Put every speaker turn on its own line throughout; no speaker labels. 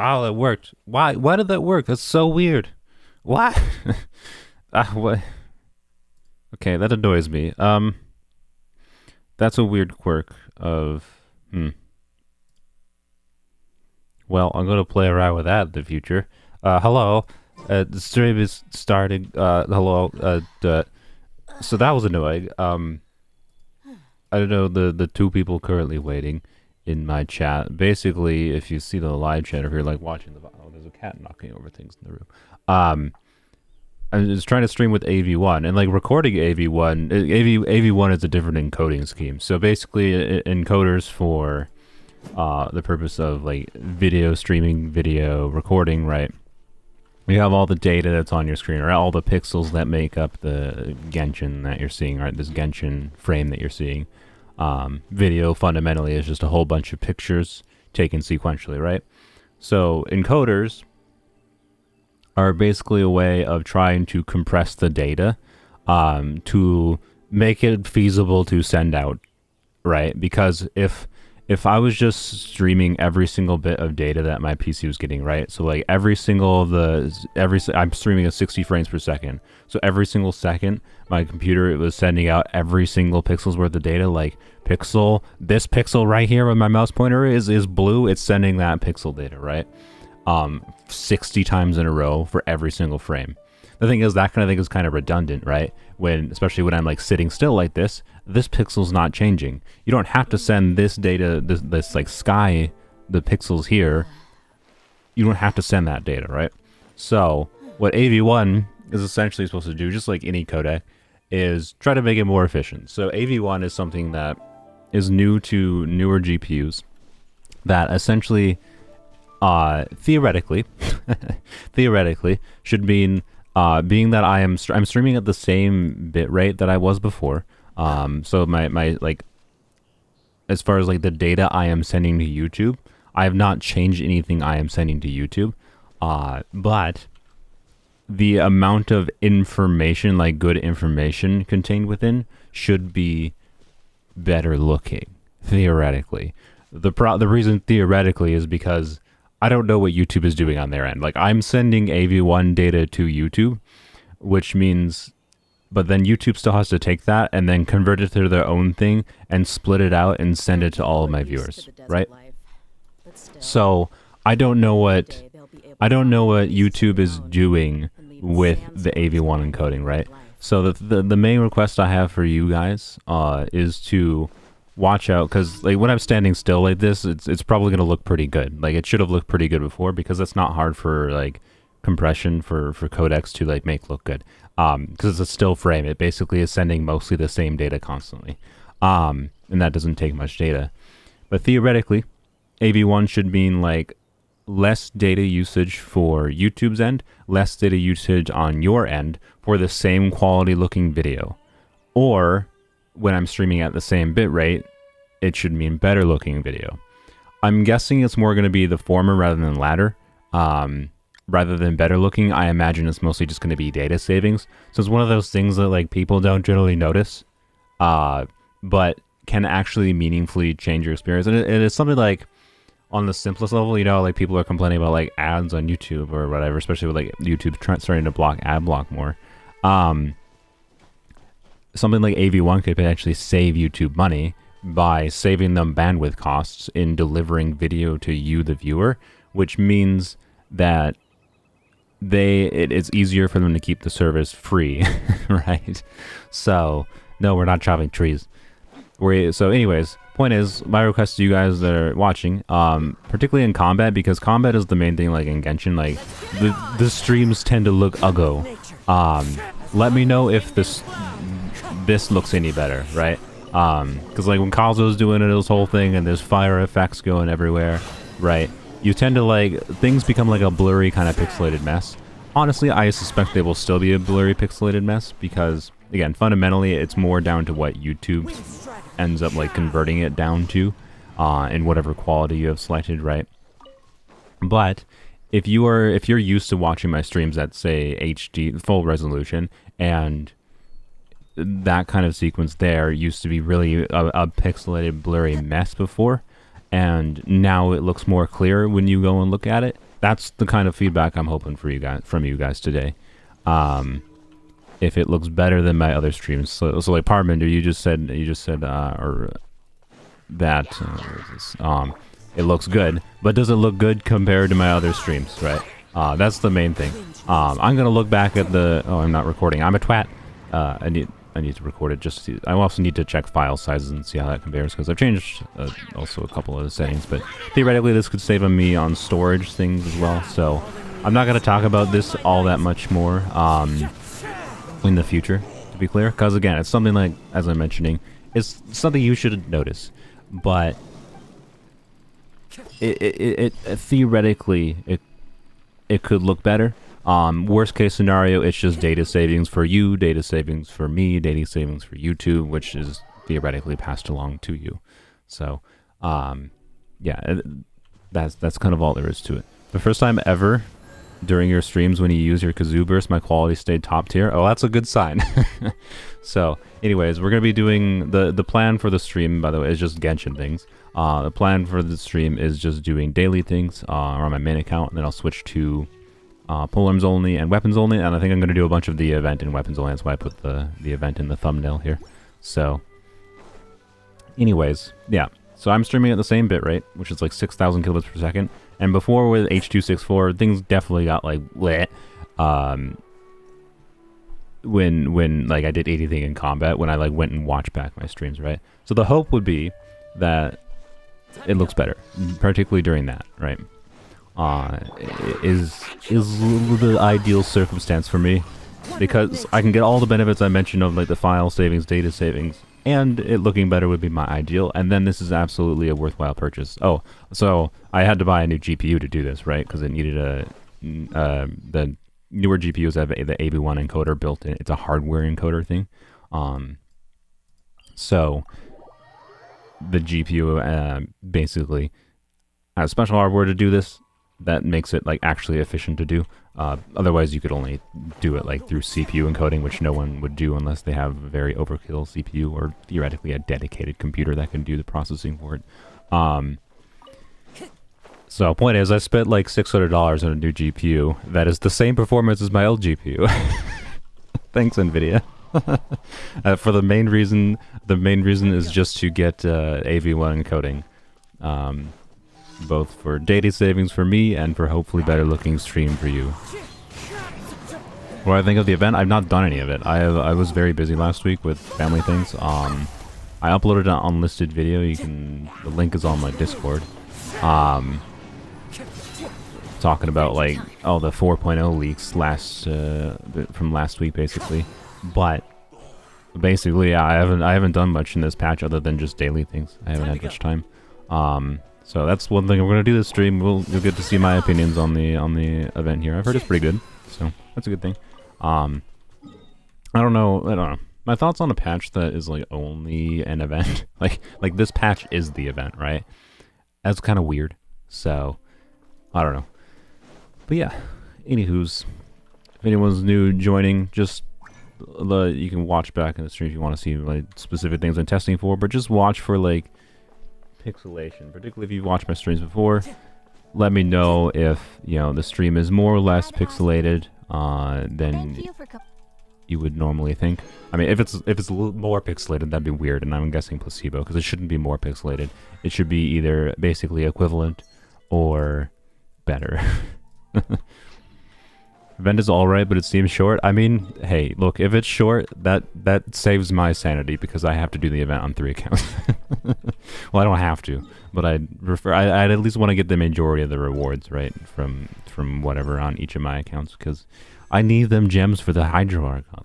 Oh, it worked. Why? Why did that work? That's so weird. Why? What? Okay, that annoys me. That's a weird quirk of. Well, I'm gonna play around with that in the future. Hello. The stream is starting. Hello. So that was annoying. I don't know the two people currently waiting in my chat. Basically, if you see the live chat, if you're like watching the, oh, there's a cat knocking over things in the room. I was trying to stream with AV1 and like recording AV1. AV1 is a different encoding scheme. So basically, encoders for the purpose of like video streaming, video recording, right? You have all the data that's on your screen, or all the pixels that make up the Genshin that you're seeing, right? This Genshin frame that you're seeing. Video fundamentally is just a whole bunch of pictures taken sequentially, right? So encoders are basically a way of trying to compress the data to make it feasible to send out, right? Because if I was just streaming every single bit of data that my PC was getting, right? So like I'm streaming at 60 frames per second. So every single second, my computer, it was sending out every single pixel's worth of data. Like this pixel right here where my mouse pointer is blue. It's sending that pixel data, right? 60 times in a row for every single frame. The thing is, that kind of thing is kind of redundant, right? Especially when I'm like sitting still like this pixel's not changing. You don't have to send this data, this like sky, the pixels here. You don't have to send that data, right? So what AV1 is essentially supposed to do, just like any codec, is try to make it more efficient. So AV1 is something that is new to newer GPUs that essentially, theoretically should mean, being that I'm streaming at the same bit rate that I was before. So my like, as far as like the data I am sending to YouTube, I have not changed anything I am sending to YouTube. But the amount of information, like good information contained within, should be better looking, theoretically. The reason theoretically is because I don't know what YouTube is doing on their end. Like, I'm sending AV1 data to YouTube, which means, but then YouTube still has to take that and then convert it to their own thing and split it out and send it to all of my viewers, right? So I don't know what YouTube is doing with the AV1 encoding, right? So the main request I have for you guys is to watch out, because like when I'm standing still like this, it's probably gonna look pretty good. Like, it should have looked pretty good before, because it's not hard for like compression for codecs to like make look good, because it's a still frame. It basically is sending mostly the same data constantly, and that doesn't take much data. But theoretically, AV1 should mean like less data usage for YouTube's end, less data usage on your end for the same quality looking video. Or when I'm streaming at the same bit rate, it should mean better looking video. I'm guessing it's more going to be the former rather than latter. Rather than better looking, I imagine it's mostly just going to be data savings. So it's one of those things that like people don't generally notice, but can actually meaningfully change your experience. And it's something like, on the simplest level, you know, like people are complaining about like ads on YouTube or whatever, especially with like YouTube starting to block ad block more. Something like AV1 could potentially save YouTube money by saving them bandwidth costs in delivering video to you, the viewer, which means that it's easier for them to keep the service free, right? So, no, we're not chopping trees. So anyways, point is, my request to you guys that are watching, particularly in combat, because combat is the main thing, like in Genshin, like the streams tend to look uggo. Let me know if this looks any better, right? Because like when Kazuo's doing this whole thing and there's fire effects going everywhere, right? You tend to like, things become like a blurry kind of pixelated mess. Honestly, I suspect they will still be a blurry pixelated mess because, again, fundamentally, it's more down to what YouTube ends up like converting it down to, in whatever quality you have selected, right? But if you're used to watching my streams at, say, HD full resolution, and that kind of sequence there used to be really a pixelated blurry mess before, and now it looks more clear when you go and look at it, that's the kind of feedback I'm hoping for from you guys today. If it looks better than my other streams, so like Parminder, you just said or that it looks good, but does it look good compared to my other streams, right? That's the main thing. I'm gonna look back at the. Oh, I'm not recording. I'm a twat. I need to record it just to see. I also need to check file sizes and see how that compares, because I've changed also a couple of the settings, but theoretically this could save on me on storage things as well, so I'm not going to talk about this all that much more in the future, to be clear, because again, it's something like, as I'm mentioning, it's something you should notice, but it theoretically it could look better. Worst case scenario, it's just data savings for you, data savings for me, data savings for YouTube, which is theoretically passed along to you. So, yeah, that's kind of all there is to it. The first time ever during your streams when you use your kazoo burst, my quality stayed top tier. Oh, that's a good sign. So, anyways, we're gonna be doing the plan for the stream. By the way, is just Genshin things. The plan for the stream is just doing daily things on my main account, and then I'll switch to polearms only and weapons only, and I think I'm going to do a bunch of the event in weapons only. That's why I put the event in the thumbnail here. So, anyways, yeah. So I'm streaming at the same bitrate, which is like 6,000 kilobits per second. And before with H.264, things definitely got like lit. When like I did anything in combat, when I like went and watched back my streams, right? So the hope would be that it looks better, particularly during that, right? Is the ideal circumstance for me, because I can get all the benefits I mentioned of like the file savings, data savings, and it looking better would be my ideal. And then this is absolutely a worthwhile purchase. Oh, so I had to buy a new GPU to do this, right? Because it needed the newer GPUs have the AV1 encoder built in. It's a hardware encoder thing. So the GPU basically has special hardware to do this. That makes it like actually efficient to do. Otherwise, you could only do it like through CPU encoding, which no one would do unless they have a very overkill CPU or theoretically a dedicated computer that can do the processing for it. So point is, I spent like $600 on a new GPU that is the same performance as my old GPU. Thanks, NVIDIA. For the main reason is just to get AV1 encoding. Both for data savings for me and for hopefully better looking stream for you. What I think of the event, I've not done any of it. I was very busy last week with family things. I uploaded an unlisted video. The link is on my Discord. Talking about like the 4.0 leaks from last week basically. But basically, yeah, I haven't done much in this patch other than just daily things. I haven't had much time. So that's one thing we're gonna do this stream. You'll get to see my opinions on the event here. I've heard it's pretty good, so that's a good thing. I don't know. My thoughts on a patch that is like only an event, like this patch is the event, right? That's kind of weird. So I don't know. But yeah, anywho's, if anyone's new joining, just you can watch back in the stream if you want to see like specific things I'm testing for, but just watch for like pixelation, particularly if you've watched my streams before. Let me know if the stream is more or less pixelated than you would normally think. I mean, if it's a little more pixelated, that'd be weird, and I'm guessing placebo, because it shouldn't be more pixelated. It should be either basically equivalent or better. Event is alright, but it seems short. I mean, hey, look, if it's short, that saves my sanity, because I have to do the event on 3 accounts. Well, I don't have to, but I'd at least want to get the majority of the rewards, right, from whatever on each of my accounts, because I need them gems for the Hydro Archon.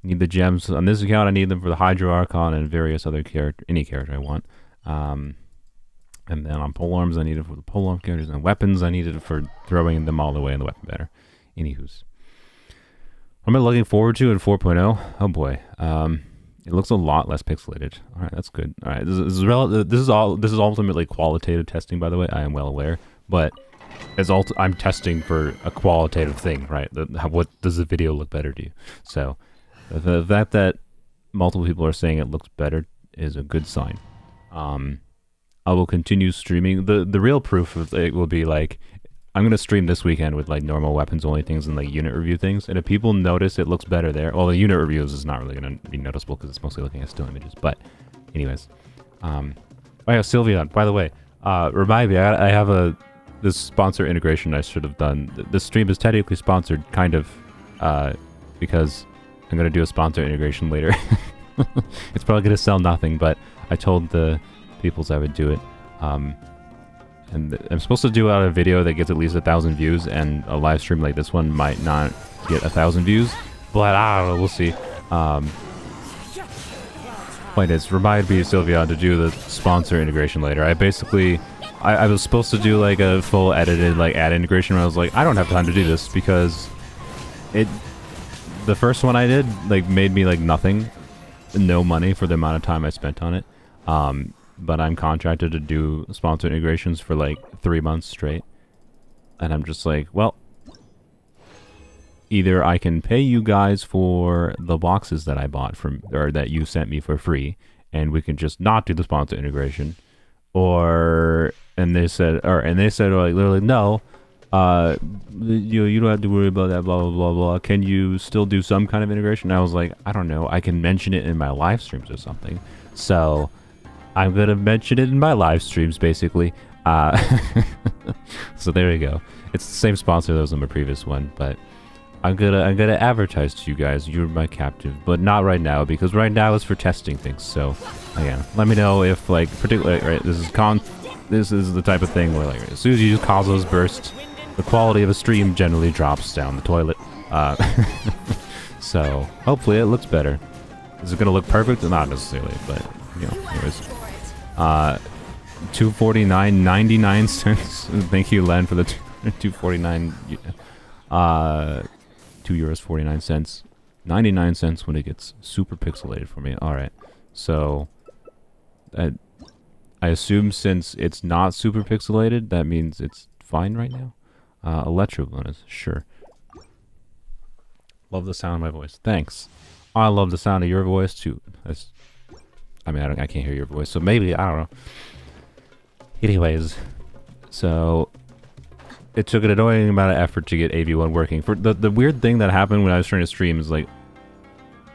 Need the gems on this account. I need them for the Hydro Archon and various other any character I want. And then on polearms, I need it for the polearm characters, and weapons, I need it for throwing them all the way in the weapon banner. Anywho's. What am I looking forward to in 4.0? Oh boy. It looks a lot less pixelated. Alright, that's good. Alright, this is ultimately qualitative testing, by the way. I am well aware. But I'm testing for a qualitative thing, right? What does the video look better to you? So the fact that multiple people are saying it looks better is a good sign. I will continue streaming. The real proof of it will be like, I'm gonna stream this weekend with like normal weapons only things and like unit review things. And if people notice it looks better there, well, the unit reviews is not really gonna be noticeable because it's mostly looking at still images. But, anyways, oh yeah, Sylveon. By the way, remind me, I have this sponsor integration I should have done. This stream is technically sponsored, kind of, because I'm gonna do a sponsor integration later. It's probably gonna sell nothing, but I told the peoples I would do it. And I'm supposed to do out a video that gets at least 1,000 views, and a live stream like this one might not get 1,000 views, but I don't know, we'll see. Point is, remind me, Sylveon, to do the sponsor integration later. I basically, I was supposed to do like a full edited like ad integration, but I was like, I don't have time to do this because the first one I did like made me like nothing, no money for the amount of time I spent on it. But I'm contracted to do sponsor integrations for like 3 months straight. And I'm just like, well, either I can pay you guys for the boxes that I bought from, or that you sent me for free, and we can just not do the sponsor integration, and they said like literally no, you don't have to worry about that, blah blah blah blah. Can you still do some kind of integration? And I was like, I don't know, I can mention it in my live streams or something. So I'm gonna mention it in my live streams, basically. So there you go. It's the same sponsor that was in my previous one, but I'm gonna advertise to you guys. You're my captive, but not right now, because right now it's for testing things. So again, let me know if like particularly right. This is the type of thing where like as soon as you use Kazu's burst, the quality of a stream generally drops down the toilet. So hopefully it looks better. Is it gonna look perfect? Not necessarily, but you know, anyways. 249.99 cents. Thank you, Len, for the 249. €2.49. 99 cents when it gets super pixelated for me. All right, so I assume since it's not super pixelated, that means it's fine right now. Electro bonus, sure. Love the sound of my voice. Thanks. I love the sound of your voice too. I mean, I can't hear your voice, so maybe, I don't know. Anyways, so it took an annoying amount of effort to get AV1 working. For the weird thing that happened when I was trying to stream is like,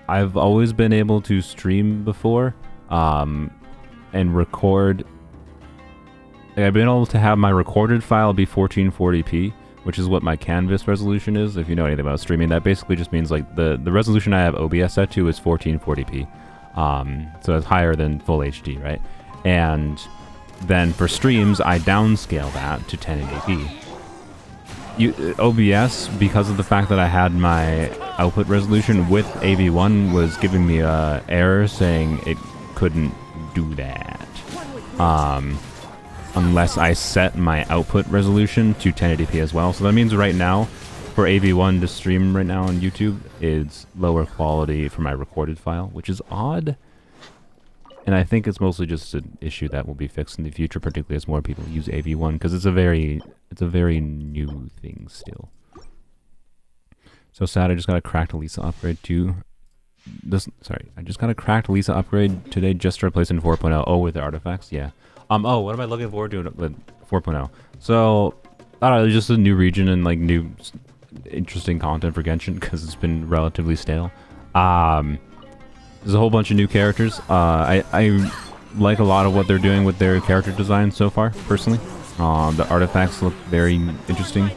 I've always been able to stream before, and record. Like, I've been able to have my recorded file be 1440p, which is what my canvas resolution is. If you know anything about streaming, that basically just means like the resolution I have OBS set to is 1440p. So it's higher than full HD, right? And then for streams, I downscale that to 1080p. OBS, because of the fact that I had my output resolution with AV1, was giving me a error saying it couldn't do that. Unless I set my output resolution to 1080p as well. So that means right now, for AV1 to stream right now on YouTube, it's lower quality for my recorded file, which is odd. And I think it's mostly just an issue that will be fixed in the future, particularly as more people use AV1, because it's a very new thing still. So sad, I just got a cracked Elisa upgrade to this. Sorry, I just got a cracked Elisa upgrade today just to replace in 4.0. Oh, with the artifacts, yeah. Oh, what am I looking forward to with 4.0? So, I don't know, just a new region and like new interesting content for Genshin because it's been relatively stale. There's a whole bunch of new characters. I like a lot of what they're doing with their character design so far, personally. The artifacts look very interesting.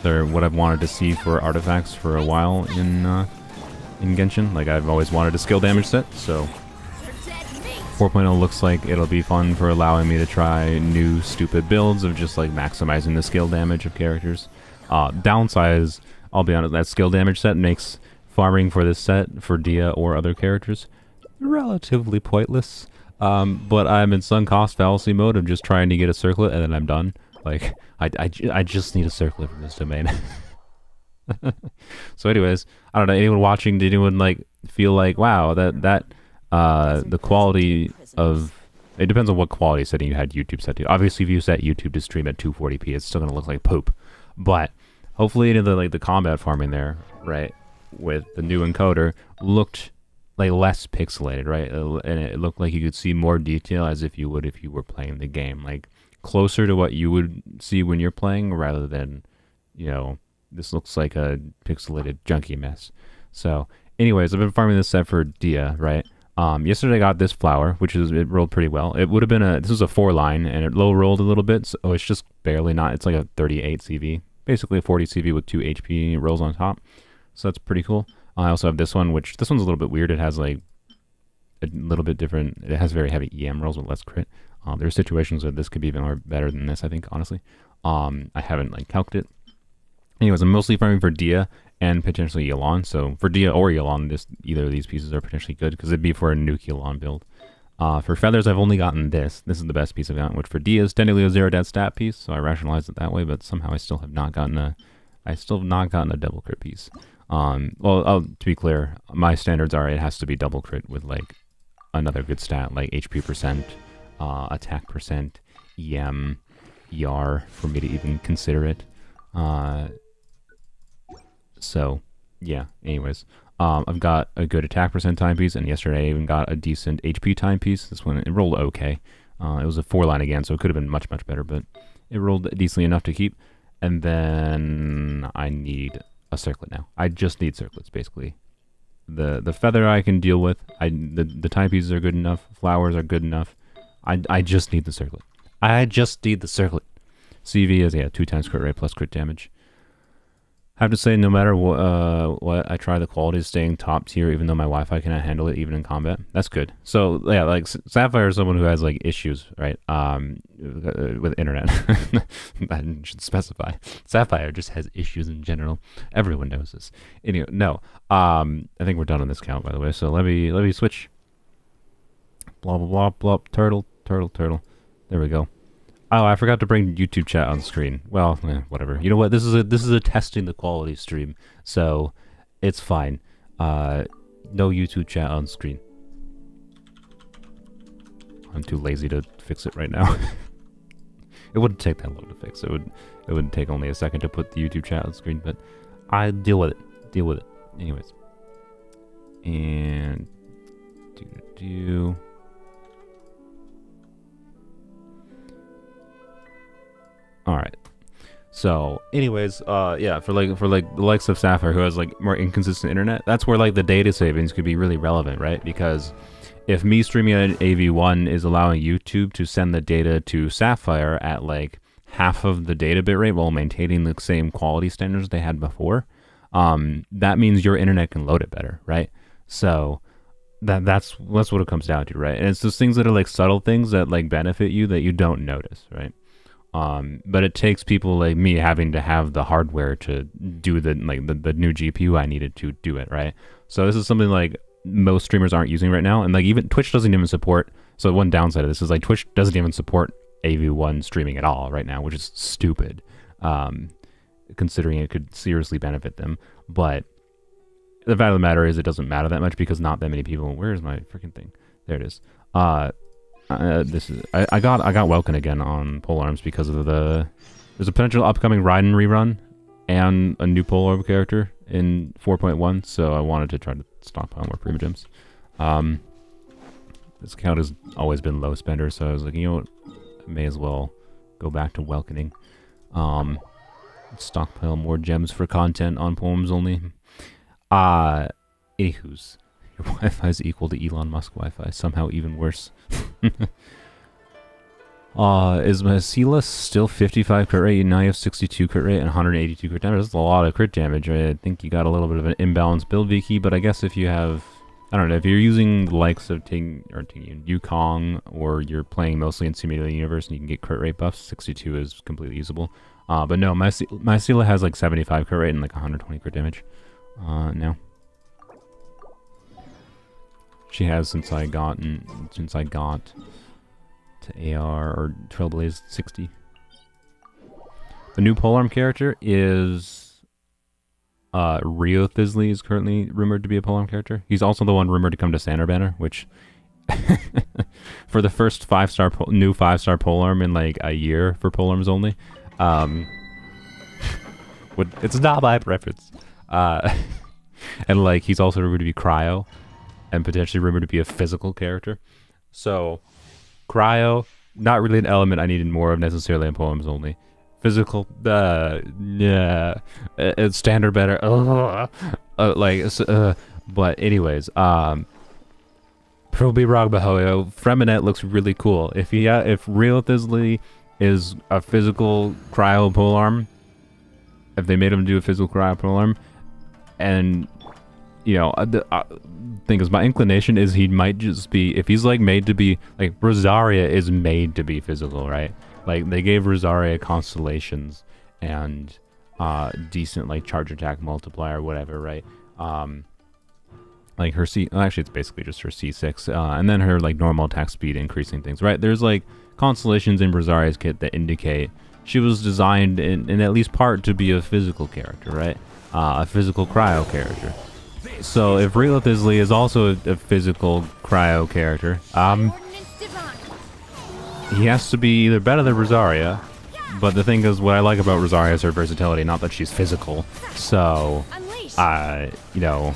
They're what I've wanted to see for artifacts for a while in Genshin. Like, I've always wanted a skill damage set, so 4.0 looks like it'll be fun for allowing me to try new stupid builds of just like maximizing the skill damage of characters. Downside is, I'll be honest, that skill damage set makes farming for this set for Dia or other characters relatively pointless. But I'm in sunk cost fallacy mode of just trying to get a circlet and then I'm done. Like, I just need a circlet from this domain. So anyways, I don't know, anyone watching, did anyone like feel like, wow, that the quality of, it depends on what quality setting you had YouTube set to. Obviously, if you set YouTube to stream at 240p, it's still gonna look like poop. But hopefully, the combat farming there, right, with the new encoder, looked like less pixelated, right? And it looked like you could see more detail as if you would if you were playing the game, like closer to what you would see when you're playing, rather than, you know, this looks like a pixelated junky mess. So, anyways, I've been farming this set for Dia, right? Yesterday I got this flower, which is it rolled pretty well. It would have been this was a 4-line, and it low rolled a little bit, so it's just barely not. It's like a 38 CV, basically a 40 CV with 2 HP rolls on top. So that's pretty cool. I also have this one, which this one's a little bit weird. It has like a little bit different. It has very heavy EM rolls with less crit. There are situations where this could be even more better than this, I think, honestly. I haven't like calced it. Anyways, I'm mostly farming for Dia and potentially Yelan. So for Dia or Yelan, either of these pieces are potentially good because it'd be for a nuke Yelan build. For feathers, I've only gotten this. This is the best piece I've gotten, which for Dia is technically a 0 death stat piece, so I rationalized it that way, but somehow I still have not gotten a double crit piece. To be clear, my standards are it has to be double crit with like another good stat like HP percent, attack percent, EM, ER for me to even consider it. So yeah, anyways, I've got a good attack percent timepiece, and yesterday I even got a decent HP timepiece. This one, it rolled okay. It was a 4-line again, so it could have been much, much better, but it rolled decently enough to keep. And then I need a circlet now. I just need circlets, basically. The feather I can deal with. The timepieces are good enough. Flowers are good enough. I just need the circlet. I just need the circlet. CV is, 2 times crit rate plus crit damage. I have to say, no matter what I try, the quality is staying top tier, even though my Wi-Fi cannot handle it, even in combat. That's good. So, yeah, like, Sapphire is someone who has, like, issues, right, with internet. I should specify. Sapphire just has issues in general. Everyone knows this. Anyway, no. I think we're done on this count, by the way, so let me switch. Blah, blah, blah, blah, turtle. There we go. Oh, I forgot to bring YouTube chat on screen. Well, whatever. You know what? This is a testing the quality stream, so it's fine. No YouTube chat on screen. I'm too lazy to fix it right now. It wouldn't take that long to fix. It would take only a second to put the YouTube chat on screen, but I deal with it. Anyways, and do. All right. So, anyways, yeah, for like the likes of Sapphire, who has like more inconsistent internet, that's where like the data savings could be really relevant, right? Because if me streaming at AV1 is allowing YouTube to send the data to Sapphire at like half of the data bitrate while maintaining the same quality standards they had before, that means your internet can load it better, right? So that's what it comes down to, right? And it's those things that are like subtle things that like benefit you that you don't notice, right? But it takes people like me having to have the hardware to do the new GPU I needed to do it, right? So this is something like most streamers aren't using right now, and like even Twitch doesn't even support. So one downside of this is like Twitch doesn't even support AV1 streaming at all right now, which is stupid, considering it could seriously benefit them. But the fact of the matter is, it doesn't matter that much because not that many people. Where's my freaking thing? There it is. I got Welkin again on polearms because of there's a potential upcoming Raiden rerun and a new polearm character in 4.1, so I wanted to try to stockpile more Primogems. This account has always been low spender, so I was like, you know what, I may as well go back to Welkening. Stockpile more gems for content on poems only. Anywho's. Your Wi-Fi is equal to Elon Musk Wi-Fi, somehow even worse. Is Masila still 55 crit rate? Now you have 62 crit rate and 182 crit damage. That's a lot of crit damage, right? I think you got a little bit of an imbalanced build, Viki, but I guess if you have, I don't know, if you're using the likes of Yukong, or you're playing mostly in Simulated Universe and you can get crit rate buffs, 62 is completely usable. But no, Masila has like 75 crit rate and like 120 crit damage now. She has since I got to AR or Trailblaze 60. The new polearm character is Rio Thisley is currently rumored to be a polearm character. He's also the one rumored to come to Sander Banner, which for the first new 5-star polearm in like a year for polearms only. It's not my preference. And like he's also rumored to be Cryo. and potentially rumored to be a physical character. So, cryo, not really an element I needed more of necessarily in poems only. Physical, yeah, it's standard better. But anyways, probably wrong, but Freminet looks really cool. If Real Thisley is a physical cryo polearm, if they made him do a physical cryo polearm, and you know, the thing is, my inclination is he might just be, if he's like made to be, like Rosaria is made to be physical, right? Like they gave Rosaria constellations and decent like charge attack multiplier, whatever, right? Like her actually it's basically just her C6, and then her like normal attack speed increasing things, right? There's like constellations in Rosaria's kit that indicate she was designed in at least part to be a physical character, right? A physical cryo character. So if Real Thisley is also a physical cryo character, he has to be either better than Rosaria, but the thing is, what I like about Rosaria is her versatility, not that she's physical. So, you know,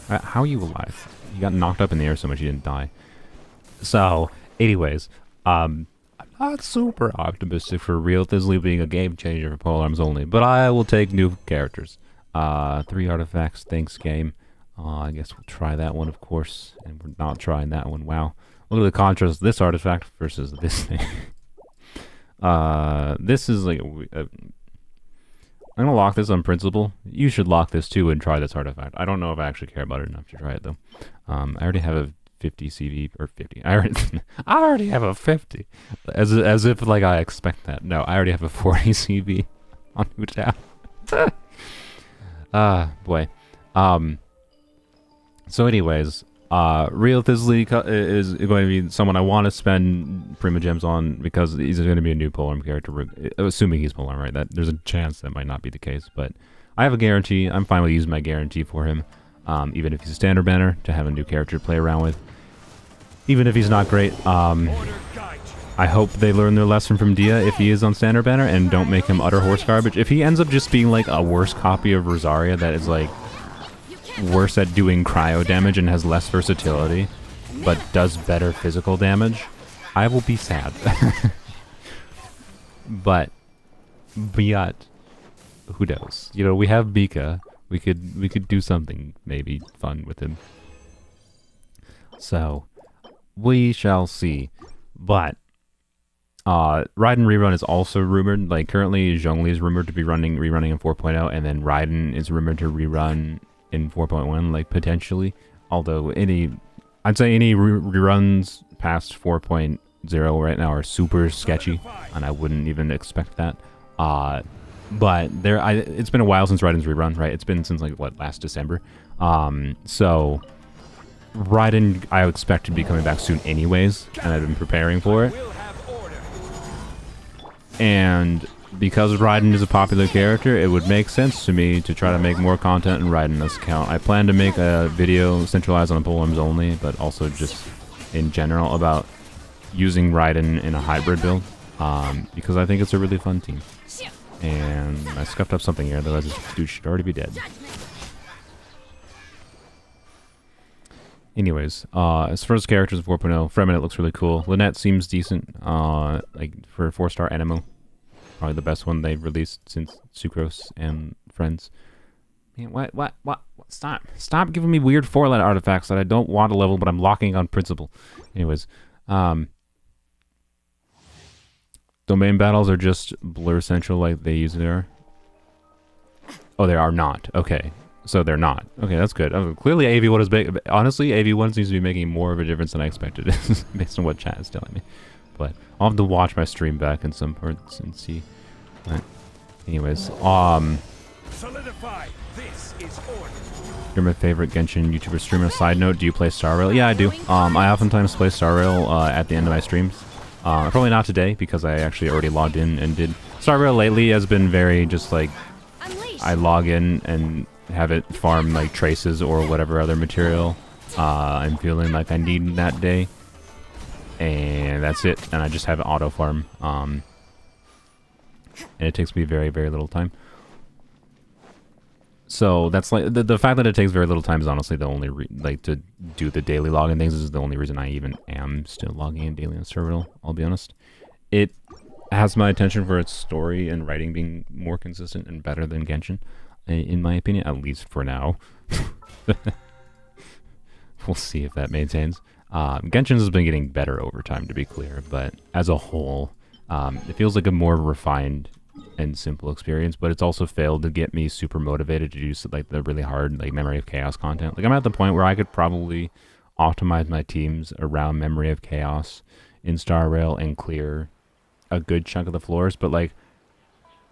how are you alive? You got knocked up in the air so much you didn't die. So, anyways, I'm not super optimistic for Real Thisley being a game changer for polearms only, but I will take new characters. 3 artifacts, thanks game. I guess we'll try that one, of course, and we're not trying that one. Wow. Look at the contrast of this artifact versus this thing. This is like I'm gonna lock this on principle. You should lock this too and try this artifact. I don't know if I actually care about it enough to try it though. I already have a 50 CV or 50. I already have a 50. As if like I expect that. No, I already have a 40 CV on Hutao. Boy. So anyways, Real Thisley is going to be someone I want to spend Prima Gems on because he's going to be a new polearm character, assuming he's polearm, right? That there's a chance that might not be the case, but I have a guarantee. I'm fine with using my guarantee for him, even if he's a standard banner, to have a new character to play around with. Even if he's not great, I hope they learn their lesson from Dia if he is on standard banner and don't make him utter horse garbage. If he ends up just being like a worse copy of Rosaria that is like worse at doing cryo damage and has less versatility, but does better physical damage, I will be sad. but who knows? You know, we have Mika. We could do something maybe fun with him. So we shall see. But Raiden rerun is also rumored. Like currently, Zhongli is rumored to be rerunning in 4.0, and then Raiden is rumored to rerun in 4.1, like potentially. Although I'd say any reruns past 4.0 right now are super sketchy, and I wouldn't even expect that. But it's been a while since Raiden's rerun, right? It's been since like what, last December. So Raiden, I expect to be coming back soon anyways, and I've been preparing for it. And because Raiden is a popular character, it would make sense to me to try to make more content in Raiden's account. I plan to make a video centralized on polearms only, but also just in general about using Raiden in a hybrid build, because I think it's a really fun team. And I scuffed up something here, otherwise this dude should already be dead. Anyways, as far as characters in 4.0, Freminet looks really cool. Lynette seems decent, like for a 4-star Anemo. Probably the best one they've released since Sucrose and Friends. Man, what? Stop giving me weird 4-letter artifacts that I don't want to level, but I'm locking on principle. Anyways, domain battles are just Blur Central like they usually are. Oh, they are not. Okay. So they're not. Okay, that's good. Clearly AV1 is big. Honestly, AV1 seems to be making more of a difference than I expected, based on what chat is telling me. But I'll have to watch my stream back in some parts and see. Right. Anyways,
Solidify. This is order.
You're my favorite Genshin YouTuber streamer. Side note, do you play Star Rail? Yeah, I do. I oftentimes play Star Rail at the end of my streams. Probably not today because I actually already logged in and did. Star Rail lately has been very just like I log in and have it farm like traces or whatever other material I'm feeling like I need that day, and that's it. And I just have it auto farm, and it takes me very, very little time. So that's like the fact that it takes very little time is honestly the only like to do the daily log and things is the only reason I even am still logging in daily on Serval. I'll be honest. It has my attention for its story and writing being more consistent and better than Genshin, in my opinion, at least for now. We'll see if that maintains. Genshin has been getting better over time, to be clear, but as a whole, it feels like a more refined and simple experience, but it's also failed to get me super motivated to do like the really hard like Memory of Chaos content. Like I'm at the point where I could probably optimize my teams around Memory of Chaos in Star Rail and clear a good chunk of the floors, but like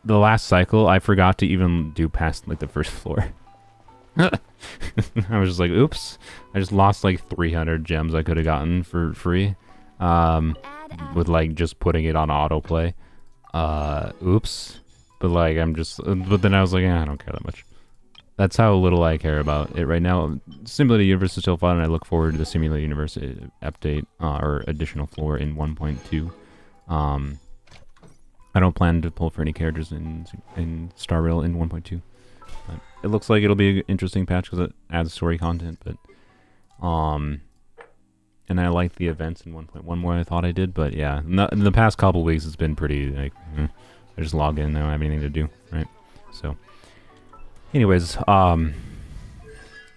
the last cycle I forgot to even do past like the first floor. I was just like, oops, I just lost like 300 gems I could have gotten for free with like just putting it on autoplay. Oops. But like but then I was like, I don't care that much. That's how little I care about it right now. Simulated Universe is still fun, and I look forward to the Simulated Universe update or additional floor in 1.2. I don't plan to pull for any characters in Star Rail in 1.2. But it looks like it'll be an interesting patch because it adds story content, but and I like the events in 1.1 more than I thought I did, but yeah, in the past couple weeks it's been pretty like I just log in, I don't have anything to do, right? So anyways,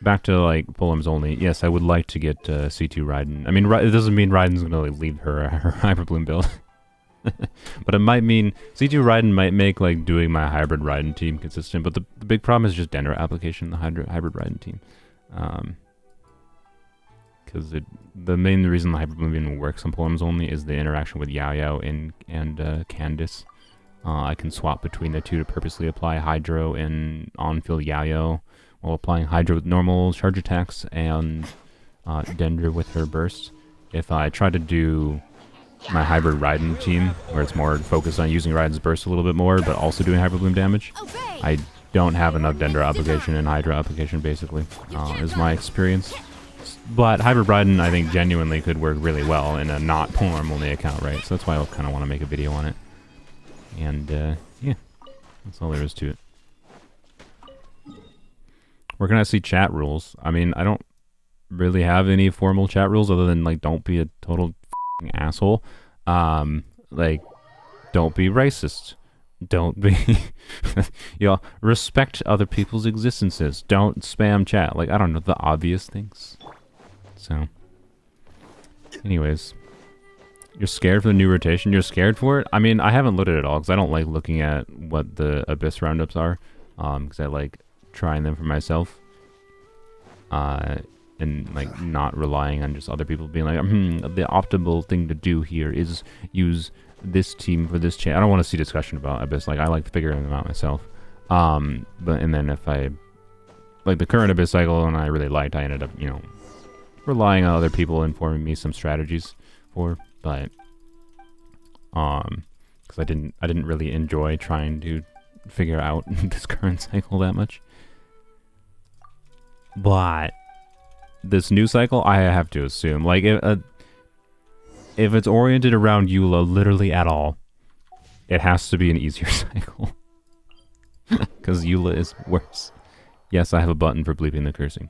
back to like Fulham's only. Yes, I would like to get C2 Raiden. I mean, it doesn't mean Raiden's gonna like, leave her Hyperbloom build. But it might mean C2 Raiden might make like doing my hybrid Raiden team consistent, but the big problem is just Dendro application in the hybrid Raiden team. Because the main reason the Hyperbloom even works on Poems only is the interaction with Yao Yao and Candice. I can swap between the two to purposely apply Hydro and on-field Yao Yao while applying Hydro with normal charge attacks and Dendro with her burst. If I try to do my hybrid Raiden team, where it's more focused on using Raiden's burst a little bit more, but also doing Hyperbloom damage, I don't have enough Dendro application and Hydro application, basically, is my experience. But Hybrid Raiden, I think, genuinely could work really well in a not Polearm only account, right? So that's why I kind of want to make a video on it. And, yeah, that's all there is to it. Where can I see chat rules? I mean, I don't really have any formal chat rules other than, like, don't be a total asshole. Like, don't be racist. Don't be, respect other people's existences. Don't spam chat. Like, I don't know, the obvious things. So, anyways, you're scared for the new rotation? You're scared for it? I mean, I haven't looked at it all because I don't like looking at what the Abyss roundups are. Because I like trying them for myself. And like not relying on just other people being like, the optimal thing to do here is use this team for this chain. I don't want to see discussion about Abyss. Like, I like figuring them out myself. And then if I like the current Abyss cycle and I really liked, I ended up, relying on other people informing me some strategies for, but because I didn't really enjoy trying to figure out this current cycle that much. But this new cycle, I have to assume, like, if it's oriented around Eula literally at all, it has to be an easier cycle. Because Eula is worse. Yes, I have a button for bleeping the cursing.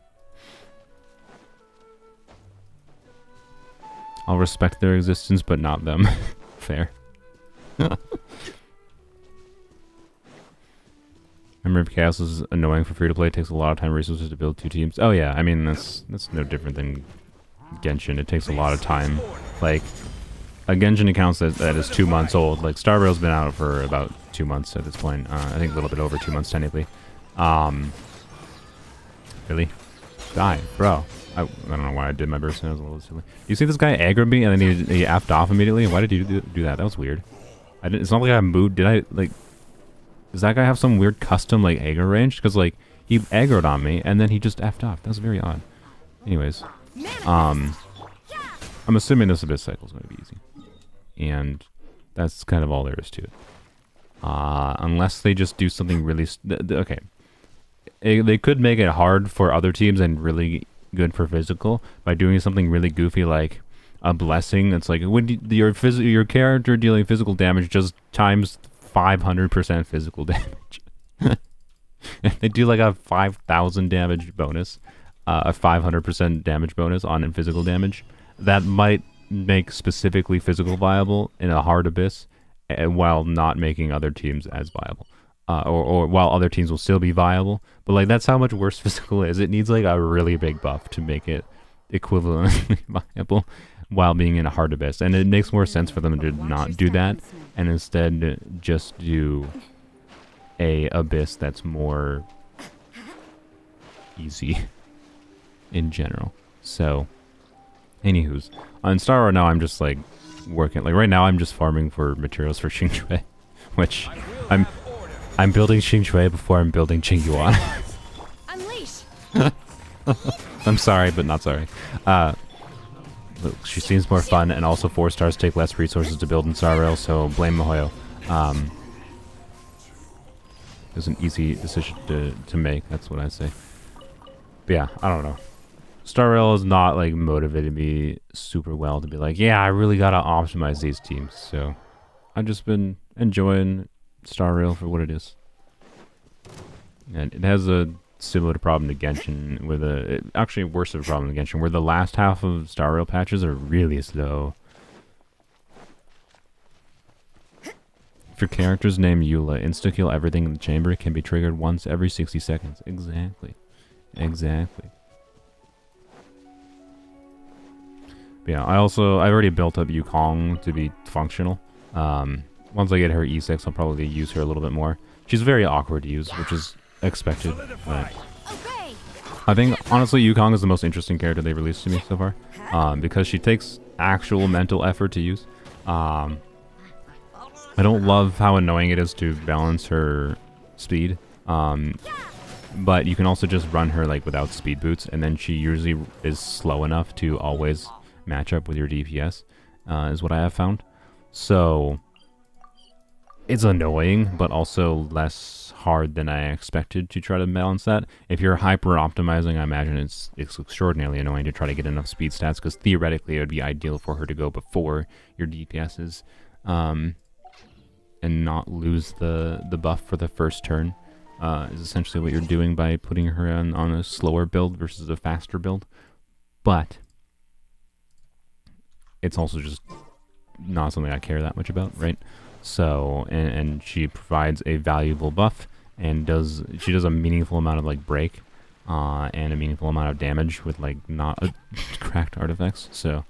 I'll respect their existence, but not them. Fair. Memory of Chaos is annoying for free-to-play. It takes a lot of time and resources to build two teams. Oh yeah, I mean, that's no different than Genshin. It takes a lot of time. Like, a Genshin account that is 2 months old. Like, Star Rail's been out for about 2 months at this point. I think a little bit over 2 months, technically. Really? Die, bro. I don't know why I did my burst. That was a little silly. You see this guy aggro me and then he effed off immediately? Why did you do that? That was weird. It's not like I moved. Did I, like... Does that guy have some weird custom, like, aggro range? Because, like, he aggroed on me, and then he just effed off. That was very odd. Anyways. I'm assuming this Abyss cycle is going to be easy. And that's kind of all there is to it. Unless they just do something really... okay. They could make it hard for other teams and really good for physical by doing something really goofy like a blessing. It's like when your character dealing physical damage just times 500% physical damage. If they do like a 5,000 damage bonus, a 500% damage bonus on physical damage, that might make specifically physical viable in a hard abyss, while not making other teams as viable. Or while other teams will still be viable. But like that's how much worse physical is. It needs like a really big buff to make it equivalently viable while being in a hard abyss. And it makes more sense for them to not do that and instead just do a abyss that's more easy in general. So, anywho's, on Star right now I'm just like working, like right now I'm just farming for materials for Xingque, which I'm building Xingque before I'm building Qingyuan. I'm sorry, but not sorry. She seems more fun, and also 4 stars take less resources to build in Star Rail, so blame Mihoyo. It was an easy decision to make, that's what I say. But yeah, I don't know. Star Rail is not like motivating me super well to be like, yeah, I really gotta optimize these teams, so I've just been enjoying Star Rail for what it is. And it has a similar problem to Genshin, with actually worse of a problem than Genshin, where the last half of Star Rail patches are really slow. If your character's named Eula, insta-kill everything in the chamber can be triggered once every 60 seconds. Exactly. Exactly. But yeah, I've already built up Yukong to be functional. Once I get her E6, I'll probably use her a little bit more. She's very awkward to use, which is expected. But I think, honestly, Yukong is the most interesting character they released to me so far. Because she takes actual mental effort to use. I don't love how annoying it is to balance her speed. But you can also just run her like without speed boots, and then she usually is slow enough to always match up with your DPS, is what I have found. So it's annoying, but also less hard than I expected to try to balance that. If you're hyper optimizing, I imagine it's extraordinarily annoying to try to get enough speed stats, because theoretically it would be ideal for her to go before your DPSs, and not lose the buff for the first turn. Is essentially what you're doing by putting her on a slower build versus a faster build. But it's also just not something I care that much about, right? So, and she provides a valuable buff, and she does a meaningful amount of like break, and a meaningful amount of damage with like not cracked artifacts. So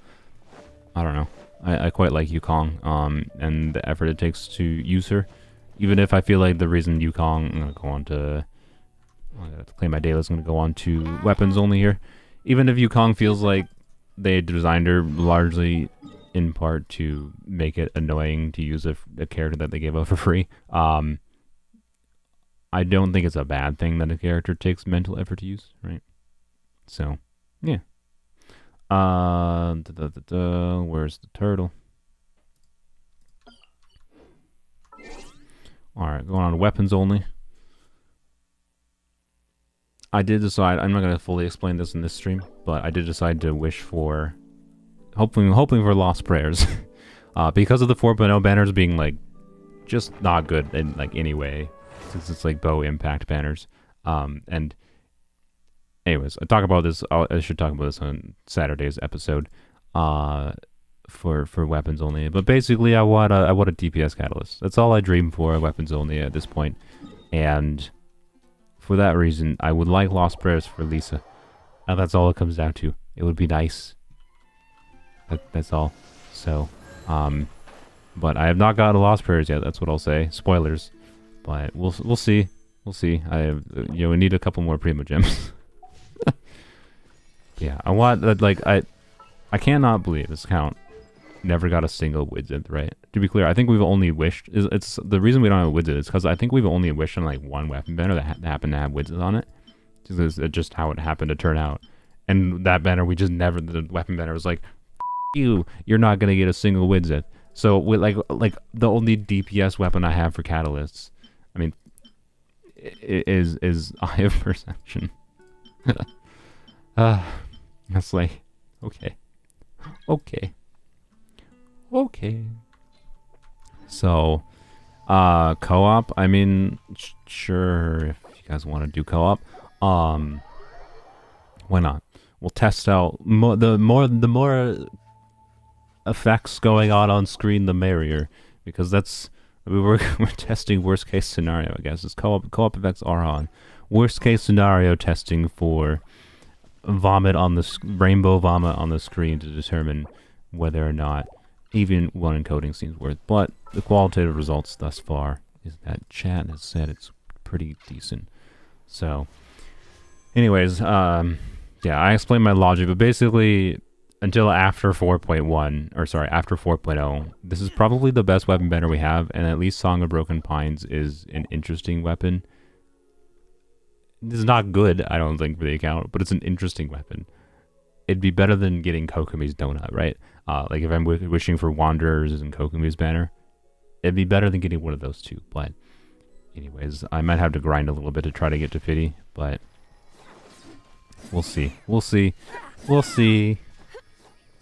I don't know. I quite like Yukong, and the effort it takes to use her. Even if I feel like the reason Yukong, I'm going to play my Dailies, I'm going to go on to weapons only here. Even if Yukong feels like they designed her largely in part to make it annoying to use a character that they gave out for free, I don't think it's a bad thing that a character takes mental effort to use, right? So, yeah. Where's the turtle? Alright, going on to weapons only. I did decide, I'm not going to fully explain this in this stream, but I did decide to wish for, hoping for lost prayers. Because of the 4.0 banners being like, just not good in like any way, since it's like bow impact banners. And anyways, I should talk about this on Saturday's episode, for weapons only. But basically, I want a DPS catalyst. That's all I dream for, weapons only at this point. And for that reason, I would like lost prayers for Lisa. And that's all it comes down to. It would be nice. That's all. So, but I have not gotten lost prayers yet. That's what I'll say. Spoilers, but we'll see. We'll see. We need a couple more Primo gems. Yeah, I want like I cannot believe this account never got a single widget, right? To be clear, I think we've only wished. It's the reason we don't have a widget is because I think we've only wished on like one weapon banner that happened to have widgets on it. It's just how it happened to turn out. And that banner, we just never. The weapon banner was like, you're not gonna get a single widget. So with like the only DPS weapon I have for catalysts, I mean, is Eye of Perception. That's like, okay. So, co-op, I mean, sure, if you you guys want to do co-op, why not? We'll test out the more effects going on screen, the merrier, because that's we're testing worst case scenario. I guess it's co-op effects are on. Worst case scenario testing for rainbow vomit on the screen to determine whether or not even one encoding seems worth. But the qualitative results thus far is that chat has said it's pretty decent. So, anyways, yeah, I explained my logic, but basically, until after 4.1, or sorry, after 4.0, this is probably the best weapon banner we have, and at least Song of Broken Pines is an interesting weapon. This is not good, I don't think, for the account, but it's an interesting weapon. It'd be better than getting Kokomi's donut, right? Like if I'm wishing for Wanderers and Kokomi's banner, it'd be better than getting one of those two. But anyways, I might have to grind a little bit to try to get to 50, but we'll see. We'll see. We'll see.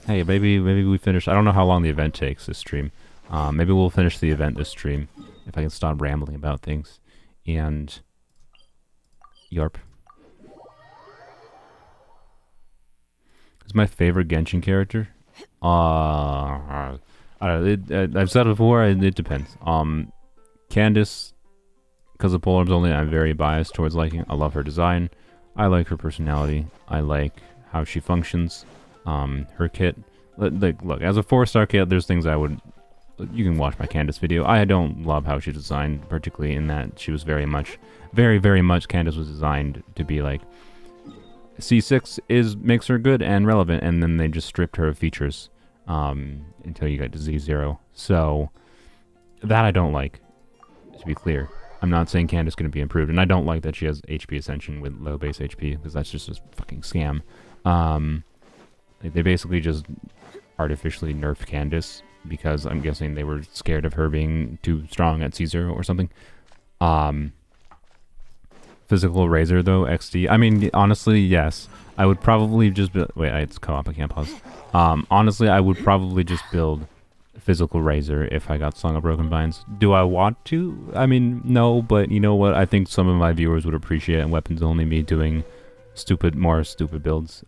Hey, maybe we finish. I don't know how long the event takes this stream. Maybe we'll finish the event this stream if I can stop rambling about things. And Yarp. It's my favorite Genshin character. I don't know, I've said it before. It depends. Candace, because of Polarms only, I'm very biased towards liking. I love her design. I like her personality. I like how she functions. Her kit. Like, look, as a 4-star kit, there's things I would. You can watch my Candace video. I don't love how she's designed, particularly in that she was very much Candace was designed to be like. C6 makes her good and relevant, and then they just stripped her of features until you get to Z0. So that I don't like, to be clear. I'm not saying Candace is going to be improved, and I don't like that she has HP Ascension with low base HP, because that's just a fucking scam. They basically just artificially nerfed Candace, because I'm guessing they were scared of her being too strong at C0 or something. Physical Razor, though, XD. I mean, honestly, yes. I would probably just build... Wait, it's co-op. I can't pause. Honestly, I would probably just build Physical Razor if I got Song of Broken Vines. Do I want to? I mean, no, but you know what? I think some of my viewers would appreciate and Weapons Only me doing more stupid builds.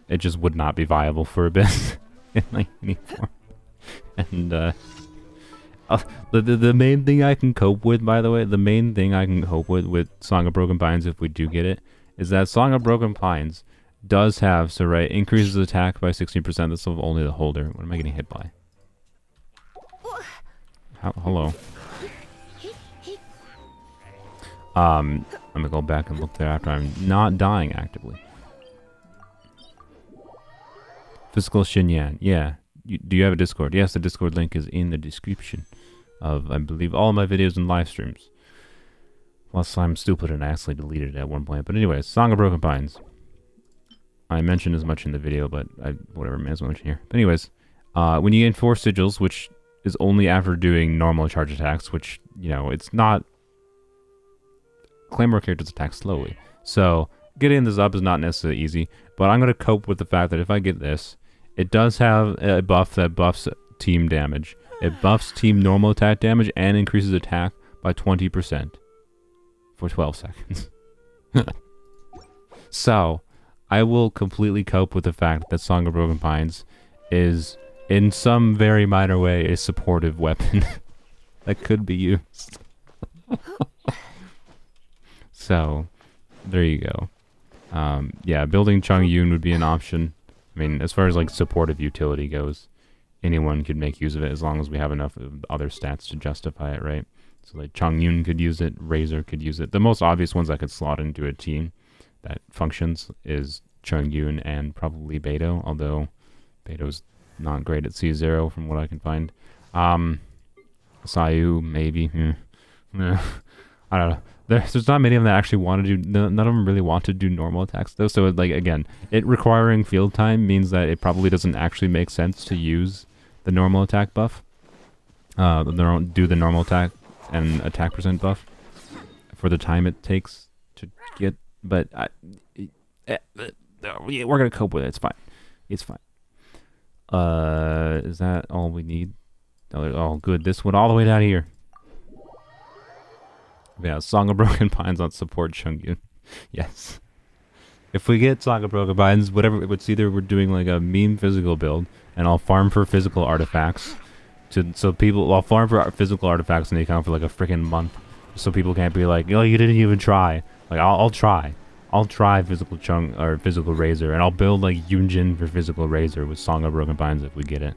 It just would not be viable for a bit in like anymore. And, the main thing I can cope with, by the way, the main thing I can cope with Song of Broken Pines, if we do get it, is that Song of Broken Pines does have, so right, increases attack by 16%. That's only the holder. What am I getting hit by? Hello. I'm gonna go back and look there after I'm not dying actively. Physical Xinyan, yeah. Do you have a Discord? Yes, the Discord link is in the description of, I believe, all my videos and live streams. Plus, I'm stupid and I actually deleted it at one point. But anyways, Song of Broken Pines. I mentioned as much in the video, but whatever, may as well mention here. But anyways, when you gain 4 sigils, which is only after doing normal charge attacks, which, you know, it's not... Claymore characters attack slowly. So, getting this up is not necessarily easy, but I'm going to cope with the fact that if I get this, it does have a buff that buffs team damage. It buffs team normal attack damage and increases attack by 20% for 12 seconds. So, I will completely cope with the fact that Song of Broken Pines is, in some very minor way, a supportive weapon that could be used. So, there you go. Yeah, building Chongyun would be an option. I mean, as far as like supportive utility goes, anyone could make use of it as long as we have enough of other stats to justify it, right? So like Chongyun could use it, Razor could use it. The most obvious ones I could slot into a team that functions is Chongyun and probably Beidou, although Beidou's not great at C0 from what I can find. Sayu, maybe. I don't know. There's not many of them that actually want to do... None of them really want to do normal attacks, though. So, like, again, it requiring field time means that it probably doesn't actually make sense to use the normal attack buff. Do the normal attack and attack % buff for the time it takes to get... But we're going to cope with it. It's fine. It's fine. Is that all we need? Oh, good. This went all the way down here. Yeah, Song of Broken Pines on support Chungyun. Yes. If we get Song of Broken Pines, whatever, it's either we're doing like a meme physical build, and I'll farm for physical artifacts. So people, I'll farm for physical artifacts and they count for like a freaking month. So people can't be like, oh, you didn't even try. Like, I'll try. I'll try physical Chung, or physical Razor, and I'll build like Yunjin for physical Razor with Song of Broken Pines if we get it.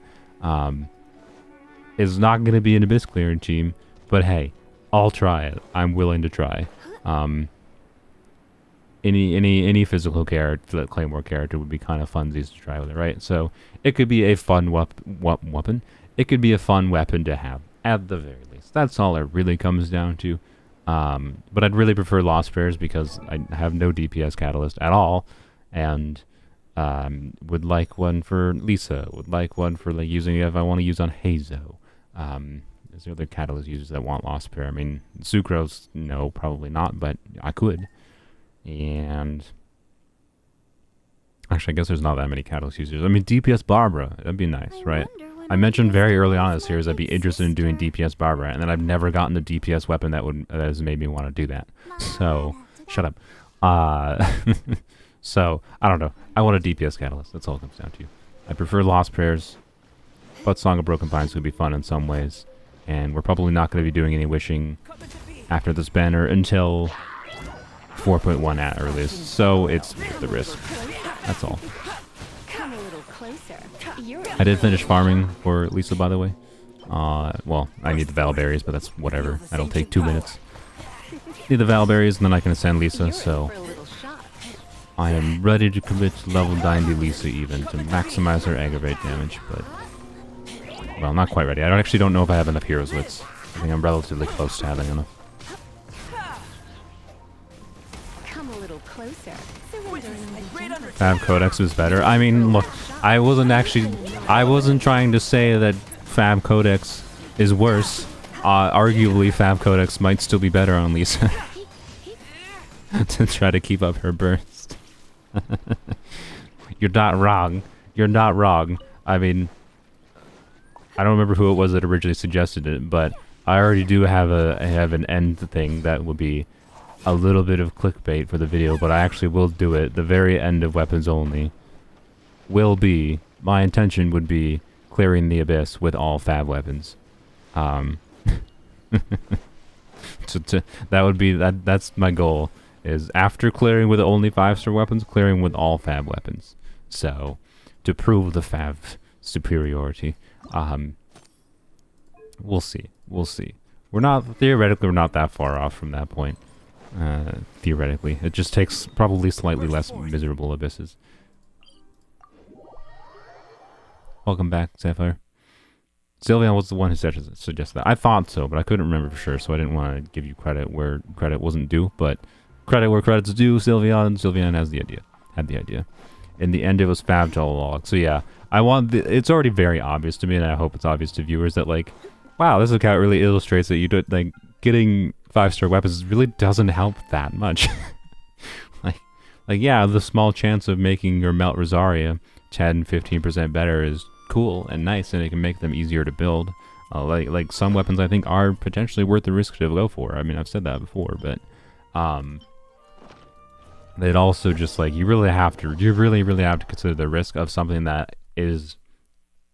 It's not going to be an Abyss clearing team, but hey, I'll try it. I'm willing to try. Any physical character, Claymore character would be kind of funsies to try with it, right? So it could be a fun weapon. It could be a fun weapon to have, at the very least. That's all it really comes down to. But I'd really prefer Lost Prayers because I have no DPS catalyst at all, and would like one for Lisa. Would like one for like using if I want to use on Hazo. Is there other catalyst users that want Lost Prayer? I mean, Sucrose, no, probably not, but I could. And actually, I guess there's not that many catalyst users. I mean, DPS Barbara, that'd be nice, right? I mentioned very early on in this series I'd be interested in doing DPS Barbara, and then I've never gotten the DPS weapon that has made me want to do that. So, shut up. So, I don't know. I want a DPS catalyst. That's all it comes down to. I prefer Lost Prayers, but Song of Broken Pines would be fun in some ways. And we're probably not going to be doing any wishing after this banner until 4.1 at earliest. So, it's worth the risk. That's all. I did finish farming for Lisa, by the way. Well, I need the Val Berries, but that's whatever. That'll take 2 minutes. Need the Val Berries, and then I can ascend Lisa, so I am ready to commit to level 90 Lisa even to maximize her aggravate damage, but well, not quite ready. I actually don't know if I have enough Heroes Wits. I think I'm relatively close to having enough. Fab Codex is better. I mean, look, I wasn't trying to say that Fab Codex is worse. Arguably, Fab Codex might still be better on Lisa to try to keep up her burst. You're not wrong. You're not wrong. I mean, I don't remember who it was that originally suggested it, but I already do have an end thing that would be a little bit of clickbait for the video, but I actually will do it. The very end of Weapons Only will be, my intention would be clearing the Abyss with all Fab weapons. That would be, that's my goal, is after clearing with only 5-star weapons, clearing with all Fab weapons. So, to prove the Fab superiority. We'll see. We'll see. Theoretically, we're not that far off from that point. Theoretically. It just takes probably slightly less miserable abysses. Welcome back, Sapphire. Sylveon was the one who suggested that. I thought so, but I couldn't remember for sure, so I didn't want to give you credit where credit wasn't due, but credit where credit's due, Sylveon has the idea. Had the idea. In the end, it was Fab all along. So yeah, it's already very obvious to me, and I hope it's obvious to viewers that, like, wow, this account really illustrates that you don't, like, getting 5-star weapons really doesn't help that much. like yeah, the small chance of making your Melt Rosaria 10-15% better is cool and nice, and it can make them easier to build. Like some weapons I think are potentially worth the risk to go for. I mean, I've said that before, but it also just, like, you really have to consider the risk of something that is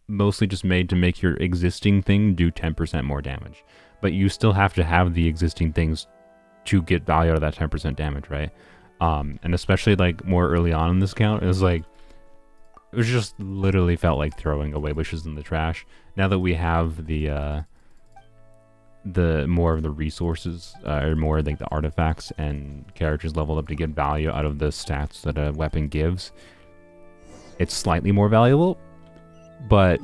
mostly just made to make your existing thing do 10% more damage. But you still have to have the existing things to get value out of that 10% damage, right? And especially, like, more early on in this count, it was just literally felt like throwing away wishes in the trash. Now that we have the more of the resources, or more like the artifacts and characters leveled up to get value out of the stats that a weapon gives, it's slightly more valuable. But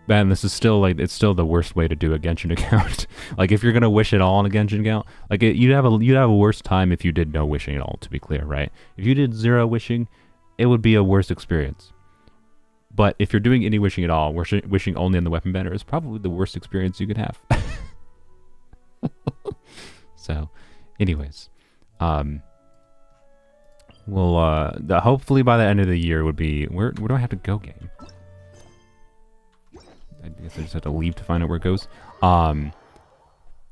man, this is still, like, it's still the worst way to do a Genshin account. Like, if you're gonna wish it all on a Genshin account, like, you'd have a worse time if you did no wishing at all, to be clear, right? If you did 0 wishing, it would be a worse experience. But if you're doing any wishing at all, wishing only on the weapon banner is probably the worst experience you could have. So, anyways, we'll hopefully by the end of the year would be, where do I have to go, game? I guess I just have to leave to find out where it goes.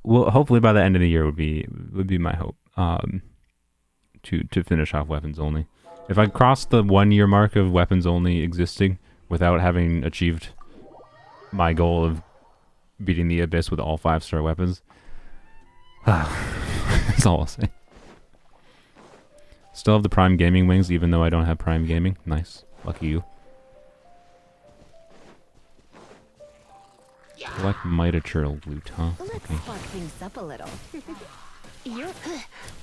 well, hopefully by the end of the year would be my hope. To finish off weapons only. If I cross the 1 year mark of weapons only existing without having achieved my goal of beating the abyss with all 5-star weapons, that's all I'll say. Still have the Prime Gaming wings, even though I don't have Prime Gaming. Nice. Lucky you. Collect mitature loot, huh? Okay.
Things up a little.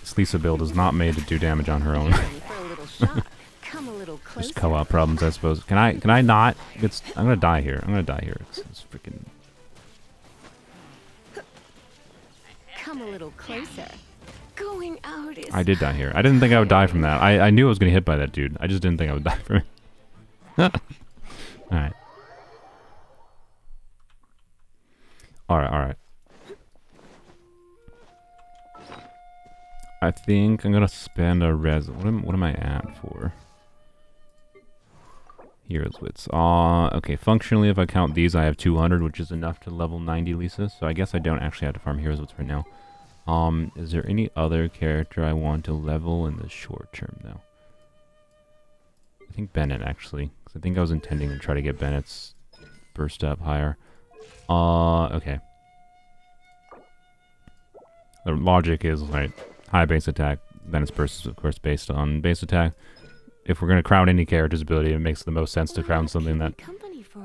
This Lisa build is not made to do damage on her own. Just co-op problems, I suppose. Can I not? I'm gonna die here. I'm gonna die here. It's freaking.
Come a little closer. Going out is.
I did die here. I didn't think I would die from that. I knew I was gonna get hit by that dude. I just didn't think I would die from it. Alright. Alright. I think I'm gonna spend a res. What am I at for? Heroes wits. Okay. Functionally, if I count these, I have 200, which is enough to level 90 Lisa. So I guess I don't actually have to farm heroes wits right now. Is there any other character I want to level in the short term though? I think Bennett actually, because I think I was intending to try to get Bennett's burst up higher. Okay. The logic is like high base attack, Bennett's burst is of course based on base attack. If we're going to crown any character's ability, it makes the most sense to crown something that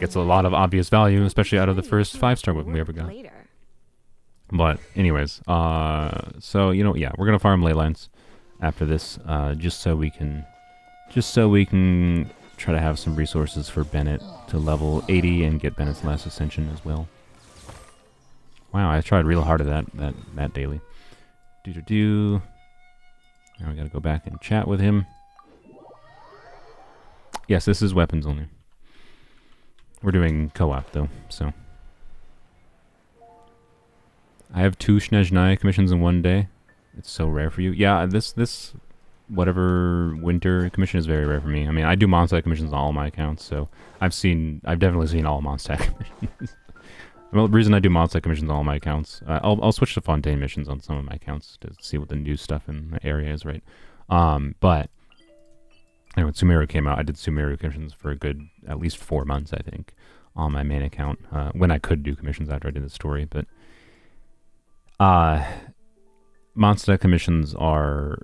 gets a lot of obvious value, especially out of the first 5-star weapon we ever got. But anyways, so yeah, we're gonna farm leylines after this, just so we can try to have some resources for Bennett to level 80 and get Bennett's last ascension as well. Wow, I tried real hard at that daily. Now we gotta go back and chat with him. Yes, this is weapons only. We're doing co-op though, so. I have 2 Snezhnaya commissions in one day. It's so rare for you. Yeah, this whatever winter commission is very rare for me. I mean, I do Mondstadt commissions on all my accounts, so I've definitely seen all Mondstadt commissions. Well, the reason I do Mondstadt commissions on all my accounts, I'll switch to Fontaine missions on some of my accounts to see what the new stuff in the area is, right? But anyway, when Sumeru came out, I did Sumeru commissions for a good at least 4 months, I think, on my main account, when I could do commissions after I did the story, but Mondstadt commissions are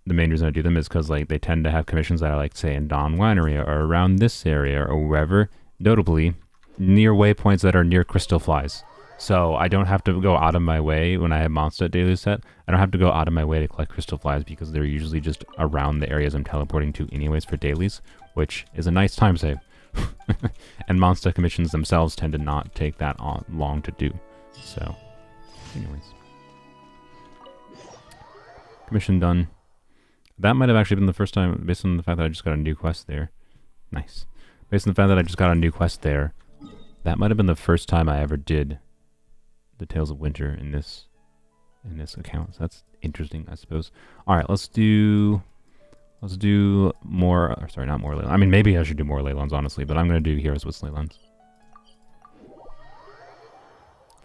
the main reason I do them is because like they tend to have commissions that are like say in Dawn Winery or around this area or wherever, notably near waypoints that are near crystal flies. So I don't have to go out of my way when I have Mondstadt daily set. I don't have to go out of my way to collect crystal flies because they're usually just around the areas I'm teleporting to anyways for dailies, which is a nice time save. And Mondstadt commissions themselves tend to not take that long to do. So anyways. Commission done. That might have actually been the first time, based on the fact that I just got a new quest there. Nice. Based on the fact that I just got a new quest there, that might have been the first time I ever did the Tales of Winter in this account. So that's interesting, I suppose. All right, let's do more. Or sorry, not more Leylons. I mean, maybe I should do more Leylons, honestly, but I'm gonna do Heroes with Leylons.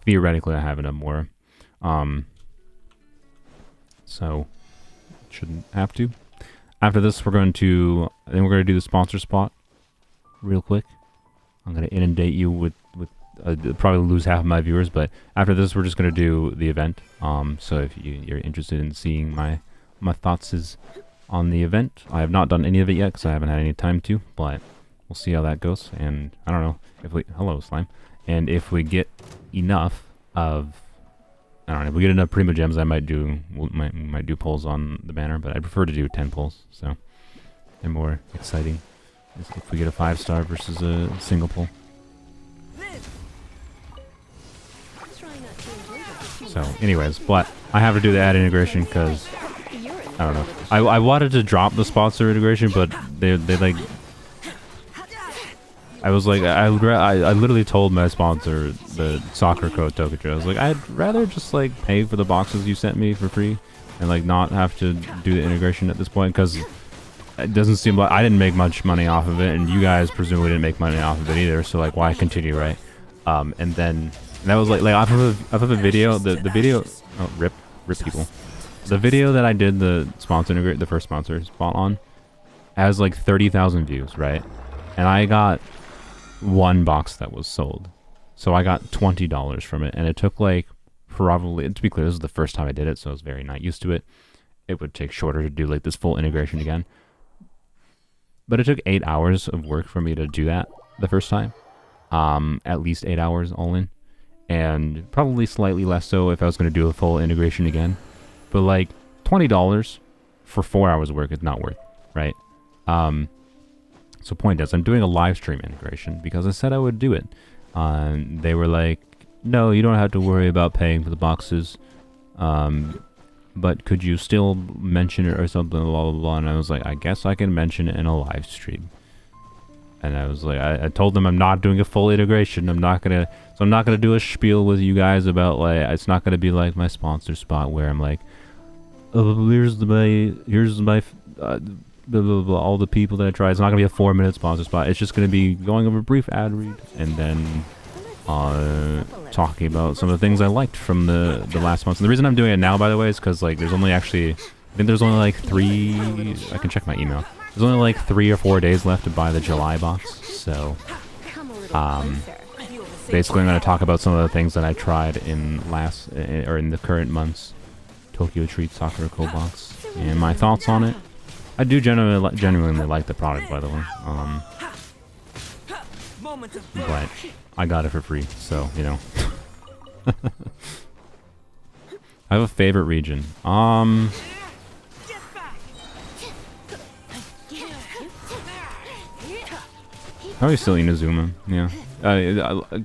Theoretically, I have enough more. So shouldn't have to. After this, we're going to do the sponsor spot real quick. I'm going to inundate you with probably lose half of my viewers, but after this, we're just going to do the event. So if you're interested in seeing my thoughts on the event, I have not done any of it yet because I haven't had any time to, but we'll see how that goes. And I don't know hello slime, and if we get enough of, I don't know, if we get enough Primo Gems, I might do polls on the banner, but I prefer to do 10 polls, so they're more exciting if we get a 5-star versus a single poll. So anyways, but I have to do the ad integration because I don't know. I wanted to drop the sponsor integration, but they like, I was like, I literally told my sponsor, the soccer code Tokacho, I was like, I'd rather just like pay for the boxes you sent me for free and like not have to do the integration at this point, because it doesn't seem like I didn't make much money off of it, and you guys presumably didn't make money off of it either, so like why continue, right? And then And that was like off of a video. The video. Oh, rip people. The video that I did the first sponsor spot on has like 30,000 views, right? And I got one box that was sold, so I got $20 from it, and it took like probably, to be clear, this is the first time I did it, so I was very not used to it. It would take shorter to do like this full integration again, but it took 8 hours of work for me to do that the first time. At least 8 hours all in, and probably slightly less so if I was going to do a full integration again. But like $20 for 4 hours of work is not worth, right? So point is, I'm doing a live stream integration because I said I would do it. They were like, no, you don't have to worry about paying for the boxes. But could you still mention it or something, blah, blah, blah. And I was like, I guess I can mention it in a live stream. And I was like, I told them I'm not doing a full integration. I'm not gonna do a spiel with you guys about like, it's not gonna be like my sponsor spot where I'm like, oh, here's my blah, blah, blah, all the people that I tried. It's not gonna be a 4-minute sponsor spot. It's just gonna be going over a brief ad read and then talking about some of the things I liked from the last month. And the reason I'm doing it now, by the way, is because like there's only actually, I think there's only like 3. I can check my email. There's only like 3 or 4 days left to buy the July box. So basically, I'm going to talk about some of the things that I tried in in the current month's Tokyo Treat Sakura Co box and my thoughts on it. I do genuinely like the product, by the way. But I got it for free, so you know. I have a favorite region. Probably still Inazuma, yeah.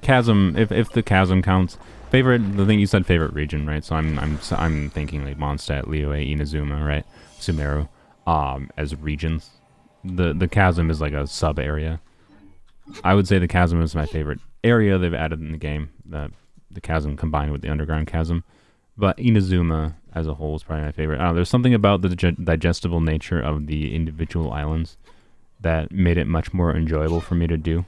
Chasm, if the chasm counts. The thing you said, favorite region, right? So I'm thinking like Mondstadt, Liyue, Inazuma, right? Sumeru, as regions. The chasm is like a sub area. I would say the chasm is my favorite area they've added in the game. The chasm combined with the underground chasm, but Inazuma as a whole is probably my favorite. There's something about the digestible nature of the individual islands that made it much more enjoyable for me to do,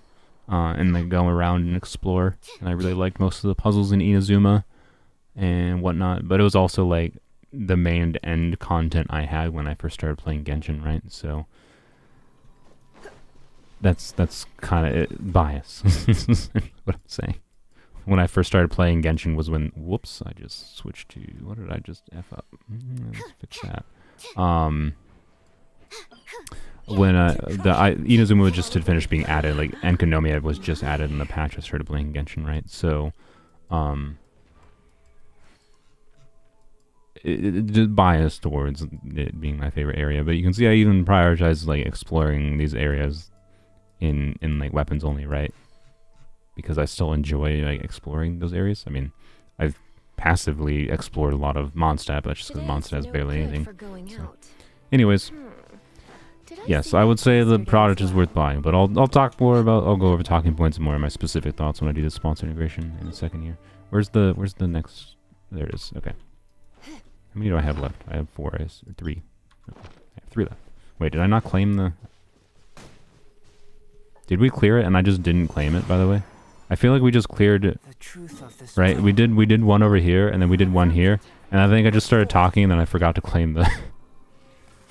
and like go around and explore. And I really liked most of the puzzles in Inazuma and whatnot. But it was also like the main end content I had when I first started playing Genshin, right? So that's kind of it. Bias. What I'm saying. When I first started playing Genshin was when, whoops, I just switched to, what did I just F up? Let's fix that. When Inazuma was just to finish being added, like Enconomia was just added in the patch I started playing Genshin, right? So, just biased towards it being my favorite area, but you can see I even prioritize like exploring these areas in like weapons only, right? Because I still enjoy like exploring those areas. I mean, I've passively explored a lot of Mondstadt, but that's just because Mondstadt has barely anything. So. Anyways, yes, I would say the product is worth buying, but I'll talk more about, I'll go over talking points and more of my specific thoughts when I do the sponsor integration in a second here. Where's the next? There it is. Okay. How many do I have left? I have 4, or 3. Okay. I have 3 left. Wait, did I not claim the? Did we clear it and I just didn't claim it, by the way? I feel like we just cleared it, right? We did one over here, and then we did one here, and I think I just started talking, and then I forgot to claim the...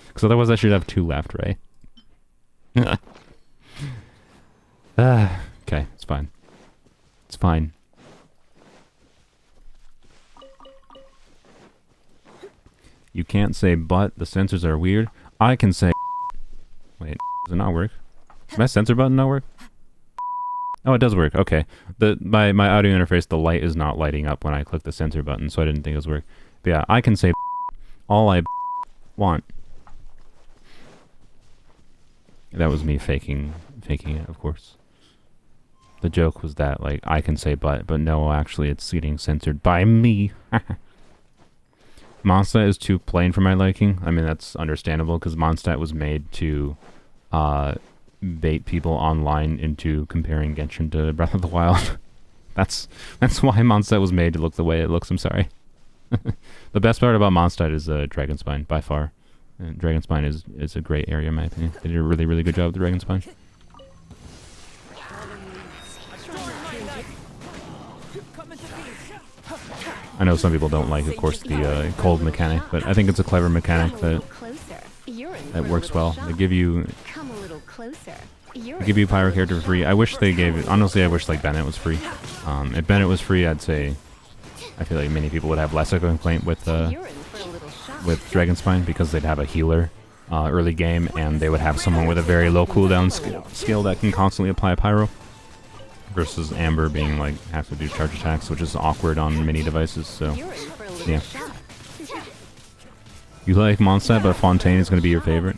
Because otherwise I should have 2 left, right? Okay, it's fine. It's fine. You can't say but, the sensors are weird. I can say... Wait, does it not work? Does my sensor button not work? Oh, it does work. Okay. My audio interface, the light is not lighting up when I click the sensor button, so I didn't think it was work. But yeah, I can say all I want. That was me faking it, of course. The joke was that like I can say but no, actually it's getting censored by me. Mondstadt is too plain for my liking. I mean, that's understandable because Mondstadt was made to bait people online into comparing Genshin to Breath of the Wild. That's why Mondstadt was made to look the way it looks. I'm sorry. The best part about Mondstadt is Dragonspine, by far. And Dragonspine is a great area in my opinion. They did a really, really good job with the Dragonspine. I know some people don't like, of course, the cold mechanic, but I think it's a clever mechanic that works well. They give you pyro character for free. I wish they gave it. Honestly, I wish like Bennett was free. If Bennett was free, I'd say I feel like many people would have less of a complaint with Dragonspine because they'd have a healer early game, and they would have someone with a very low cooldown skill that can constantly apply pyro. Versus Amber being like have to do charge attacks, which is awkward on many devices. So yeah, you like Mondstadt, but Fontaine is going to be your favorite.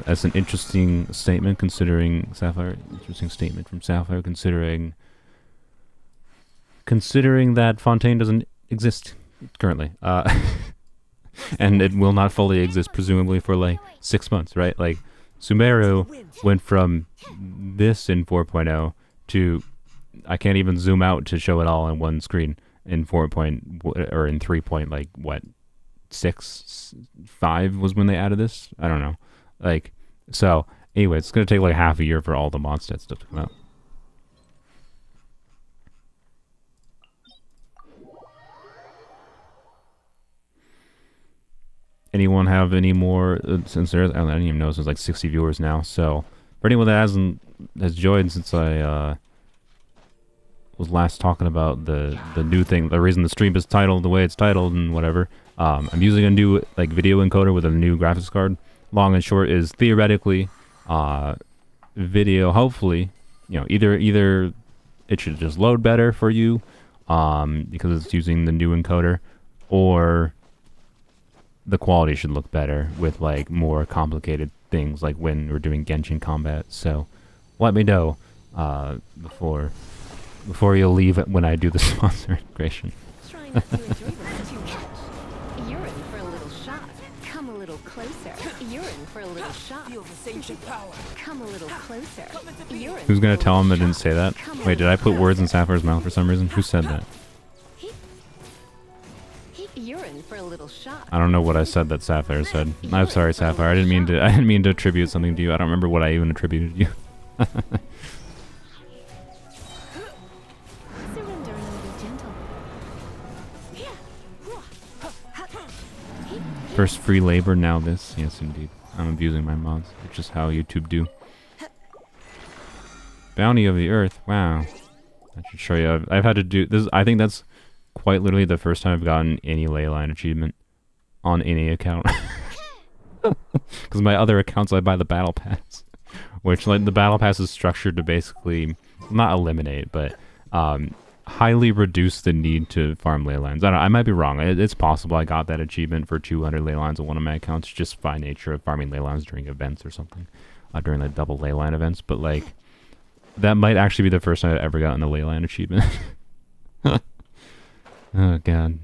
That's an interesting statement considering Sapphire. Interesting statement from Sapphire considering that Fontaine doesn't exist currently, and it will not fully exist presumably for like 6 months, right? Like. Sumeru went from this in 4.0 to I can't even zoom out to show it all on one screen in 4. Or in 3. Like what 6, 5 was when they added this. I don't know. Like so. Anyway, it's gonna take like half a year for all the Mondstadt stuff to come out. Anyone have any more? Since there's, I don't even know, there's like 60 viewers now. So for anyone that has joined since I was last talking about the new thing, the reason the stream is titled the way it's titled and whatever. I'm using a new like video encoder with a new graphics card. Long and short is theoretically, video. Hopefully, you know, either it should just load better for you, because it's using the new encoder, or the quality should look better with like more complicated things like when we're doing Genshin combat. So let me know before you leave when I do the sponsor integration.
You're in for a little shot. Come a little closer. You're in for a little shot. Feel the same power. Come a little closer.
Who's gonna tell him I didn't say that? Wait, did I put words in Sapphire's mouth for some reason? Who said that?
You're in for a little shot.
I don't know what I said that Sapphire said. I'm sorry, Sapphire. I didn't mean to attribute something to you. I don't remember what I even attributed to you.
Surrender and be gentle.
First free labor, now this. Yes, indeed. I'm abusing my mods, which is how YouTube do. Bounty of the Earth. Wow. I should show you. I've had to do this. I think that's quite literally the first time I've gotten any leyline achievement on any account. Because my other accounts I buy the battle pass, which like the battle pass is structured to basically not eliminate, but highly reduce the need to farm leylines. I don't know, I might be wrong. It's possible I got that achievement for 200 leylines on one of my accounts just by nature of farming leylines during events or something, during the double leyline events. But like that might actually be the first time I've ever gotten a leyline achievement. Oh god.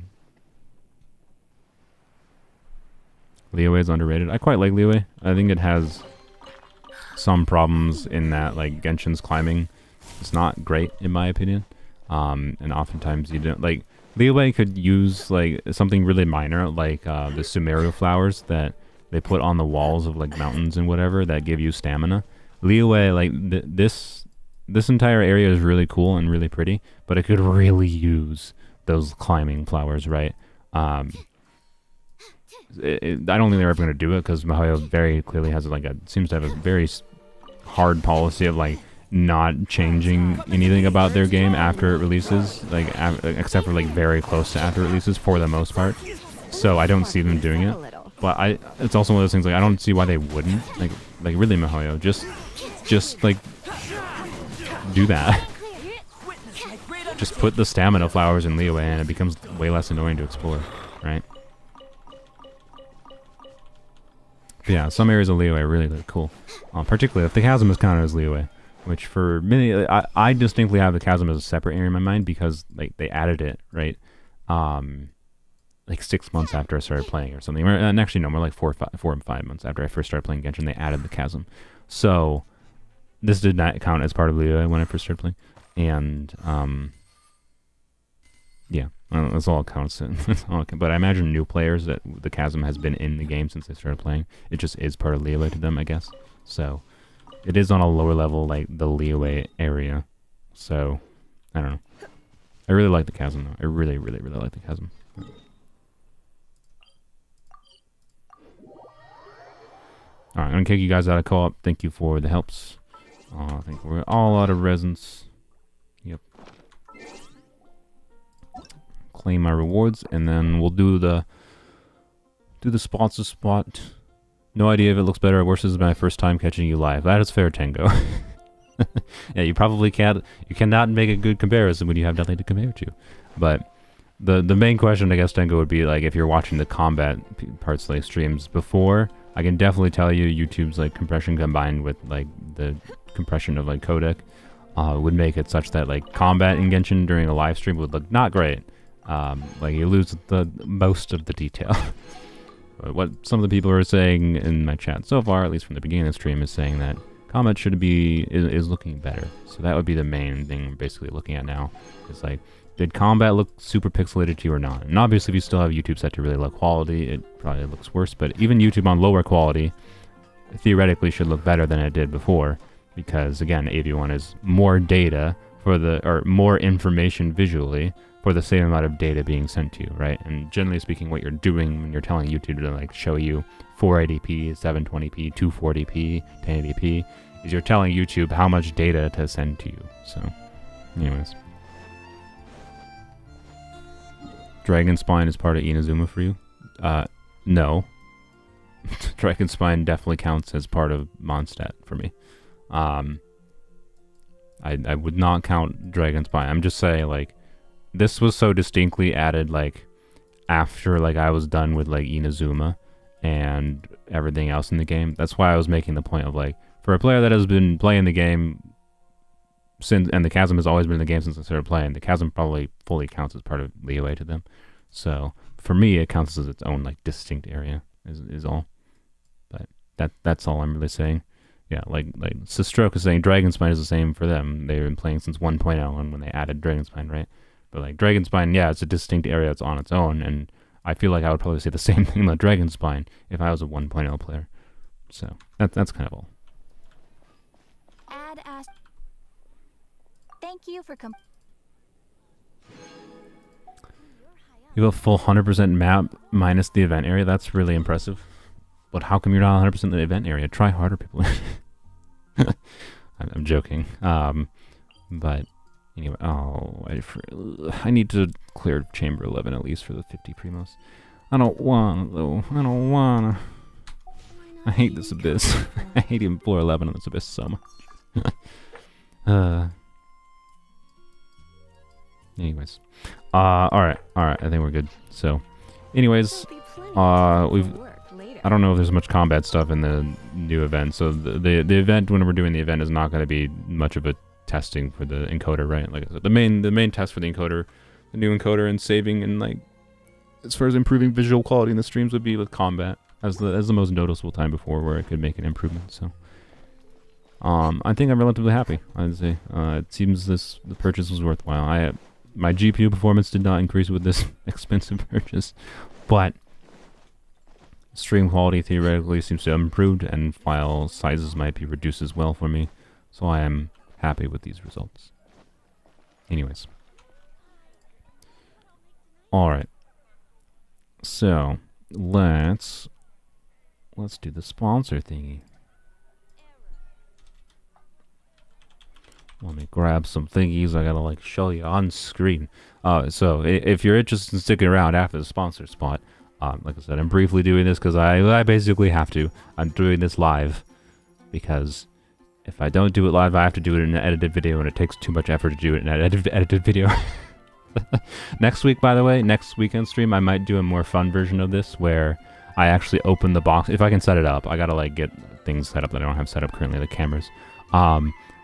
Liyue is underrated. I quite like Liyue. I think it has some problems in that like Genshin's climbing is not great in my opinion. And oftentimes you don't like Liyue could use like something really minor like the Sumeru flowers that they put on the walls of like mountains and whatever that give you stamina. Liyue like this entire area is really cool and really pretty, but it could really use those climbing flowers, right? I don't think they're ever going to do it because Mihoyo very clearly has like seems to have a very hard policy of like not changing anything about their game after it releases, like except for like very close to after it releases for the most part. So I don't see them doing it. But it's also one of those things like I don't see why they wouldn't. Like really Mihoyo, just like do that. Just put the stamina flowers in Liyue and it becomes way less annoying to explore, right? But yeah, some areas of Liyue are really, really cool. Particularly if the chasm is counted as Liyue, which for many, I distinctly have the chasm as a separate area in my mind because like they added it, right? Like 6 months after I started playing or something. And actually no, more like 4 and 5 months after I first started playing Genshin, they added the chasm. So this did not count as part of Liyue when I first started playing. And yeah, that's all it counts. But I imagine new players that the chasm has been in the game since they started playing. It just is part of Liyue to them, I guess. So it is on a lower level, like the Liyue area, So, I don't know. I really like the chasm though. I really, really, really like the chasm. Alright, I'm gonna kick you guys out of co-op. Thank you for the helps. I think we're all out of resins. Yep. Claim my rewards, and then we'll do the sponsor spot. No idea if it looks better or worse. This is my first time catching you live. That is fair, Tango. Yeah, you probably can't. You cannot make a good comparison when you have nothing to compare to. But the main question, I guess, Tango, would be like if you're watching the combat parts like streams before. I can definitely tell you YouTube's like compression combined with like the compression of like codec would make it such that like combat in Genshin during a live stream would look not great. Like you lose the most of the detail. But what some of the people are saying in my chat so far, at least from the beginning of the stream, is saying that combat should be is looking better. So that would be the main thing we're basically looking at now. It's like, did combat look super pixelated to you or not? And obviously, if you still have YouTube set to really low quality, it probably looks worse. But even YouTube on lower quality, theoretically, should look better than it did before. Because again, AV1 is more data or more information visually for the same amount of data being sent to you, right? And generally speaking, what you're doing when you're telling YouTube to like show you 480p, 720p, 240p, 1080p, is you're telling YouTube how much data to send to you. So, anyways. Dragon Spine is part of Inazuma for you? No. Dragon Spine definitely counts as part of Mondstadt for me. I would not count Dragon Spine. I'm just saying, like, this was so distinctly added, like, after, like, I was done with, like, Inazuma and everything else in the game. That's why I was making the point of, like, for a player that has been playing the game since, and the chasm has always been in the game since I started playing, the chasm probably fully counts as part of Leeway to them. So for me, it counts as its own like distinct area is all. But that's all I'm really saying. Yeah, like Sistroke is saying Dragonspine is the same for them. They've been playing since 1.0 and when they added Dragonspine, right? But like Dragonspine, yeah, it's a distinct area. It's on its own, and I feel like I would probably say the same thing about Dragonspine if I was a 1.0 player. So that's kind of all.
Thank you for
You have a full 100% map minus the event area. That's really impressive. But how come you're not 100% in the event area? Try harder, people. I'm joking. But anyway, I need to clear Chamber 11 at least for the 50 primos. I don't want though. I don't wanna. I hate this abyss. I hate even floor 11 on this abyss so much. Anyways, all right. I think we're good. So, anyways, I don't know if there's much combat stuff in the new event. So the event, when we're doing the event, is not going to be much of a testing for the encoder, right? Like I said, the main test for the encoder, the new encoder, and saving, and like as far as improving visual quality in the streams would be with combat as the most noticeable time before where it could make an improvement. So. I think I'm relatively happy. I'd say it seems the purchase was worthwhile. My GPU performance did not increase with this expensive purchase, but stream quality theoretically seems to have improved, and file sizes might be reduced as well for me. So I am happy with these results. Anyways, all right. So let's do the sponsor thingy. Let me grab some thingies. I gotta like show you on screen. So if you're interested in sticking around after the sponsor spot, like I said, I'm briefly doing this because I basically have to. I'm doing this live because if I don't do it live, I have to do it in an edited video, and it takes too much effort to do it in an edited video. Next week, by the way, next weekend stream, I might do a more fun version of this where I actually open the box. If I can set it up, I gotta like get things set up that I don't have set up currently, the cameras.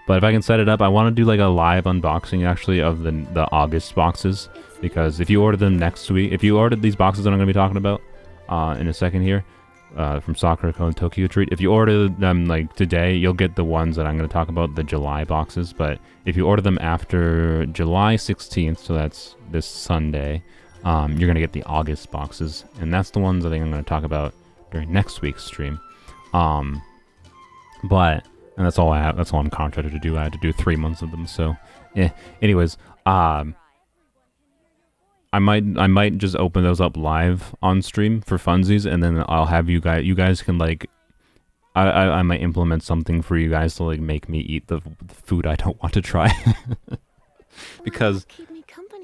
But if I can set it up, I want to do like a live unboxing actually of the August boxes, because if you order them next week, if you ordered these boxes that I'm going to be talking about in a second here, from Sakura and Tokyo Treat, if you order them like today, you'll get the ones that I'm going to talk about, the July boxes. But if you order them after July 16th, so that's this Sunday, you're going to get the August boxes, and that's the ones I think I'm going to talk about during next week's stream. And that's all I have. That's all I'm contracted to do. I had to do 3 months of them. So Anyways, I might just open those up live on stream for funsies, and then I'll have you guys can like I might implement something for you guys to like make me eat the food I don't want to try. Because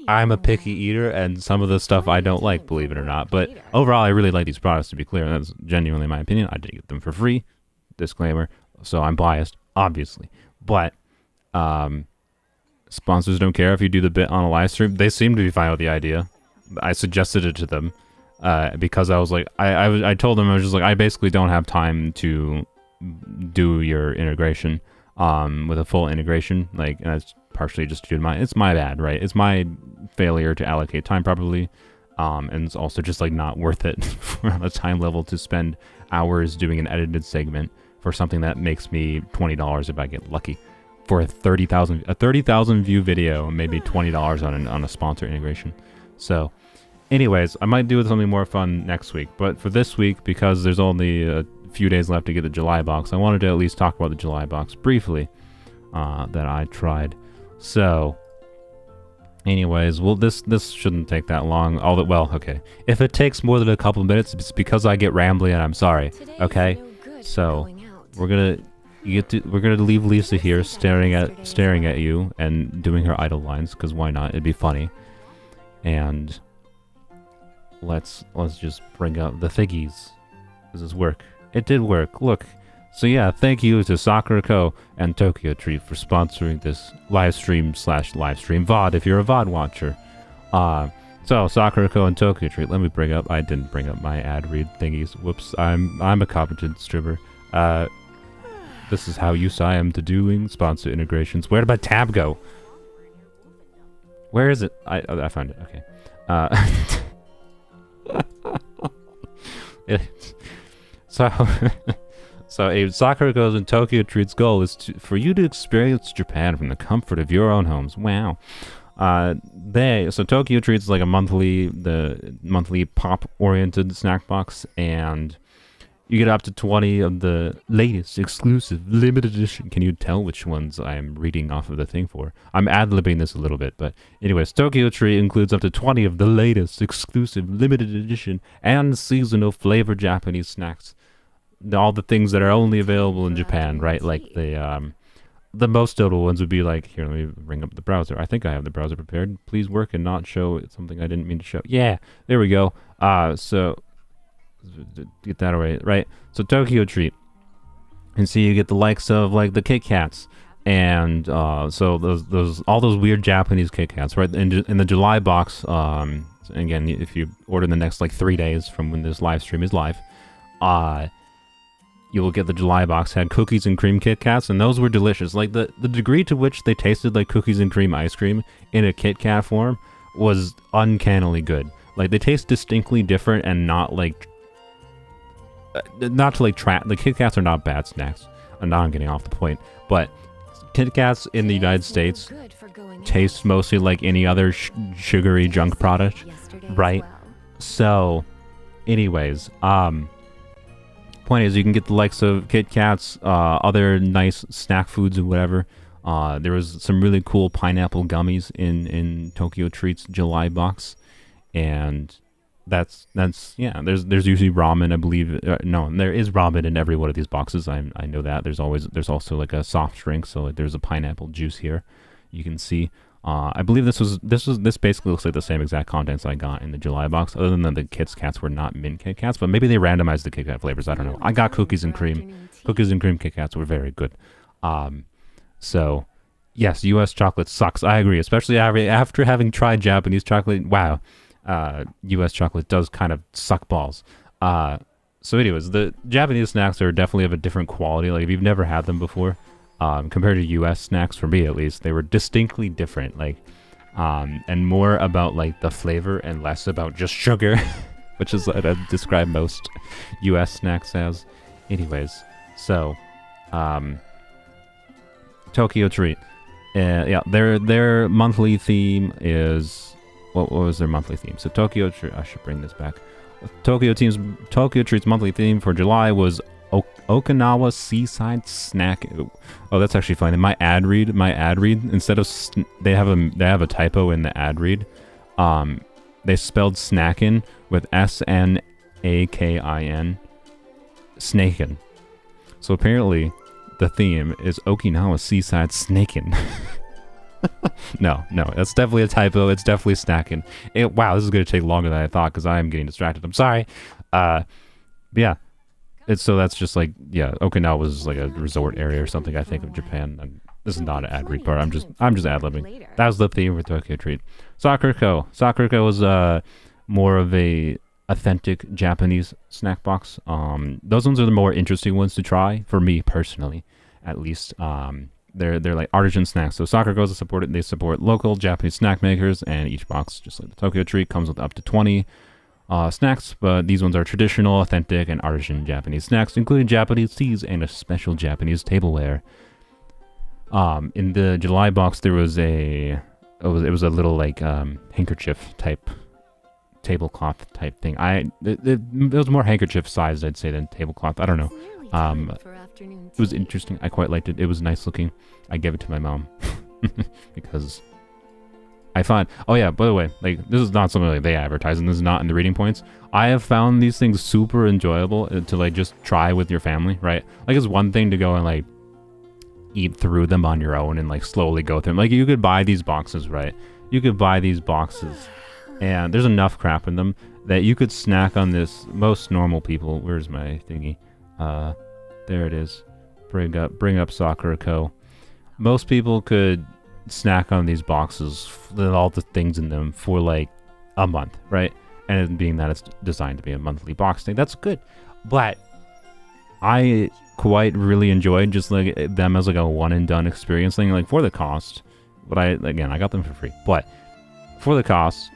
I'm a picky eater, and some of the stuff I don't like, believe it or not. But overall, I really like these products, to be clear. That's genuinely my opinion. I did get them for free. Disclaimer. So I'm biased, obviously. But sponsors don't care if you do the bit on a live stream. They seem to be fine with the idea. I suggested it to them because I was like, I told them, I was just like, I basically don't have time to do your integration with a full integration. Like, and that's partially just due to it's my bad, right? It's my failure to allocate time properly. And it's also just like not worth it on a time level to spend hours doing an edited segment for something that makes me $20 if I get lucky. For a 30,000 view video, maybe $20 on a sponsor integration. So, anyways, I might do something more fun next week. But for this week, because there's only a few days left to get the July box, I wanted to at least talk about the July box briefly that I tried. So, anyways, well, this shouldn't take that long. Well, okay. If it takes more than a couple minutes, it's because I get rambly, and I'm sorry. Okay, so we're gonna leave Lisa here staring at you and doing her idle lines, because why not? It'd be funny. And let's just bring up the figgies. Does this work? It did work. Look. So yeah, thank you to Sakura Co. and Tokyo Treat for sponsoring this livestream VOD if you're a VOD watcher. So Sakura Co. and Tokyo Treat. Let me bring up. I didn't bring up my ad read thingies. Whoops. I'm a competent streamer. This is how used I am to doing sponsor integrations. Where did my tab go? Where is it? I found it. Okay. So Sakura Goes and Tokyo Treat's goal is for you to experience Japan from the comfort of your own homes. Wow. So Tokyo Treat's like the monthly pop-oriented snack box, and you get up to 20 of the latest, exclusive, limited edition. Can you tell which ones I'm reading off of the thing for? I'm ad-libbing this a little bit, but anyways, Tokyo Treat includes up to 20 of the latest, exclusive, limited edition, and seasonal flavor Japanese snacks. All the things that are only available in Japan, right? Like the most notable ones would be like, here, let me bring up the browser. I think I have the browser prepared. Please work and not show something I didn't mean to show. Yeah, there we go. So get that away, right? So Tokyo Treat, and so you get the likes of like the Kit Kats, and so those all those weird Japanese Kit Kats, right? In the July box, again, if you order in the next like 3 days from when this live stream is live, you will get the July box. Had cookies and cream Kit Kats, and those were delicious. Like the degree to which they tasted like cookies and cream ice cream in a Kit Kat form was uncannily good. Like they taste distinctly different, and not like not to like the Kit Kats are not bad snacks. And now I'm getting off the point, but Kit Kats in the United States taste mostly like any other sugary junk product, right? So, anyways, point is, you can get the likes of Kit Kats, other nice snack foods and whatever. There was some really cool pineapple gummies in Tokyo Treat's July box, and that's yeah. There's usually ramen, I believe. No, there is ramen in every one of these boxes. I know that. There's also like a soft drink. So like, there's a pineapple juice here. You can see. I believe this basically looks like the same exact contents I got in the July box, other than that the Kit Kats were not mint Kit Kats, but maybe they randomized the Kit Kat flavors. I don't know. I got cookies and cream. Cookies and cream Kit Kats were very good. So yes, U.S. chocolate sucks. I agree, especially after having tried Japanese chocolate. Wow, U.S. chocolate does kind of suck balls. So anyways, the Japanese snacks are definitely of a different quality. Like if you've never had them before. Compared to U.S. snacks, for me at least, they were distinctly different, like, and more about like the flavor and less about just sugar, which is what I'd describe most U.S. snacks as. Anyways, so Tokyo Treat, yeah, their monthly theme is what was their monthly theme? So Tokyo Treat, I should bring this back. Tokyo Treat's monthly theme for July was Okinawa seaside snack. Oh, that's actually funny. My ad read, instead of they have a typo in the ad read. They spelled snackin with snakin, snakin. So apparently, the theme is Okinawa seaside snakin. No, that's definitely a typo. It's definitely snacking. Wow, this is going to take longer than I thought because I am getting distracted. I'm sorry. But yeah, so that's just like, yeah, Okinawa was like a resort area or something, I think, of Japan. And this is not an ad read part. I'm just ad-libbing. That was the theme for Tokyo Treat. Sakuriko. Sakuriko was more of a authentic Japanese snack box. Those ones are the more interesting ones to try for me personally, at least. They're like artisan snacks. So Sakuriko's supported. They support local Japanese snack makers, and each box, just like the Tokyo Treat, comes with up to 20 snacks. But these ones are traditional, authentic, and artisan Japanese snacks, including Japanese teas and a special Japanese tableware. In the July box, there was it was a little like handkerchief type tablecloth type thing. It was more handkerchief sized, I'd say, than tablecloth. I don't know. It was interesting. I quite liked it. It was nice looking. I gave it to my mom because I find. Oh yeah, by the way, like this is not something like they advertise, and this is not in the reading points. I have found these things super enjoyable to like just try with your family, right? Like it's one thing to go and like eat through them on your own and like slowly go through them. Like you could buy these boxes, right? You could buy these boxes, and there's enough crap in them that you could snack on this. Most normal people. Where's my thingy? There it is. Bring up Sakuriko. Most people could snack on these boxes with all the things in them for like a month, right? And being that it's designed to be a monthly box thing, that's good. But I quite really enjoyed just like them as like a one and done experience thing, like for the cost. But I got them for free. But for the cost,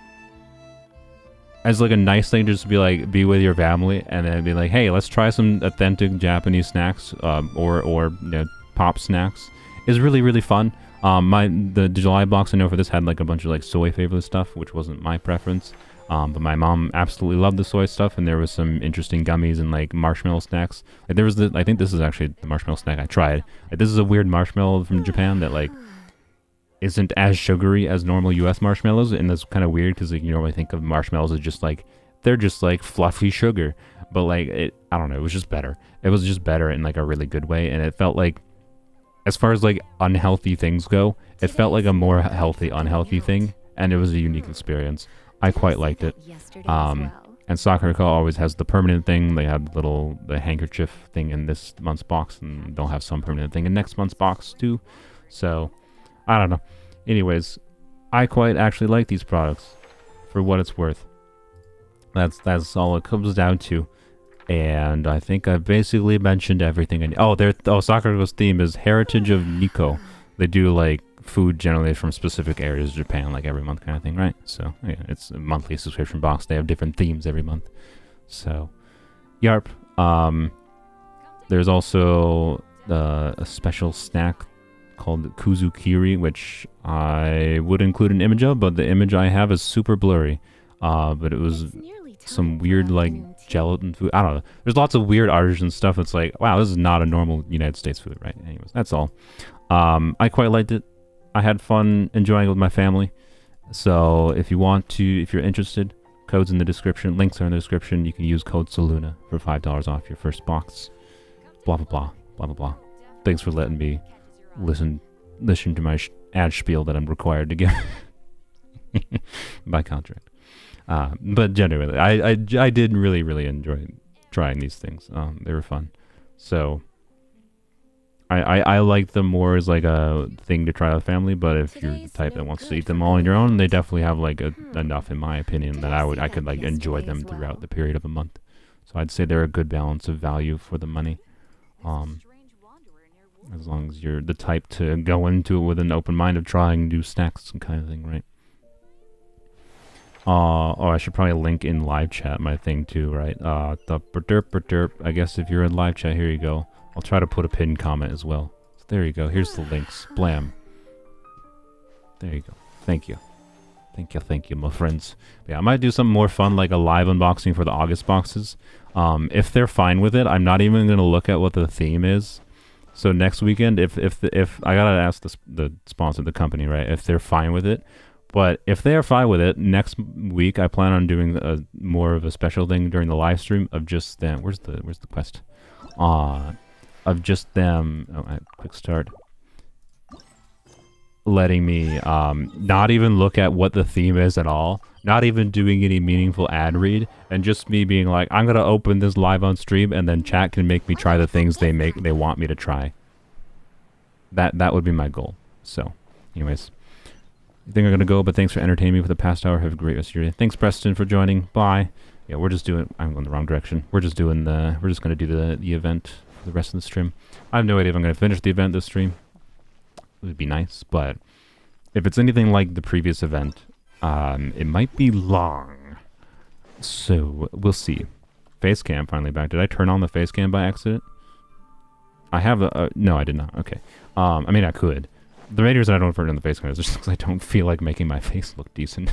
as like a nice thing just to be with your family and then be like, hey, let's try some authentic Japanese snacks, or you know, pop snacks, is really, really fun. The July box I know for this had like a bunch of like soy flavored stuff, which wasn't my preference. But my mom absolutely loved the soy stuff, and there was some interesting gummies and like marshmallow snacks. Like there was I think this is actually the marshmallow snack I tried. Like, this is a weird marshmallow from Japan that like isn't as sugary as normal US marshmallows, and that's kind of weird because like you normally think of marshmallows as just like they're just like fluffy sugar, but like I don't know, it was just better. It was just better in like a really good way, and it felt like, as far as like unhealthy things go, it felt like a more healthy unhealthy thing, and it was a unique experience. I quite liked it. And Sakuriko always has the permanent thing. They had the handkerchief thing in this month's box, and they'll have some permanent thing in next month's box too. So I don't know. Anyways, I quite actually like these products for what it's worth. That's all it comes down to. And I think I've basically mentioned everything. Sakuriko's theme is Heritage of Nikko. They do like food generally from specific areas of Japan, like every month kind of thing, right? So yeah, it's a monthly subscription box. They have different themes every month. So, yarp. There's also a special snack called Kuzukiri, which I would include an image of, but the image I have is super blurry. But it was some weird like gelatin food. I don't know. There's lots of weird artisan stuff. It's like, wow, this is not a normal United States food, right? Anyways, that's all. I quite liked it. I had fun enjoying it with my family. So if you're interested, code's in the description. Links are in the description. You can use code Soluna for $5 off your first box. Blah blah blah blah blah blah. Thanks for letting me listen to my ad spiel that I'm required to give by contract. But genuinely, I did really, really enjoy trying these things. They were fun. So I like them more as like a thing to try with family, but if you're the type that wants to eat them all on your own, they definitely have like enough, in my opinion, that I could like enjoy them throughout the period of a month. So I'd say they're a good balance of value for the money. As long as you're the type to go into it with an open mind of trying new snacks and kind of thing, right? I should probably link in live chat my thing too, right? I guess if you're in live chat, here you go. I'll try to put a pinned comment as well. So there you go. Here's the links. Blam. There you go. Thank you. Thank you, my friends. Yeah, I might do something more fun, like a live unboxing for the August boxes. If they're fine with it, I'm not even gonna look at what the theme is. So next weekend, if I gotta ask the sponsor, the company, right, if they're fine with it. But if they're fine with it, next week I plan on doing more of a special thing during the live stream of just them. Where's the quest? Of just them. Oh, quick start. Letting me not even look at what the theme is at all, not even doing any meaningful ad read, and just me being like, I'm gonna open this live on stream, and then chat can make me try the things they want me to try. That would be my goal. So, anyways, I think I'm gonna go, but thanks for entertaining me for the past hour. Have a great rest of your day. Thanks, Preston, for joining. Bye. Yeah, we're just doing. I'm going the wrong direction. We're just gonna do the event for the rest of the stream. I have no idea if I'm gonna finish the event this stream. It would be nice, but if it's anything like the previous event, it might be long. So we'll see. Face cam finally back. Did I turn on the face cam by accident? I have no, I did not. Okay. I mean, I could. The main reason I don't turn on the face cam is just because I don't feel like making my face look decent.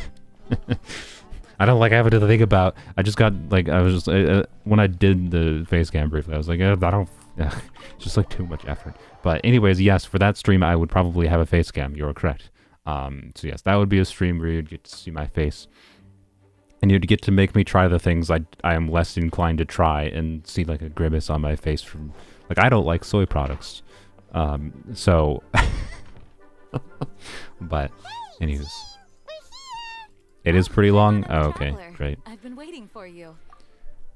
I don't like having to think about. I just got like I was just when I did the face cam briefly, I was like, I don't. It's just like too much effort. But anyways, yes, for that stream, I would probably have a face cam. You're correct. So yes, that would be a stream where you'd get to see my face. And you'd get to make me try the things I am less inclined to try and see like a grimace on my face from... Like, I don't like soy products. So... But, anyways. It is pretty long? Oh, okay, great.
I've been waiting for you.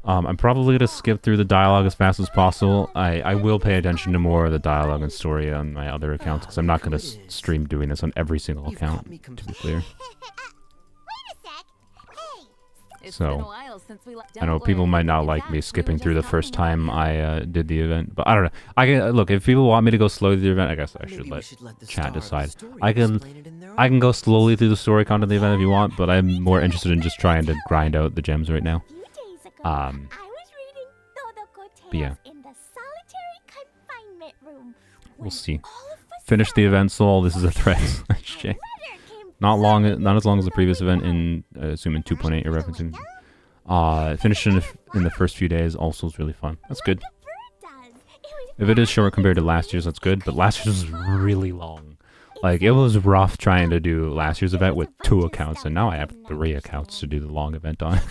I'm probably going to skip through the dialogue as fast as possible. I will pay attention to more of the dialogue and story on my other accounts, because I'm not going to stream doing this on every single account, to be clear. So, I know people might not like me skipping through the first time I did the event, but I don't know. I can look, if people want me to go slowly through the event, I guess I should let chat decide. I can go slowly through the story content of the event if you want, but I'm more interested in just trying to grind out the gems right now. But yeah. We'll see. Finish the event, Soul. This is a threat. Not as long as the previous event in, assuming 2.8 you're referencing. Finished in the first few days also is really fun. That's good. If it is short compared to last year's, that's good, but last year's was really long. Like, it was rough trying to do last year's event with 2 accounts, and now I have 3 accounts to do the long event on.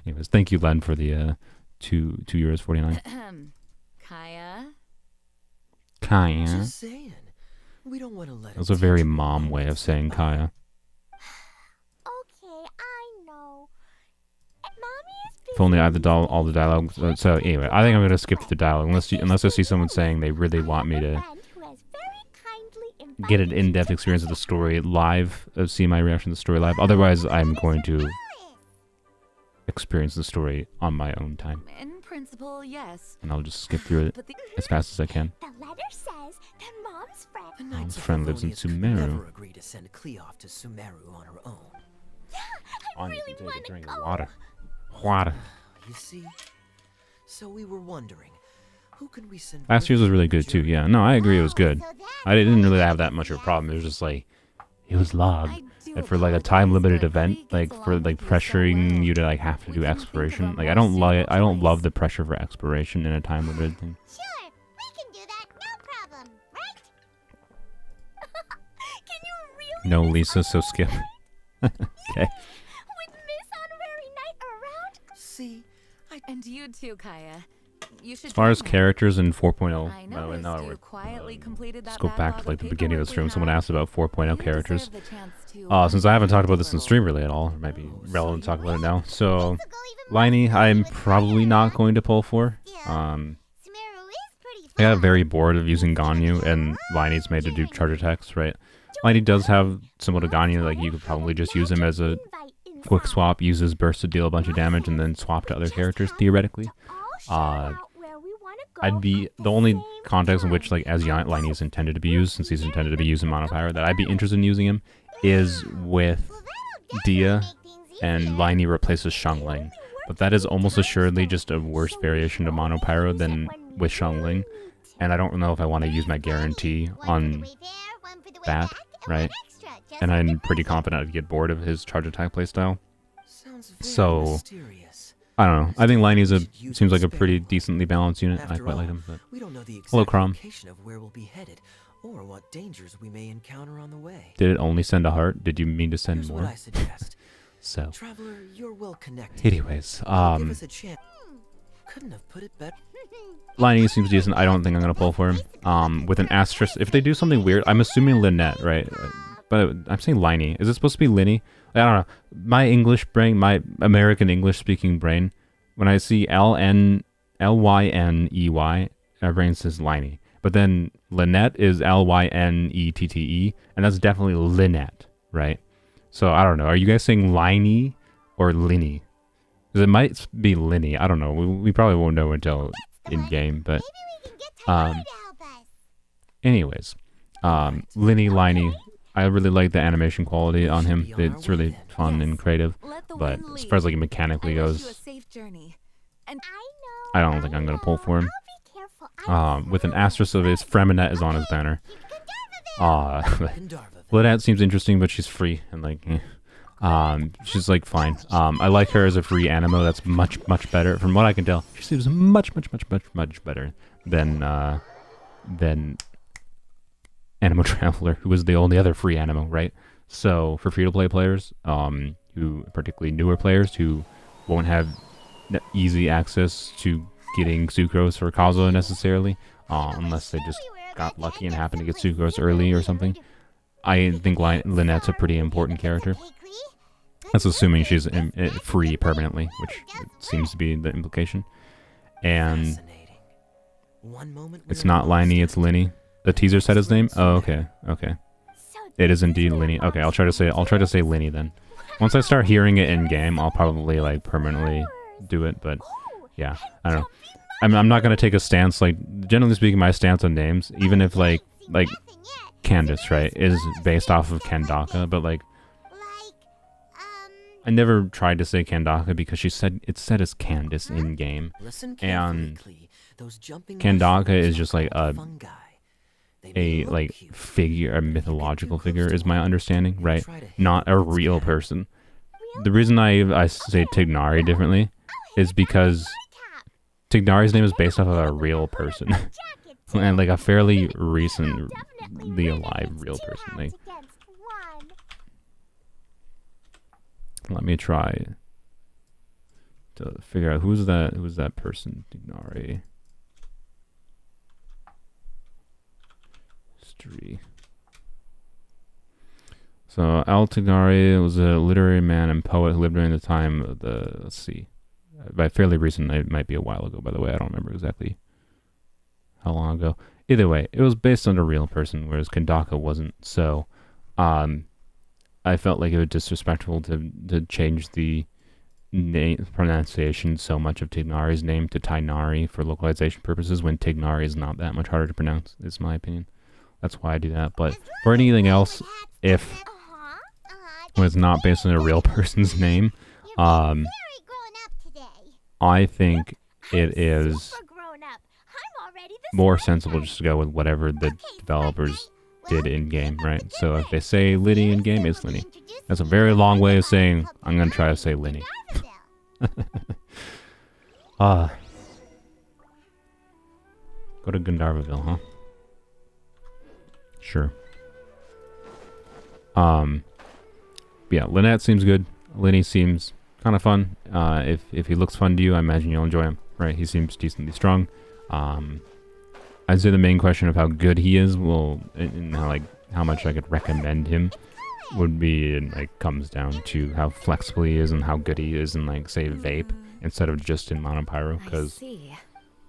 Anyways, thank you, Len, for the €2.49.
Kaya?
Kaya? That was a very mom way of saying Kaya.
Okay, I know.
If only I had all the dialogue. So anyway, I think I'm gonna skip the dialogue unless I see someone saying they really want me to get an in-depth experience of the story live, see my reaction to the story live. Otherwise, I'm going to experience the story on my own time.
In principle, yes.
And I'll just skip through it as fast as I can.
The letter says that
Mom's friend lives in Sumeru.
Never agreed to send Clea off to Sumeru on her own.
Yeah, I really want to
drink
go.
water. Water.
You see? So we were wondering, who can we send?
Last year's was really good too. Yeah, no, I agree. It was good. I didn't really have that much of a problem. It was just like, it was logged. And for like a time-limited event, like for like pressuring you to like have to do exploration, like I don't love the pressure for exploration in a time-limited thing.
Sure, we can do that, no problem, right? Can you really?
No, Lisa, so skip. Okay.
With Miss Honorary Knight around?
See,
And you too, Kaya. You should
As far as
join her.
characters in 4.0,
I
no,
noticed
no,
you quietly completed
let's
that
go back
backlog
to like
of
the beginning of the
paperwork
stream.
we
Someone
had.
asked about 4.0
You
characters.
deserve the chance to,
Since I haven't talked about this in stream really at all, it might be relevant to talk about it now. So, Liney, I'm probably not going to pull for. I got very bored of using Ganyu, and Liney's made to do charge attacks, right? Liney does have similar to Ganyu, like you could probably just use him as a quick swap, use his burst to deal a bunch of damage, and then swap to other characters, theoretically. I'd be, the only context in which, like, as Liney is intended to be used, since he's intended to be used in Mono Pyro, that I'd be interested in using him, is with Dia, and Liney replaces Xiangling. But that is almost assuredly just a worse variation of Mono Pyro than with Xiangling, and I don't know if I want to use my guarantee on that, right? and I'm pretty confident I'd get bored of his charge attack playstyle.
Sounds very
So
mysterious.
I don't know. I think Liney's
Use
seems like a
sparingly.
pretty decently balanced unit. I
After
quite like
all,
him. But
we don't know the
hello,
exact
Crom.
location of where we'll be headed, or what dangers we may encounter on the way.
Did it only send a heart? Did you mean to send
Here's what
more?
I suggest.
So,
Traveler, you're well connected.
anyways,
Give us a chance. Couldn't have put it better.
Liney seems decent. I don't think I'm gonna pull for him. With an asterisk, if they do something weird, I'm assuming Lynette, right? But I'm saying Liney. Is it supposed to be Linny? I don't know. My English brain, my American English speaking brain, when I see Lynney, my brain says Liney. But then Lynette is Lynnette, and that's definitely Lynette, right? So I don't know. Are you guys saying Liney or Linny? Because it might be Linny. I don't know. We probably won't know until in game. But anyways, Liney. I really like the animation quality on him. It's really fun and creative. But as far as like mechanically goes, I don't think I'm gonna pull for him. With an asterisk of his Freminette is on his banner. Lynette seems interesting, but she's free and like, she's like fine. I like her as a free animo. That's much better. From what I can tell, she seems much better than Animo Traveler, who was the only other free animo, right? So for free-to-play players, who particularly newer players who won't have easy access to getting Sucrose or Kazuha necessarily, unless they just got lucky and happened to get Sucrose early or something. I think Lynette's a pretty important character. That's assuming she's free permanently, which seems to be the implication. And it's not Liney, it's Linny. The teaser said his name? Oh, okay. It is indeed Linny. Okay, I'll try to say Linny then. Once I start hearing it in game, I'll probably like permanently do it, but yeah, I don't know. I'm not gonna take a stance, like, generally speaking, my stance on names, even if like Candace, right, is based off of Kandaka, but like I never tried to say Kandaka because it said as Candace in game, and Kandaka is just like a like figure, a mythological figure, is my understanding, right? Not a real person. The reason I say Tignari differently is because Tignari's name is based off of a real person, and like a fairly recently alive real person. Like, let me try to figure out who's that person. Tignari. History. So Al Tignari was a literary man and poet who lived during the time of the, let's see, by fairly recent, it might be a while ago, by the way. I don't remember exactly how long ago. Either way, it was based on a real person, whereas Kandaka wasn't. So I felt like it was disrespectful to change the name pronunciation so much of Tignari's name to Tainari for localization purposes, when Tignari is not that much harder to pronounce, is my opinion. That's why I do that. But for anything else, if when it's not based on a real person's name, I think it is more sensible just to go with whatever the developers did in game, right? So if they say Linny in game, it's Linny. That's a very long way of saying I'm gonna try to say Linny. Go to Gandharvaville, huh? Sure. Yeah, Lynette seems good. Linny seems kind of fun. If he looks fun to you, I imagine you'll enjoy him, right? He seems decently strong. I'd say the main question of how good he is, and how much I could recommend him, would be, like, comes down to how flexible he is and how good he is in, like, say, Vape instead of just in Monopyro. Because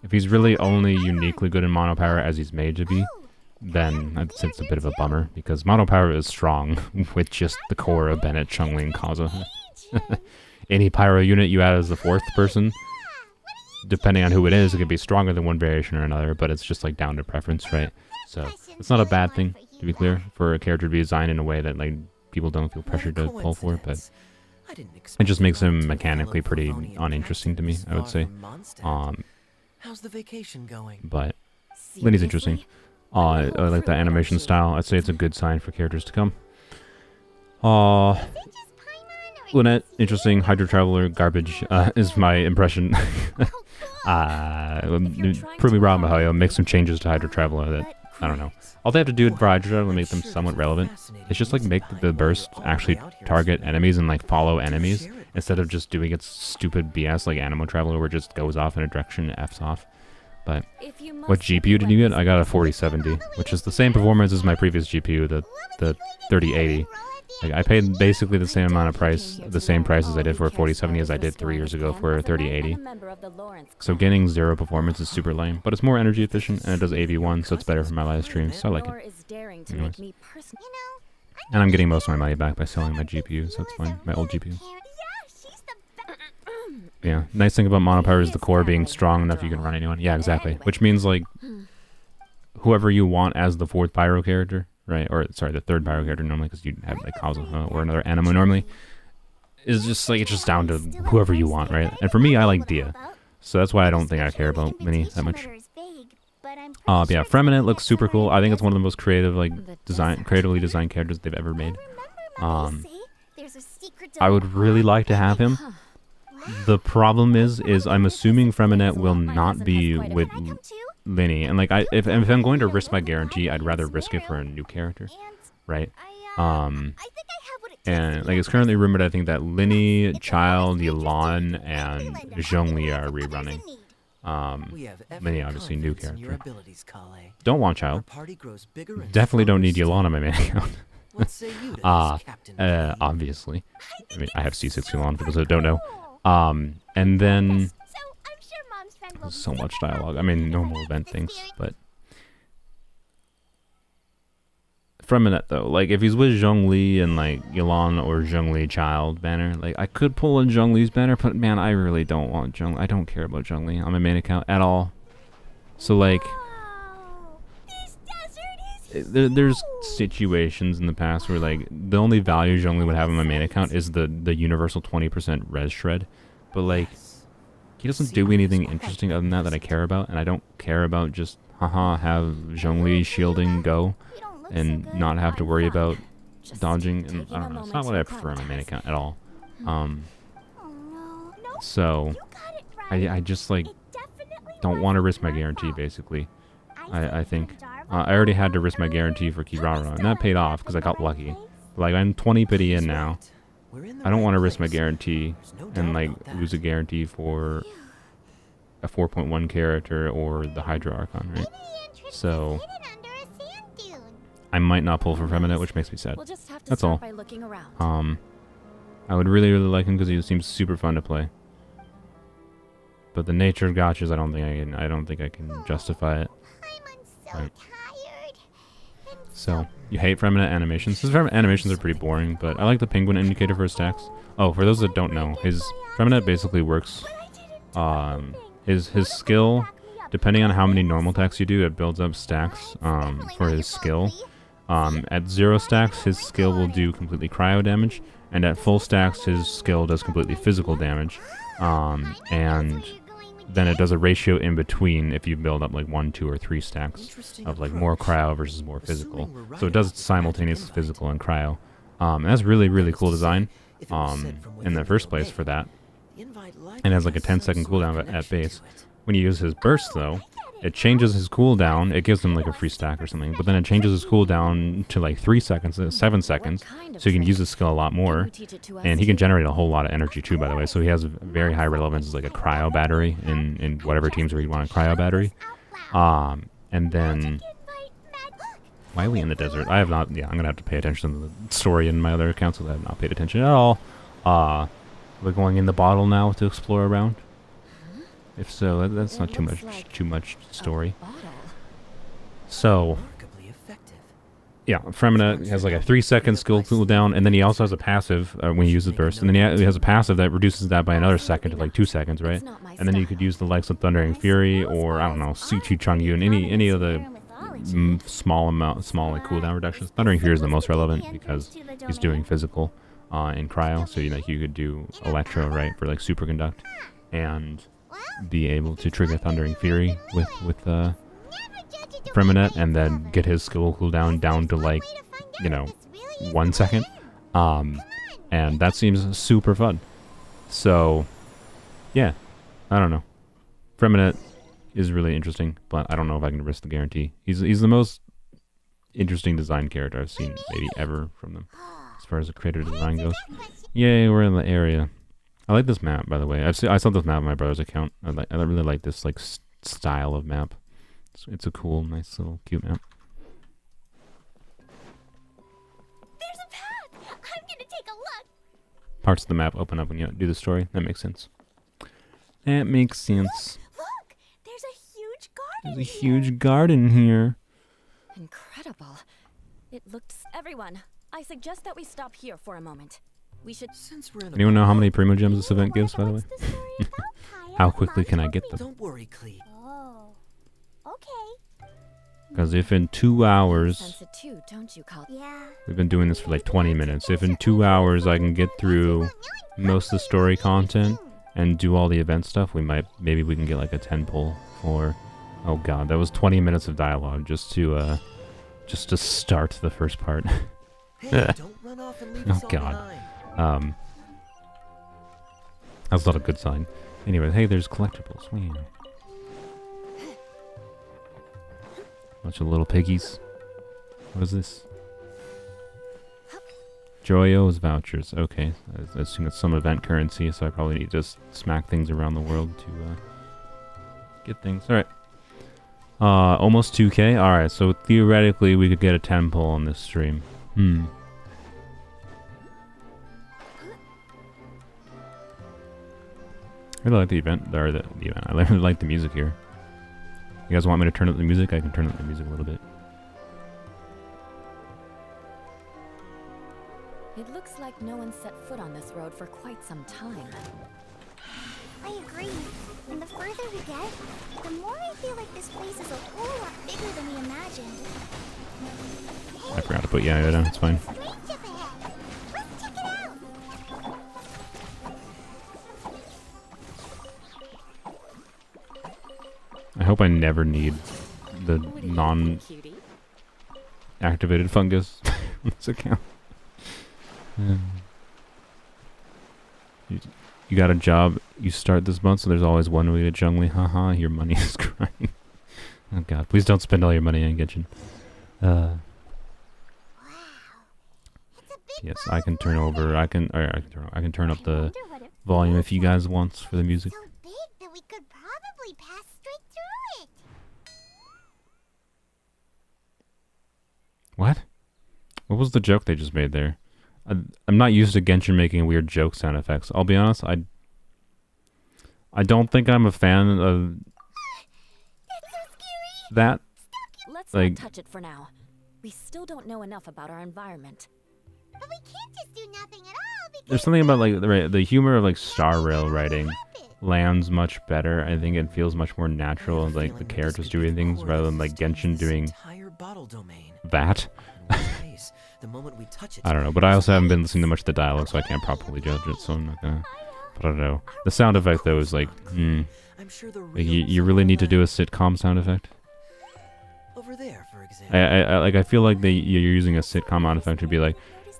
if he's really only uniquely good in Monopyro as he's made to be, then it's a bit of a bummer, because Monopyro is strong with just the core of Bennett, Chungli, and Kazuha. Any Pyro unit you add as the fourth person, depending on who it is, it could be stronger than one variation or another, but it's just like down to preference, right? So it's not a bad thing, to be clear, for a character to be designed in a way that like people don't feel pressured to pull for, but it just makes him mechanically pretty uninteresting to me, I would say.
How's the vacation going?
But Linny's interesting. I like that animation style. I'd say it's a good sign for characters to come. Uh, Lynette, interesting. Hydro Traveler, garbage, is my impression. Prove me wrong, Mahoyo. Make some changes to Hydro Traveler that, I don't know. All they have to do for Hydro Traveler to make them somewhat relevant is just, like, make the burst actually target enemies and, like, follow enemies, instead of just doing its stupid BS like Animo Traveler where it just goes off in a direction and F's off. But what GPU did you get? I got a 4070, which is the same performance as my previous GPU, the 3080. Like, I paid basically the same amount of price, the same price as I did for a 4070 as I did 3 years ago for a 3080. So gaining 0 performance is super lame, but it's more energy efficient and it does AV1, so it's better for my live streams, so I like it. Anyways. And I'm getting most of my money back by selling my GPU, so that's fine, my old GPU. Yeah, nice thing about monopower is the core being strong enough you can run anyone. Yeah, exactly. Which means, like, whoever you want as the 4th pyro character, right? Or, sorry, the 3rd pyro character normally, because you have, like, Kazuha or another Animo normally, is just, like, it's just down to whoever you want, right? And for me, I like Dia. So that's why I don't think I care about Minnie that much. But yeah, Freminate looks super cool. I think it's one of the most creative, like, creatively designed characters they've ever made. I would really like to have him. The problem is I'm assuming Freminate will not be with Linny, and like if I'm going to risk my guarantee, I'd rather risk it for a new character, right? And like it's currently rumored, I think that Linny, Child, Yelan, and Zhongli are rerunning. Linny, obviously, new character. Don't want Child. Definitely don't need Yelan on my main account. Obviously. I mean, I have C6 Yelan for those that don't know. And then so much dialogue. I mean, normal event things, but Freminate though, like if he's with Zhongli and like Yelan or Zhongli Child banner, like I could pull in Zhongli's banner, but man, I really don't want Zhongli. I don't care about Zhongli on my main account at all. So like, there's situations in the past where like the only value Zhongli would have on my main account is the universal 20% res shred, but like he doesn't do anything interesting other than that I care about, and I don't care about just have Zhongli shielding go and not have to worry about dodging, and I don't know, it's not what I prefer on my main account at all. So I just like don't want to risk my guarantee basically. I think I already had to risk my guarantee for Kirara, and that paid off because I got lucky. Like I'm 20 pity in now. I don't want to risk my guarantee and like lose a guarantee for a 4.1 character or the Hydra Archon, right? So I might not pull for Feminine, which makes me sad. That's all. I would really like him because he seems super fun to play. But the nature of gotchas, I don't think I can justify it. Right. So you hate Feminine animations. His animations are pretty boring, but I like the penguin indicator for his stacks. Oh, for those that don't know, his Feminine basically works. His skill, depending on how many normal attacks you do, it builds up stacks for his skill. At 0 stacks, his skill will do completely cryo damage, and at full stacks, his skill does completely physical damage. And then it does a ratio in between if you build up like 1, 2, or 3 stacks of like more cryo versus more physical. So it does simultaneous physical and cryo. And that's really cool design in the first place for that. And has like a 10-second cooldown at base. When you use his burst though, it changes his cooldown. It gives him like a free stack or something, but then it changes his cooldown to like 3 seconds, 7 seconds, so he can use his skill a lot more. And he can generate a whole lot of energy too, by the way, so he has very high relevance as like a cryo battery in whatever teams where you want a cryo battery. And then, why are we in the desert? I have not, yeah, I'm gonna have to pay attention to the story in my other accounts, so I have not paid attention at all. We're going in the bottle now to explore around. If so, that's not too much story. So, yeah, Fremina has like a 3-second skill cooldown, and then he also has a passive when he uses burst, and then he has a passive that reduces that by another second to like 2 seconds, right? And then you could use the likes of Thundering Fury or I don't know, Suchi Changyu and any of the small like cooldown reductions. Thundering Fury is the most relevant because he's doing physical in cryo, so you could do Electro, right, for like superconduct, and be able to trigger Thundering Fury with Freminette, and then get his skill cooldown down to like 1 second, And that seems super fun. So, yeah, I don't know. Freminette is really interesting, but I don't know if I can risk the guarantee. He's the most interesting design character I've seen maybe ever from them, as far as the creator design goes. Yay, we're in the area. I like this map, by the way. I saw this map on my brother's account. I really like this like style of map. It's a cool, nice little cute map.
There's a path. I'm gonna take a look.
Parts of the map open up when you do the story. That makes sense. That makes sense.
Look, there's a huge garden.
There's a huge garden here.
Incredible. It looks. Everyone, I suggest that we stop here for a moment. We should.
Since we're in the
Anyone know how many Primo Gems this event gives, by the way?
What's the story about, Kaya?
How quickly can I get them?
Don't worry, Clee.
Oh, okay.
Because if in 2 hours...
Sense it too, don't you, Kyle? Yeah.
We've been doing this for like 20 minutes. If in 2 hours I can get through most of the story content and do all the event stuff, maybe we can get like a 10 pull for... Oh god, that was 20 minutes of dialogue just to start the first part.
Hey, don't run off and leave
Oh
us all
god.
behind.
That's not a good sign. Anyway, hey, there's collectibles. Wow. Bunch of little piggies. What is this? Joyo's vouchers. Okay, I assume it's some event currency, so I probably need to just smack things around the world to get things. All right. Almost 2K. All right, so theoretically we could get a 10 pull on this stream. I really like the event, or the event. I really like the music here. You guys want me to turn up the music? I can turn up the music a little bit.
It looks like no one set foot on this road for quite some time.
I agree. And the further we get, the more I feel like this place is a whole lot bigger than we imagined.
I forgot to put yeah down. It's fine.
Strange up ahead. Let's check it out.
I hope I never need the
What do you think, cutie?
non-activated fungus on this account. You got a job you start this month, so there's always one way to jungly. Haha, your money is crying. Oh god, please don't spend all your money on Genshin. Yes, I can turn over. I can turn up the volume if you guys want for the music.
So big that we could probably pass straight through it.
What? What was the joke they just made there? I'm not used to Genshin making weird joke sound effects. I'll be honest, I don't think I'm a fan of that.
Let's
Like-
not touch it for now. We still don't know enough about our environment.
But we can't just do nothing at all because
There's something about like the humor of like Star Rail writing lands much better. I think it feels much more natural and like the characters doing things rather than like Genshin doing
Entire bottle domain.
that.
Case, the moment we touch it,
I don't know, but I also haven't been listening to much of the dialogue, so I can't properly judge it. So I'm not gonna. But I don't know. The sound effect though is like,
I'm sure the
like you really need to do a sitcom sound effect.
over there, for example.
I feel like you're using a sitcom sound effect to be like,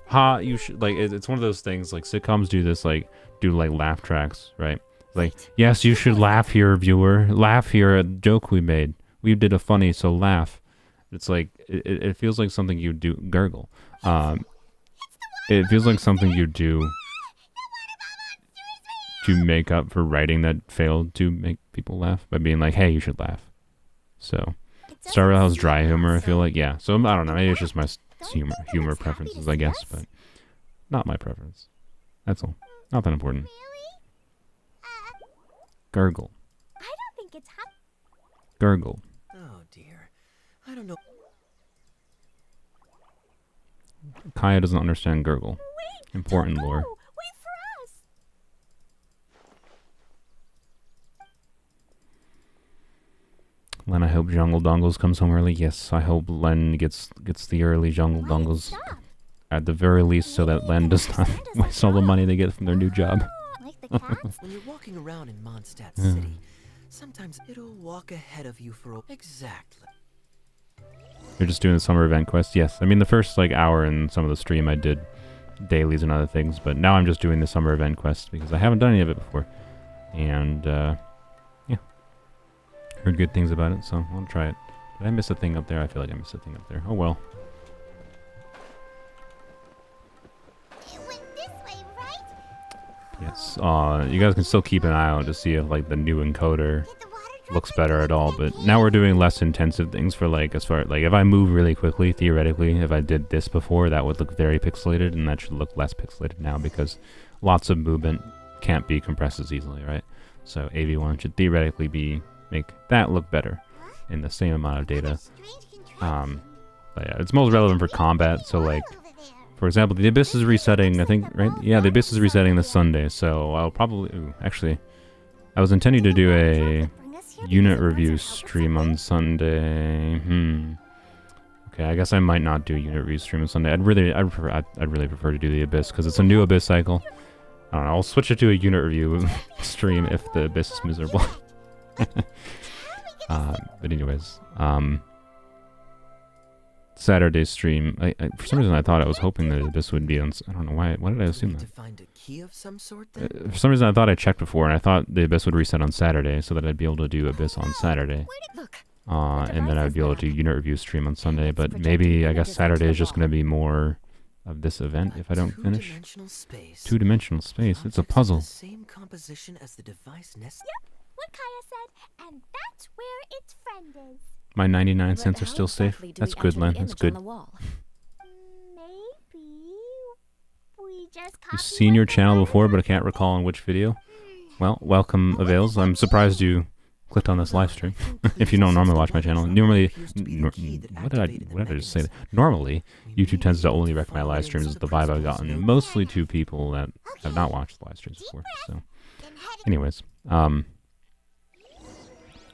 ha, you should like. It's one of those things like sitcoms do this like laugh tracks, right? Like, yes, you should laugh here, viewer. Laugh here at the joke we made. We did a funny, so laugh. It's like it feels like something you do. Gurgle. It feels like something you do to make up for writing that failed to make people laugh by being like, hey, you should laugh. So Star Rail has dry humor. I feel like So I don't know. Maybe it's just my humor preferences, I guess, but not my preference. That's all. Not that important. Gurgle.
I don't think it's hot.
Gurgle.
Oh dear, I don't know.
Kaya doesn't understand gurgle. Important lore.
Wait for us.
Len, I hope Jungle Dongles comes home early. Yes, I hope Len gets the early Jungle Dongles at the very least, so that Len does not waste all the money they get from their new job.
Like the cats?
When you're walking around in Mondstadt City, sometimes it'll walk ahead of you for exactly.
You're just doing the summer event quest. Yes, I mean the first like hour in some of the stream I did dailies and other things. But now I'm just doing the summer event quest because I haven't done any of it before. And yeah, heard good things about it, so I'll try it. Did I miss a thing up there? I feel like I missed a thing up there. Oh well.
It went this way, right?
Yes. You guys can still keep an eye out to see if like the new encoder
Did the water drop
looks
right
better
down
at all.
to
But
the
now we're
cave?
doing less intensive things for like as far like if I move really quickly, theoretically, if I did this before, that would look very pixelated, and that should look less pixelated now because lots of movement can't be compressed as easily, right? So AV1 should theoretically make that look better in the same amount of data.
Strange contraption.
But yeah, it's most relevant for combat. So like,
Over there.
for example, the Abyss is resetting, I think, right? Yeah, the Abyss is resetting this Sunday, so I'll probably... Ooh, actually, I was intending to do a
Bring us here
unit
because the
review
words are helpful
stream on Sunday. Okay, I guess I might not do unit review stream on Sunday. I'd really prefer to do the Abyss, because it's a new Abyss cycle. I don't know, I'll switch it to a unit review stream if the Abyss is miserable. But anyways, Saturday stream. For some reason I thought I was hoping that this would be on. I don't know why. Why did I assume
Need
that?
to find a key of some sort then?
For some reason I thought I checked before, and I thought the Abyss would reset on Saturday, so that I'd be able to do Abyss on Saturday,
Look,
and then I'd be able to do unit review stream on Sunday. But maybe I guess Saturday is just going to be more of this event if I don't finish.
Two-dimensional space.
Two-dimensional space. It's a
Objects of
puzzle.
The same composition as the device nest.
what Kaya said, and that's where its friend is.
My 99
but
cents are
how
still safe.
exactly do
That's
we
good,
enter
Len.
the
That's
image
good.
on the wall?
Maybe we just copy
You've seen your
what the
channel
letter
before, but I
says.
can't recall on which video. Well, welcome, Avails. I'm surprised you clicked on this live stream. If you don't normally watch my channel, normally, what did I just say? Normally, YouTube tends to only recommend live streams. Is the vibe I've gotten mostly to people that have not watched live streams before. So,
Then head
anyways,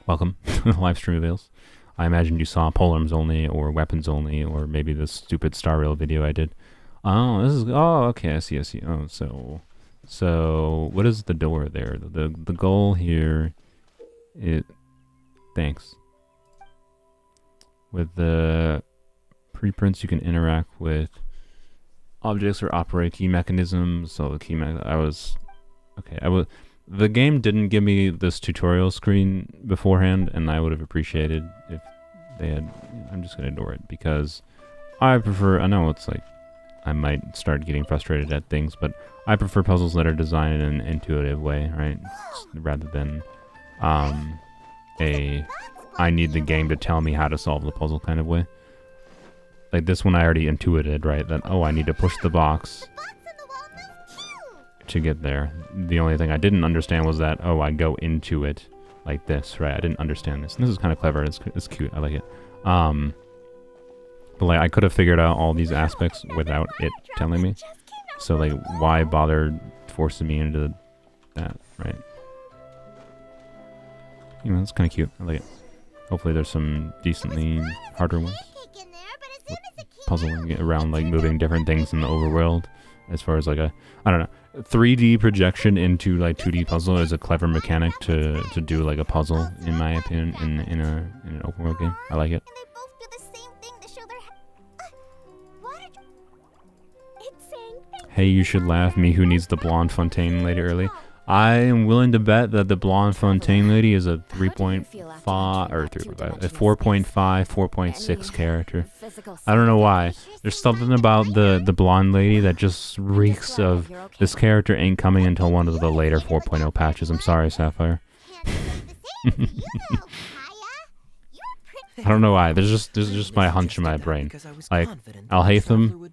welcome to the live stream, Avails. I imagine you saw polearms only, or weapons only, or maybe the stupid Star Rail video I did. Oh, this is. Oh, okay. I see. Oh, so what is the door there? The goal here. Thanks. With the preprints, you can interact with objects or operate key mechanisms. So the key the game didn't give me this tutorial screen beforehand, and I would have appreciated if they had. I'm just gonna ignore it because I prefer. I know it's like I might start getting frustrated at things, but I prefer puzzles that are designed in an intuitive way, right? Rather than I need the game to tell me how to solve the puzzle kind of way. Like this one I already intuited, right? That, oh, I need to push the box
box on the wall moves too.
to get there. The only thing I didn't understand was that, oh, I go into it like this, right? I didn't understand this. And this is kind of clever. It's cute. I like it. But like I could have figured out all these aspects without it telling me. So like why bother forcing me into that, right? You know, it's kind of cute. I like it. Hopefully there's some decently harder ones.
Pancake in there, but as soon as it came
Puzzling
out,
around like moving different things in the overworld. As far as like a, I don't know, 3D projection into like 2D puzzle is a clever mechanic to do like a puzzle, in my opinion, in an open world game. I like it.
and they both do the same thing to show their water. It's saying
Hey, you should laugh. Me who needs the blonde fontaine lady early. I am willing to bet that the blonde fontaine lady is a 3.5 or 3.5, a 4.5, 4.6 character. I don't know why. There's something about the blonde lady that just reeks of this character ain't coming until one of the later 4.0 patches. I'm sorry, Sapphire.
can't say the same to you, Kaya. You're pretty.
I don't know why. There's just my hunch in my brain. Like, Al-Haytham,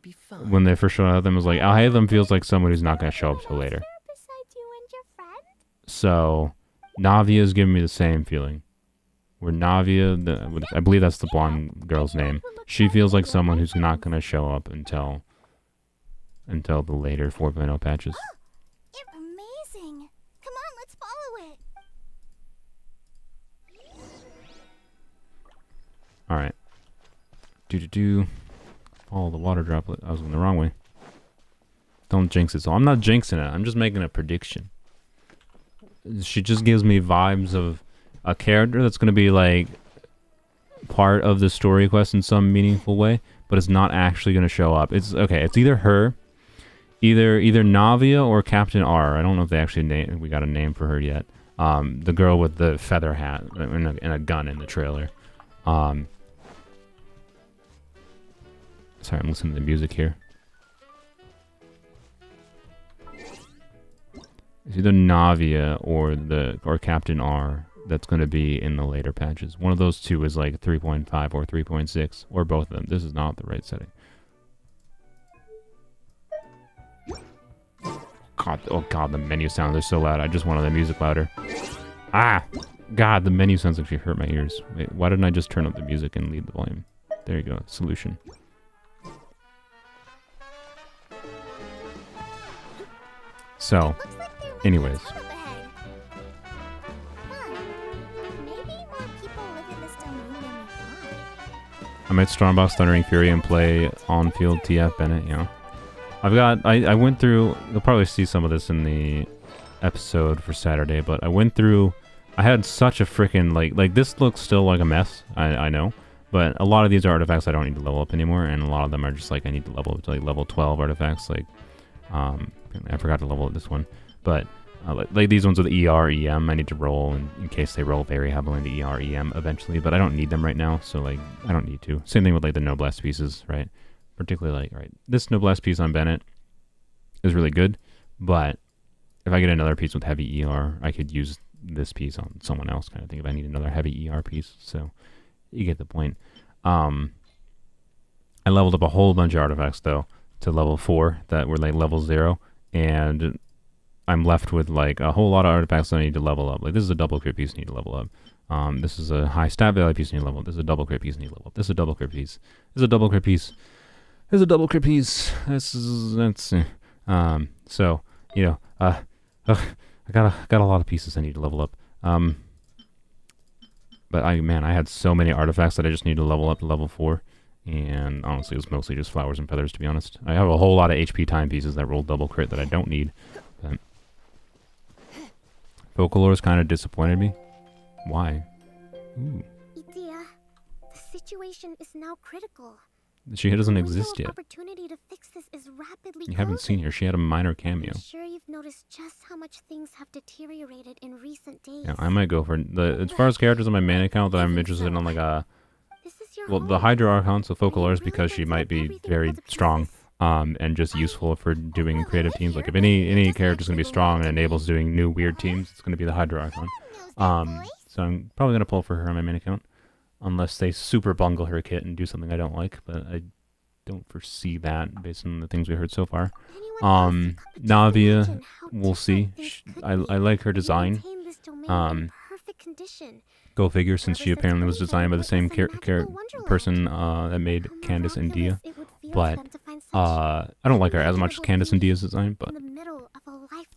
when they first showed up, them was like, Al-Haytham feels like someone who's not gonna show up till later.
Besides you and your friend.
So, Navia's giving me the same feeling. Where Navia, I believe that's the blonde girl's name, she feels like someone who's not going to show up until the later 4.0 patches.
It's amazing. Come on, let's follow it.
Alright. Follow the water droplet. I was going the wrong way. Don't jinx it. So I'm not jinxing it. I'm just making a prediction. She just gives me vibes of a character that's going to be like part of the story quest in some meaningful way, but it's not actually going to show up. It's okay. It's either her, Either Navia or Captain R. I don't know if they actually we got a name for her yet. The girl with the feather hat and a gun in the trailer. Sorry, I'm listening to the music here. It's either Navia or Captain R that's going to be in the later patches. One of those two is like 3.5 or 3.6 or both of them. This is not the right setting. God, oh god, the menu sounds are so loud. I just wanted the music louder. Ah! God, the menu sounds actually hurt my ears. Wait, why didn't I just turn up the music and leave the volume? There you go, solution. So, anyways. I might Stormbox Thundering Fury and play on-field TF Bennett, you know. I went through, you'll probably see some of this in the episode for Saturday, but I had such a freaking, like this looks still like a mess, I know, but a lot of these are artifacts I don't need to level up anymore, and a lot of them are just like, I need to level up to like level 12 artifacts, like, I forgot to level up this one, but like these ones with ER, EM, I need to roll in case they roll very heavily into ER, EM eventually, but I don't need them right now, so like, I don't need to. Same thing with like the Noblesse pieces, right? Particularly like, right, this Noblesse piece on Bennett is really good, but if I get another piece with heavy ER, I could use this piece on someone else kind of thing if I need another heavy ER piece, so you get the point. I leveled up a whole bunch of artifacts though to level 4 that were like level 0, and I'm left with like a whole lot of artifacts that I need to level up. Like this is a double crit piece I need to level up. This is a high stat value piece I need to level up. This is a double crit piece I need to level up. This is a double crit piece. This is a double crit piece. This is a double crit piece. So, you know, I got a lot of pieces I need to level up. But I had so many artifacts that I just need to level up to level 4. And honestly, it was mostly just flowers and feathers, to be honest. I have a whole lot of HP time pieces that roll double crit that I don't need. But Vocalore's kind of disappointed me. Why? Ooh.
Itia, the situation is now critical.
She doesn't exist yet.
Opportunity to fix this is rapidly
You haven't seen her. She had a minor cameo.
I'm sure you've noticed just how much things have deteriorated in recent days.
Yeah, I might go for as far as characters on my main account that I'm interested in, like the Hydra Archon, so Vocalore's because she might be very strong, and just useful for doing creative teams. Like if any character's gonna be strong and enables doing new weird teams, it's gonna be the Hydra Archon. So I'm probably gonna pull for her on my main account. Unless they super bungle her kit and do something I don't like, but I don't foresee that based on the things we heard so far. Navia, we'll see. I like her design. Go figure, since she apparently was designed by the same person that made Candace and Dia. But I don't like her as much as Candace and Dia's design, but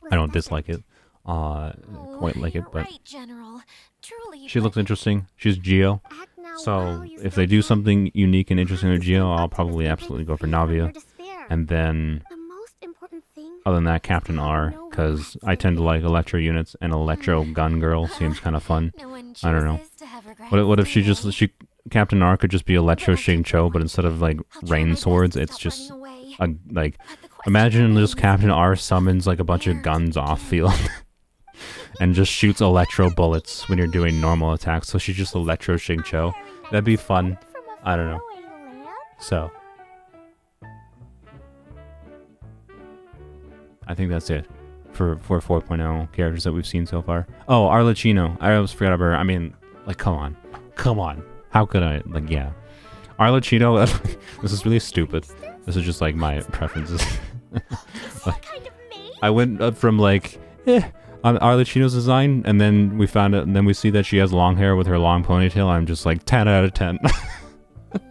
I don't dislike it. Quite like it, but she looks interesting. She's Geo. So if they do something unique and interesting with Geo, I'll probably absolutely go for Navia. And then, other than that, Captain R, because I tend to like Electro units, and Electro Gun Girl seems kind of fun. I don't know. What if Captain R could just be Electro Xingqiu, but instead of like rain swords, it's just like, imagine just Captain R summons like a bunch of guns off field. And just shoots electro bullets when you're doing normal attacks. So she's just Electro Xingqiu. That'd be fun. I don't know. So I think that's it for 4.0 characters that we've seen so far. Oh, Arlecchino. I almost forgot about her. I mean, like, come on. How could I? Like, yeah. Arlecchino, this is really stupid. This is just like my preferences. Like, I went up from like, on Arlecchino's design, and then we found it, and then we see that she has long hair with her long ponytail. I'm just like 10 out of 10.
What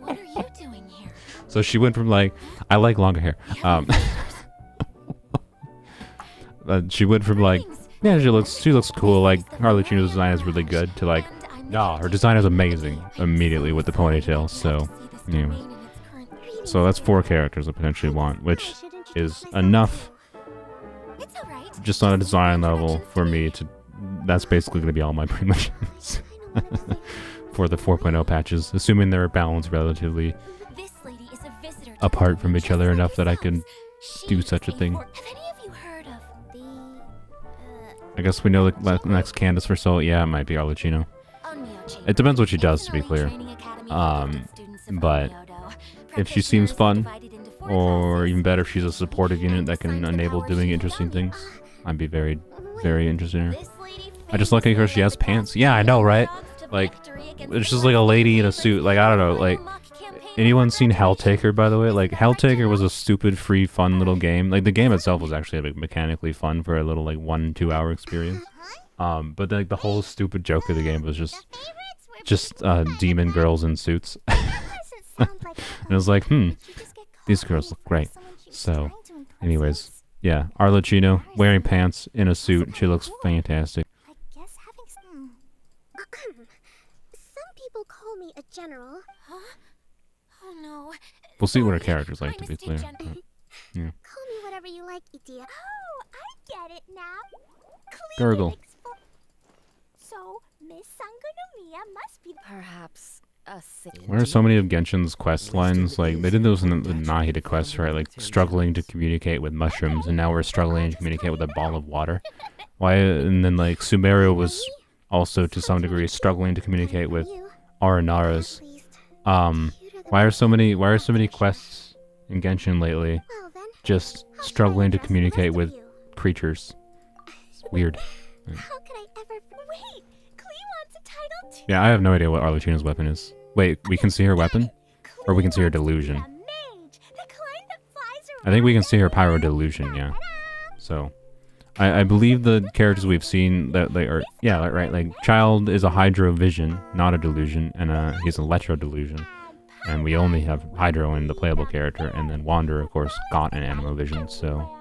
are you doing here?
So she went from like, I like longer hair. She went from like, yeah, she looks cool. Like Arlecchino's design is really good to like, no, her design is amazing immediately with the ponytail. So, anyway. So that's 4 characters I potentially want, which is enough. Just on a design level for me to, that's basically going to be all my pretty much for the 4.0 patches, assuming they're balanced relatively apart from each other enough that I can do such a thing.
Have any of you heard of the
I guess we know the next Candace for Soul. Yeah, it might be Arlecchino. It depends what she does, to be clear. But if she seems fun, or even better, if she's a supportive unit that can enable doing interesting things, I'd be very, very interested in her. I just like her. She has pants. Yeah, I know, right? Like, it's just like a lady in a suit. Like, I don't know. Like, anyone seen Helltaker, by the way? Like, Helltaker was a stupid, free, fun little game. Like, the game itself was actually like, mechanically fun for a little like 1-2 hour experience. But like the whole stupid joke of the game was just demon girls in suits. And it was like, these girls look great. So, anyways, yeah, Arlecchino wearing pants in a suit. She looks fantastic.
I guess having some some people call me a general. Huh? Oh no.
We'll see what her character's like, to be clear.
Call
Yeah.
me whatever you like, Idia. Oh, I get it now.
Gurgle.
So, Miss Sangonomiya must be
Perhaps a city.
Why are so many of Genshin's quest lines? Like, they did those in the Nahida quest, right? Like, struggling to communicate with mushrooms, and now we're struggling to communicate with a ball of water. Why? And then, like, Sumeru was also, to some degree, struggling to communicate with Aranaras. Why are so many quests in Genshin lately just struggling to communicate with creatures? It's weird.
How could I ever wait? Klee wants a title too.
Yeah, I have no idea what Arlecchino's weapon is. Wait, we can see her weapon? Or we can see her delusion? I think we can see her pyro delusion, yeah. So, I believe the characters we've seen that they are, yeah, right, like, Child is a Hydro Vision, not a delusion, and he's an Electro Delusion. And we only have Hydro in the playable character, and then Wander, of course, got an Animo Vision, so...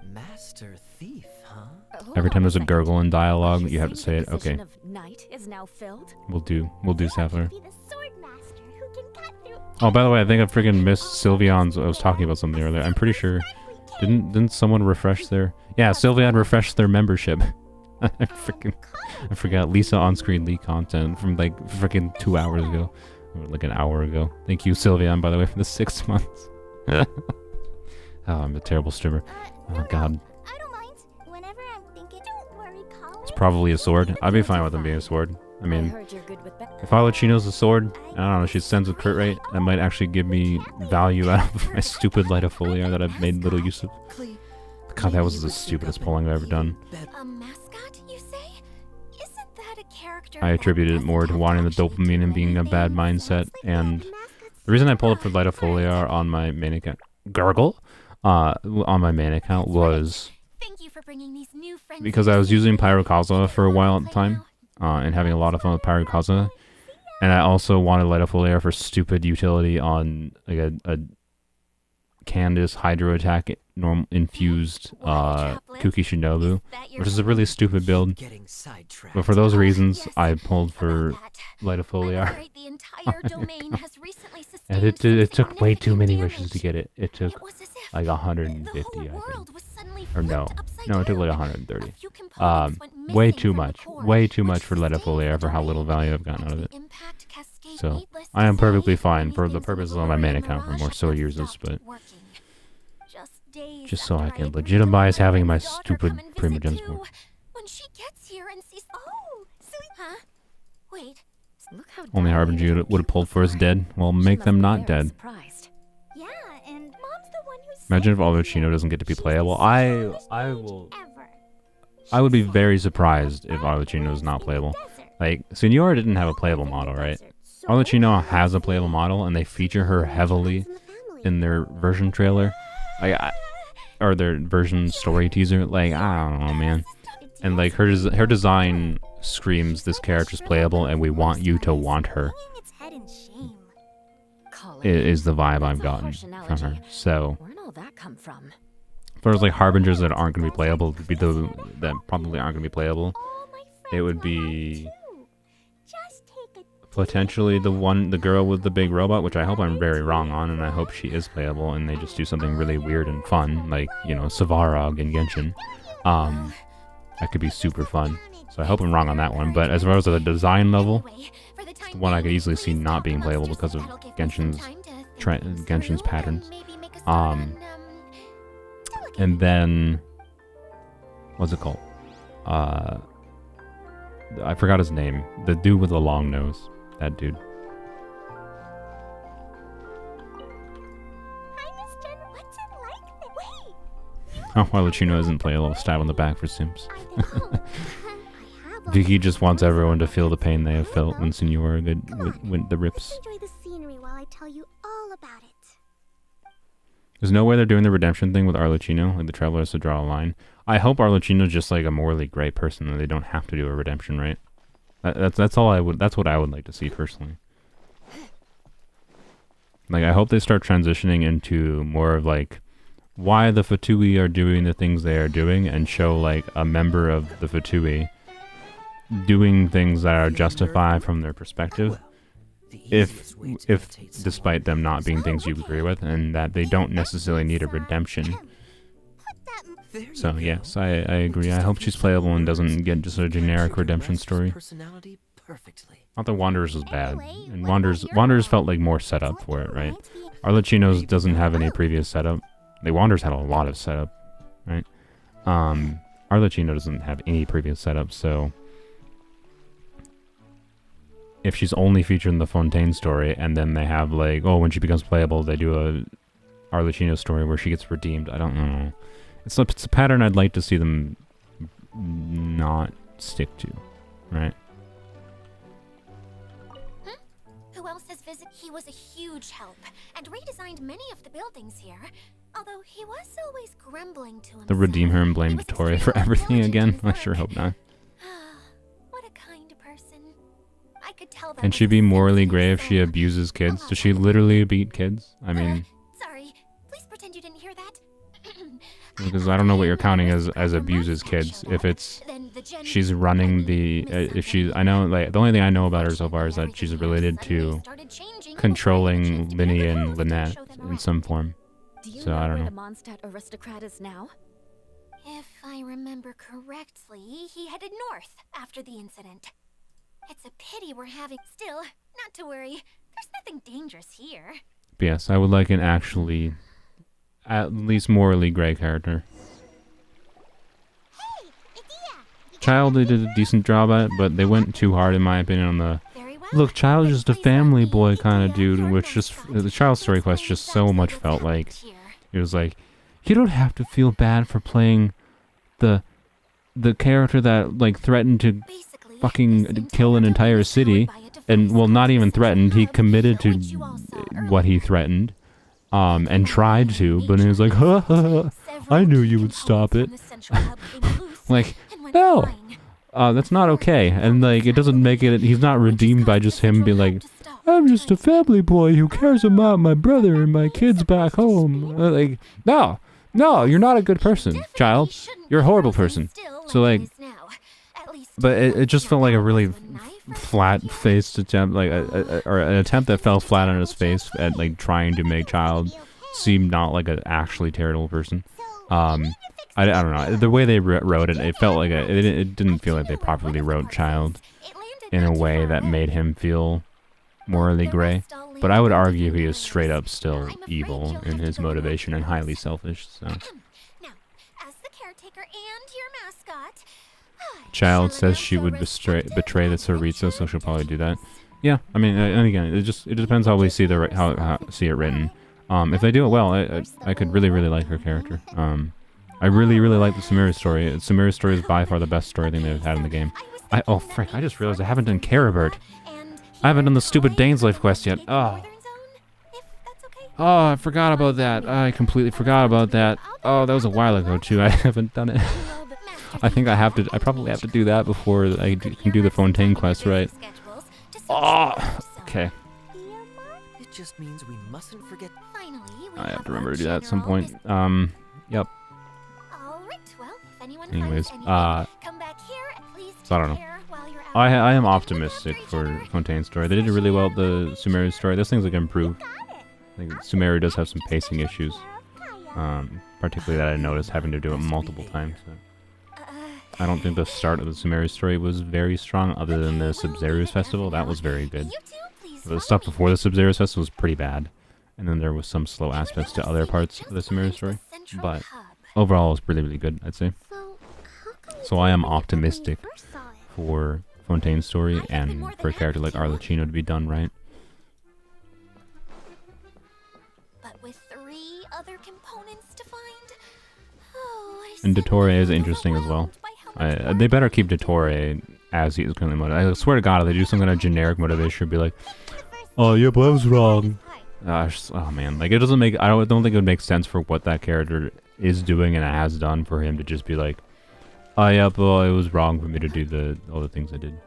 Master Thief, huh?
Every time there's a gurgle in dialogue, you have to say it. Okay.
Night is now filled.
We'll do Sapphire.
Be the sword master who can cut through.
Oh, by the way, I think I freaking missed Sylveon's. I was talking about something earlier. I'm pretty sure. Didn't someone refresh their? Yeah, Sylveon refreshed their membership. I forgot Lisa on-screen leak content from like freaking 2 hours ago, or like an hour ago. Thank you, Sylveon, by the way, for the 6 months. Oh, I'm a terrible streamer. Oh God.
I don't mind. Whenever I'm thinking, don't worry, Colin.
It's probably a sword. I'd be fine with them being a sword. I mean, if Arlecchino's a sword, I don't know, she sends a crit rate, that might actually give me value out of my stupid Light of Foliar that I've made little use of. God, that was the stupidest polling I've ever done.
A mascot, you say? Isn't that a character?
I attributed it more to wanting the dopamine and being a bad mindset, and the reason I pulled up for Light of Foliar on my main account, Gargle, on my main account was
Thank you for bringing these new friends
because I was using Pyrokaza for a while at the time, and having a lot of fun with Pyrokaza, and I also wanted Light of Foliar for stupid utility on like a Candace Hydro attack normal infused Kuki Shinobu, which is a really stupid build. But for those reasons, I pulled for Light of Foliar. And it took way too many wishes to get it. It took like 150, I think. Or no, it took like 130. Way too much for Light of Foliar for how little value I've gotten out of it. So, I am perfectly fine for the purposes of my main account for more sword users, but just so I can legitimize having my stupid Primogems board.
When she gets here and sees, oh, sweet, huh? Wait,
Look how
Only Harbinger would have pulled for is dead. Well, make them not dead.
yeah, and Mom's the one who's
Imagine if Arlecchino doesn't get to be playable. I would be very surprised if Arlecchino is not playable. Like, Senora didn't have a playable model, right? Arlecchino has a playable model, and they feature her heavily in their version trailer. Like, or their version story teaser. Like, I don't know, man. And like, her design screams this character's playable, and we want you to want her. Is the vibe I've gotten from her. So, if there's like harbingers that aren't going to be playable, that probably aren't going to be playable, it would be potentially the girl with the big robot, which I hope I'm very wrong on, and I hope she is playable, and they just do something really weird and fun, like, you know, Savarog in Genshin. That could be super fun. So I hope I'm wrong on that one. But as far as the design level, it's the one I could easily see not being playable because of Genshin's patterns. And then, what's it called? I forgot his name. The dude with the long nose. That dude.
Hi, Miss Jen. What's it like? Wait.
Oh, Arlecchino doesn't play a little stab on the back for Sims.
I know. I have
He just wants everyone to feel the pain they have felt when Senora went the rips.
Let's enjoy the scenery while I tell you all about it.
There's no way they're doing the redemption thing with Arlecchino, like the traveler has to draw a line. I hope Arlecchino's just like a morally gray person and they don't have to do a redemption, right? That's all I would. That's what I would like to see personally. Like I hope they start transitioning into more of like why the Fatui are doing the things they are doing, and show like a member of the Fatui doing things that are justified from their perspective. If despite them not being things you agree with, and that they don't necessarily need a redemption. So yes, I agree. I hope she's playable and doesn't get just a generic redemption story. Not that Wanderers was bad, and Wanderers felt like more setup for it, right? Arlecchino's doesn't have any previous setup. The Wanderers had a lot of setup, right? Arlecchino doesn't have any previous setup, so if she's only featured in the Fontaine story, and then they have like, oh, when she becomes playable, they do a Arlecchino story where she gets redeemed. I don't know. It's a pattern I'd like to see them not stick to, right?
Who else has visited? He was a huge help and redesigned many of the buildings here. Although he was always grumbling to himself.
They'll redeem her and blame Vittoria for everything again? I sure hope not.
What a kind person. I could tell that.
Can she be morally gray if she abuses kids? Does she literally beat kids? I mean,
sorry. Please pretend you didn't hear that.
because I don't know what you're counting as abuses kids. If it's she's running the if she, I know like the only thing I know about her so far is that she's related to controlling Linny and Lynette in some form. So I don't know.
Where the Mondstadt aristocrat is now?
If I remember correctly, he headed north after the incident. It's a pity we're having. Still, not to worry. There's nothing dangerous here.
But yes, I would like an actually, at least morally gray character.
Hey, Idea!
Child, they did a decent job at it, but they went too hard in my opinion on the
Very well.
look, Child is just a family boy kind of dude, which just the Child story quest just so much felt like it was like, you don't have to feel bad for playing the character that like threatened to fucking kill an entire city, and well, not even threatened, he committed to what he threatened, and tried to, but he was like, ha ha ha, I knew you would stop it. Like, no, that's not okay, and like, it doesn't make it, he's not redeemed by just him being like, I'm just a family boy who cares about my brother and my kids back home. Like, no, you're not a good person, Child. You're a horrible person. So like, but it just felt like a really flat-faced attempt, like or an attempt that fell flat on his face at like trying to make Child seem not like an actually terrible person. I don't know. The way they wrote it, it felt like it didn't feel like they properly wrote Child in a way that made him feel morally gray. But I would argue he is straight up still evil in his motivation and highly selfish. So.
Now, as the caretaker and your mascot,
Child says she would betray the Tsaritsa, so she'll probably do that. Yeah, I mean, and again, it depends how we see how see it written. If they do it well, I could really like her character. I really like the Samira story. Samira's story is by far the best story thing they've had in the game. Oh frick! I just realized I haven't done Caribert. I haven't done the stupid Dane's Life quest yet. Oh, I forgot about that. I completely forgot about that. Oh, that was a while ago too. I haven't done it. I think I probably have to do that before I can do the Fontaine quest, right? Oh, okay.
It just means we mustn't forget.
I have to remember to do that at some point. Yep. Anyways,
come back here and please
so I don't know. I am optimistic for Fontaine's story. They did really well with the Sumeru story. Those things like improved. I think Sumeru does have some pacing issues, particularly that I noticed having to do it multiple times. So. I don't think the start of the Sumeru story was very strong, other than the Sub-Zero's Festival. That was very good. The stuff before the Sub-Zero's Festival was pretty bad, and then there was some slow aspects to other parts of the Sumeru story. But overall it's really, really good, I'd say.
So, how come you
So I
didn't
am
bring it up when you
optimistic
first saw it?
for Fontaine's story
I've been more
and
than
for a character
happy
like
to.
Arlecchino to be done right.
But with 3 other components to find, oh, I
And Dottore
suddenly
is
feel
interesting as well.
overwhelmed by how much
They
work
better
I
keep
need to do.
Dottore as he is currently motivated. I swear to God, if they do some kind of generic motivation, be like, oh yeah, but I was wrong. Oh man, like it doesn't make. I don't think it would make sense for what that character is doing and has done for him to just be like, oh yeah, well it was wrong for me to do all the things I did.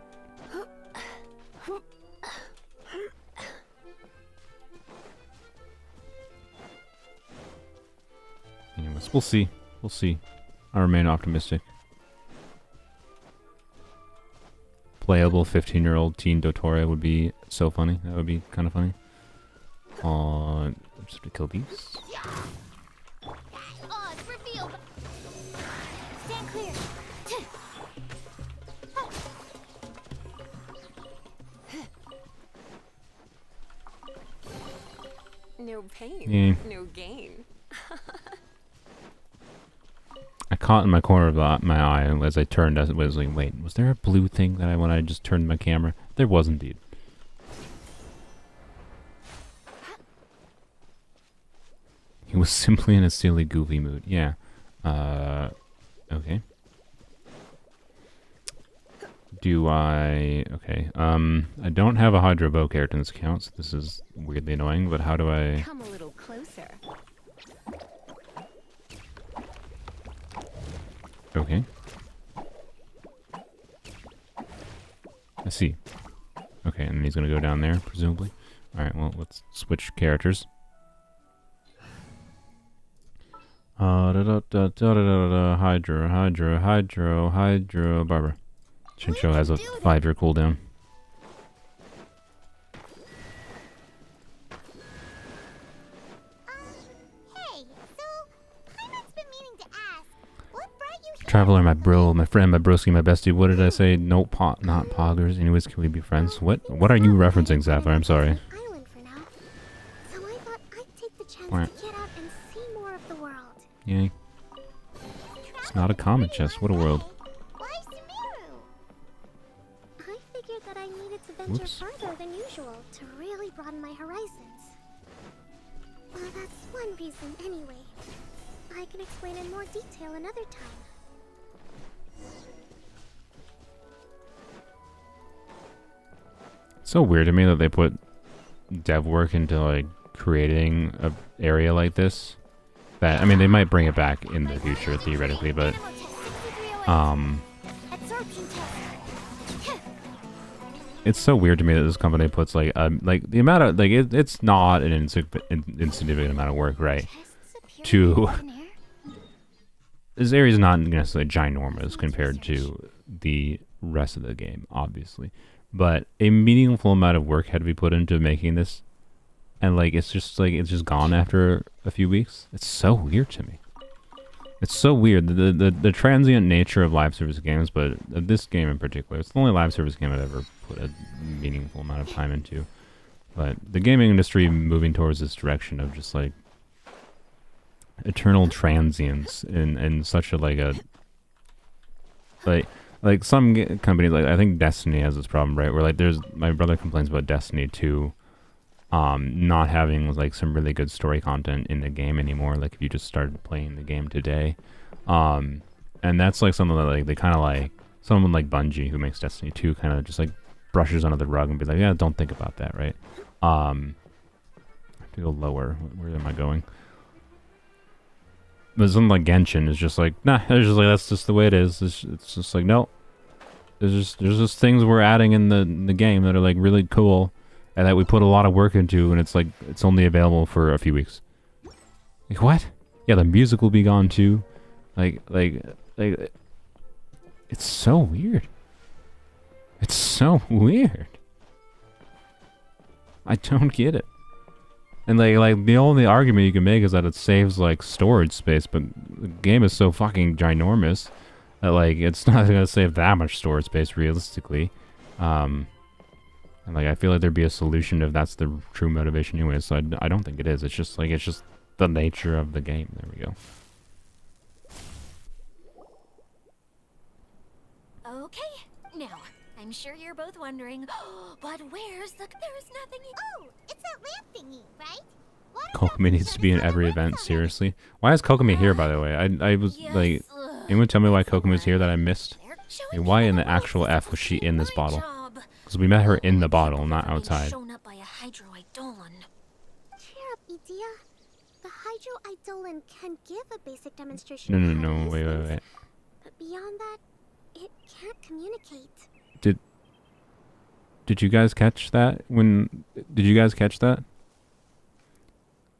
Anyways, we'll see. We'll see. I remain optimistic. Playable 15-year-old teen Dottore would be so funny. That would be kind of funny. Just to kill these.
Oh, it's revealed. Stand clear.
No pain,
Yeah.
no gain.
I caught in my corner of my eye as I turned. I was like, wait, was there a blue thing that when I just turned my camera? There was indeed. He was simply in a silly, goofy mood. Yeah. Okay. Do I... Okay. I don't have a Hydro Bow character in this account, so this is weirdly annoying, but how do I...
Come a little closer.
Okay. I see. Okay, and then he's gonna go down there, presumably. Alright, well, let's switch characters. Hydro, Barbara. Chincho has a 5-year cooldown.
Hey, so Paimon's been meaning to ask, what brought you here?
Traveler, my bro, my friend, my broski, my bestie. What did I say? No, not poggers. Anyways, can we be friends? What are you referencing, Sapphire? I'm sorry.
Island for now. So I thought I'd take the chance
Wah.
to get out and see more of the world.
Yay. It's not a comet chest. What a world.
Why Sumeru? I figured that I needed to venture
Whoops.
further than usual to really broaden my horizons. Well, that's one reason anyway. I can explain in more detail another time.
So weird to me that they put dev work into like creating a area like this. That I mean, they might bring it back in the future theoretically, but
Absorption test.
it's so weird to me that this company puts like the amount of like it's not an insignificant amount of work, right? To this area is not necessarily ginormous compared to the rest of the game, obviously, but a meaningful amount of work had to be put into making this, and like it's just gone after a few weeks. It's so weird to me. It's so weird the transient nature of live service games, but this game in particular, it's the only live service game I've ever put a meaningful amount of time into. But the gaming industry moving towards this direction of just like eternal transience in such a like some companies, like I think Destiny has this problem, right, where like there's my brother complains about Destiny 2 not having like some really good story content in the game anymore, like if you just started playing the game today, and that's like something that like they kind of like someone like Bungie who makes Destiny 2 kind of just like brushes under the rug and be like, yeah, don't think about that, right? I have to go lower. Where am I going? But something like Genshin is just like, nah, it's just like, that's just the way it is. It's just like, no. There's just things we're adding in the game that are like really cool and that we put a lot of work into, and it's like, it's only available for a few weeks. Like, what? Yeah, the music will be gone too. Like, it's so weird. It's so weird. I don't get it. And like the only argument you can make is that it saves like storage space, but the game is so fucking ginormous that like it's not gonna save that much storage space realistically. And like I feel like there'd be a solution if that's the true motivation anyway. So I don't think it is. It's just the nature of the game. There we go.
Okay, now, I'm sure you're both wondering, but where's the... There's nothing...
Oh, it's that lamp thingy, right? What
Kokomi needs to be in every event, seriously. Why is Kokomi here, by the way? I was, like... Anyone tell me why Kokomi's here that I missed? Like, why in the actual F was she in this bottle? Because we met her in the bottle, not outside.
Shown up by a hydroidolon.
Cheer up, Edea. The hydroidolon can give a basic demonstration.
No, wait.
But beyond that, it can't communicate.
Did you guys catch that? Did you guys catch that?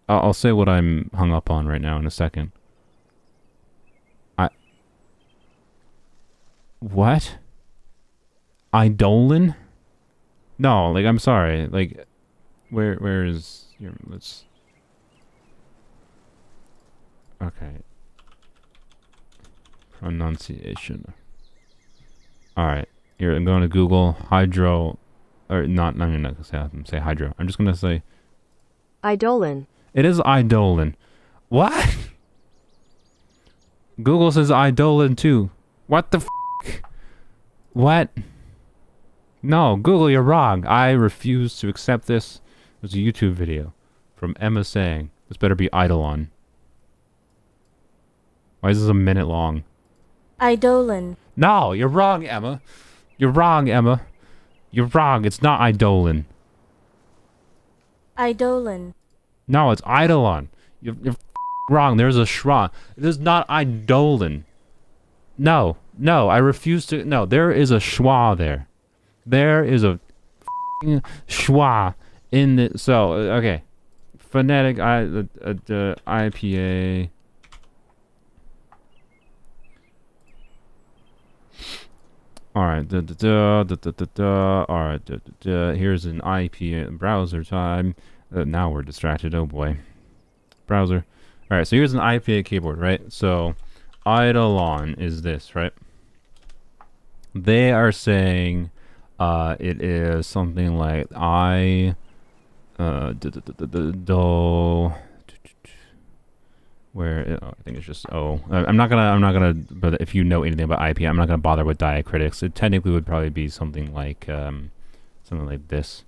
I'll say what I'm hung up on right now in a second. What? Eidolon? No, like, I'm sorry. Like, where is your... Let's... Okay. Pronunciation. Alright. Here, I'm going to Google hydro... Or, not, I'm not going to say hydro. I'm just going to say...
Eidolon.
It is Eidolon. What? Google says Eidolon too. What the f***? What? No, Google, you're wrong. I refuse to accept this. There's a YouTube video from Emma saying, this better be Eidolon. Why is this a minute long?
Eidolon.
No, you're wrong, Emma. You're wrong, Emma. You're wrong. It's not Eidolon.
Eidolon.
No, it's Eidolon. You're wrong. There's a schwa. It is not Eidolon. No, I refuse to. No, there is a schwa there. There is a schwa in the. So, okay. Phonetic IPA. Alright, alright, here's an IPA browser time. Now we're distracted, oh boy. Browser. Alright, so here's an IPA keyboard, right? So, Eidolon is this, right? They are saying it is something like where I think it's just O. I'm not gonna. But if you know anything about IPA, I'm not gonna bother with diacritics. It technically would probably be something like this.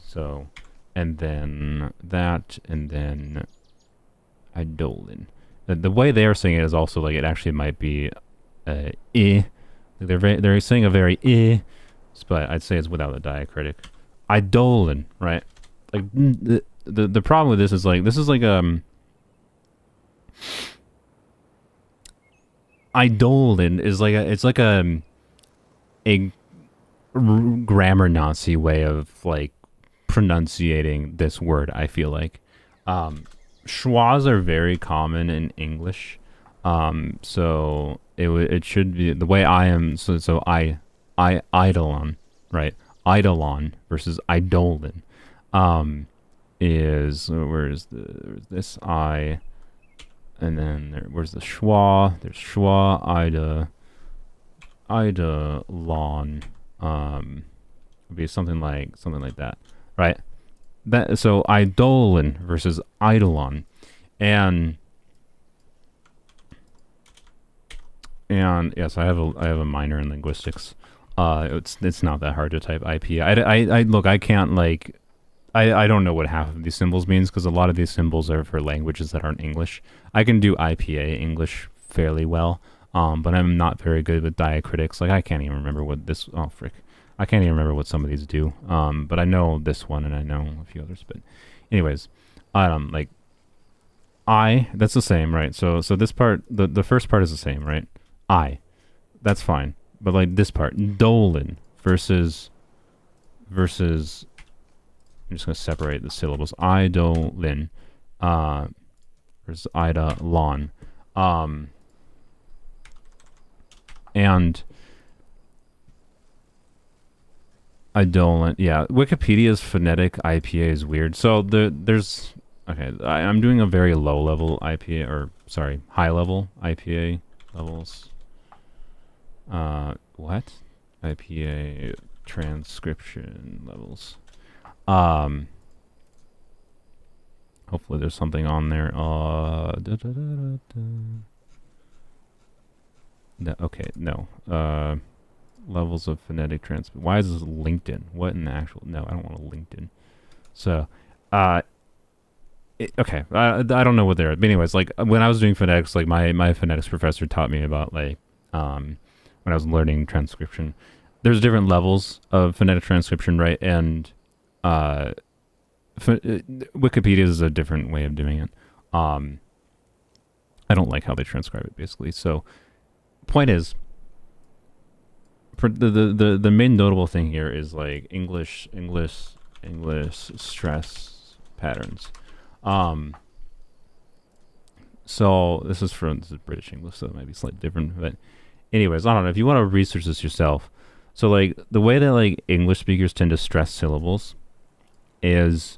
So, and then that, and then Eidolon. The way they are saying it is also like it actually might be I. They're saying a very I, but I'd say it's without a diacritic. Eidolon, right? Like the problem with this is like Eidolon is like it's like a grammar Nazi way of like pronunciating this word. I feel like schwas are very common in English, so it should be the way I am. So Eidolon, right? Eidolon versus Eidolon, is where's this I. And then where's the schwa? There's schwa, Eidolon. Would be something like that, right? That so Eidolon versus Eidolon, and yes, I have a minor in linguistics. It's not that hard to type IPA. I look, I can't like. I don't know what half of these symbols means because a lot of these symbols are for languages that aren't English. I can do IPA English fairly well, but I'm not very good with diacritics. Like I can't even remember what this. Oh frick, I can't even remember what some of these do. But I know this one and I know a few others. But anyways, like that's the same, right? So this part, the first part is the same, right? That's fine. But like this part, Dolan versus. I'm just going to separate the syllables. Eidolon versus Eidolon. And Eidolon. Yeah, Wikipedia's phonetic IPA is weird. So there's... Okay, I'm doing a very low-level IPA, or sorry, high-level IPA levels. What? IPA transcription levels. Hopefully there's something on there. No, okay, no. levels of phonetic transmission. Why is this LinkedIn? What in the actual? No, I don't want a LinkedIn. So, okay, I don't know what they're. But anyways, like when I was doing phonetics, like my phonetics professor taught me about like when I was learning transcription. There's different levels of phonetic transcription, right? And Wikipedia is a different way of doing it. I don't like how they transcribe it, basically. So, point is, for the main notable thing here is like English stress patterns. So this is British English, so it might be slightly different. But anyways, I don't know if you want to research this yourself. So like the way that like English speakers tend to stress syllables is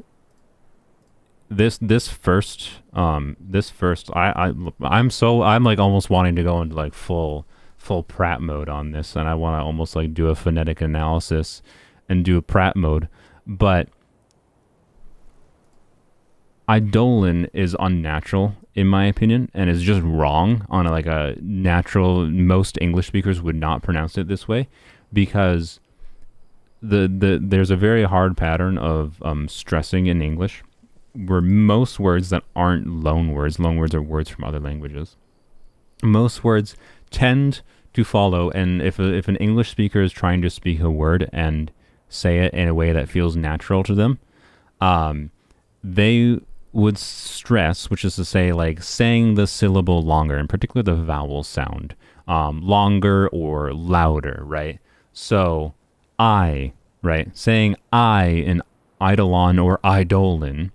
this first I'm like almost wanting to go into like full Pratt mode on this, and I want to almost like do a phonetic analysis and do a Pratt mode, but Eidolon is unnatural in my opinion, and is just wrong on like a natural. Most English speakers would not pronounce it this way, because there's a very hard pattern of stressing in English, where most words that aren't loan words are words from other languages. Most words tend to follow, and if an English speaker is trying to speak a word and say it in a way that feels natural to them, they would stress, which is to say, like saying the syllable longer, in particular the vowel sound, longer or louder, right? So, right? Saying I in eidolon or eidolon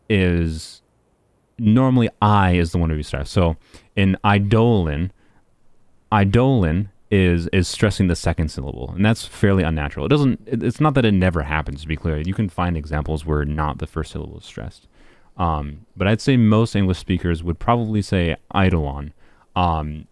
is normally I is the one to be stressed. So in eidolon is stressing the second syllable, and that's fairly unnatural. It's not that it never happens, to be clear. You can find examples where not the first syllable is stressed. But I'd say most English speakers would probably say eidolon, and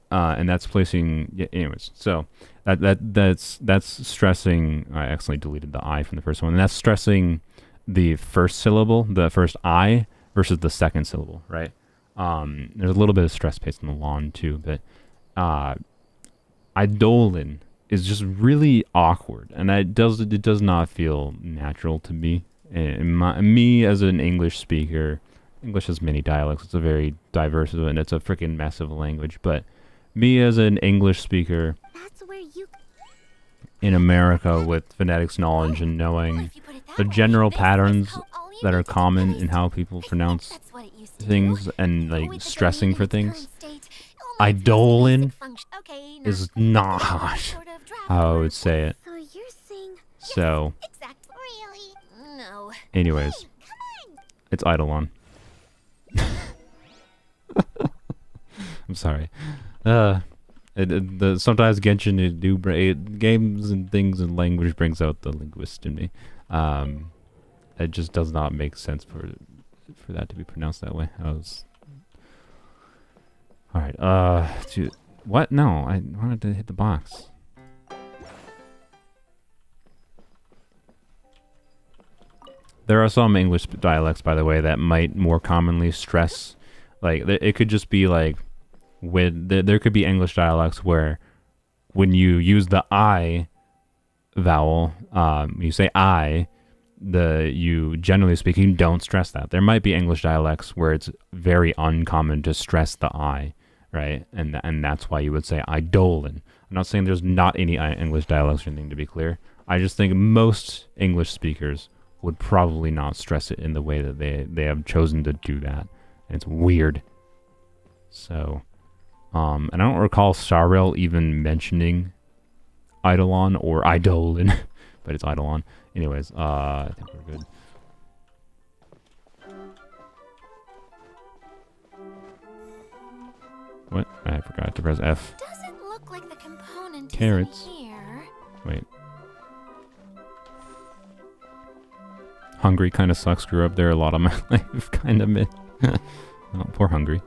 that's placing. Yeah, anyways, so that's stressing. I accidentally deleted the I from the first one, and that's stressing the first syllable, the first I, versus the second syllable, right? There's a little bit of stress based on the lawn too, but eidolon is just really awkward, and it does not feel natural to me. Me as an English speaker, English has many dialects. It's a very diverse, and it's a freaking mess of a language. But me as an English speaker in America with phonetics knowledge and knowing the general patterns that are common in how people pronounce things and like stressing for things, eidolon is not how I would say it. So, anyways, it's eidolon. I'm sorry. Sometimes Genshin games and things and language brings out the linguist in me. It just does not make sense for that to be pronounced that way. Alright, what? No, I wanted to hit the box. There are some English dialects, by the way, that might more commonly stress, like, it could just be like, there could be English dialects where when you use the I vowel, you say I, you generally speaking don't stress that. There might be English dialects where it's very uncommon to stress the I, right? And that's why you would say eidolon. I'm not saying there's not any English dialects or anything, to be clear. I just think most English speakers would probably not stress it in the way that they have chosen to do that. And it's weird. So, and I don't recall Sarel even mentioning eidolon or eidolon, but it's eidolon. Anyways, I think we're good. What? I forgot to press F.
Doesn't look like the component
Carrots.
is in here.
Wait. Hungry kind of sucks. Grew up there a lot of my life. Kind of mid. Oh, poor Hungry.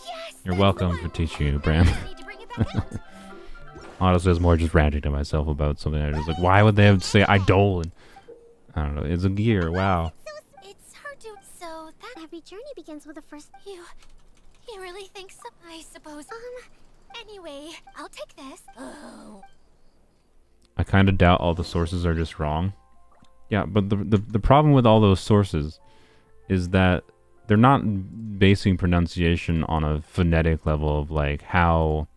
Yes,
You're welcome for teaching you, Bram. Honestly, it's more just ranting to myself about something. I was like, why would they have to say eidolon? I don't know. It's a gear. Wow.
It's hard to. So that
Every journey begins with a first.
you really think so? I suppose. Anyway, I'll take this. Oh.
I kind of doubt all the sources are just wrong. Yeah, but the problem with all those sources is that they're not basing pronunciation on a phonetic level of like how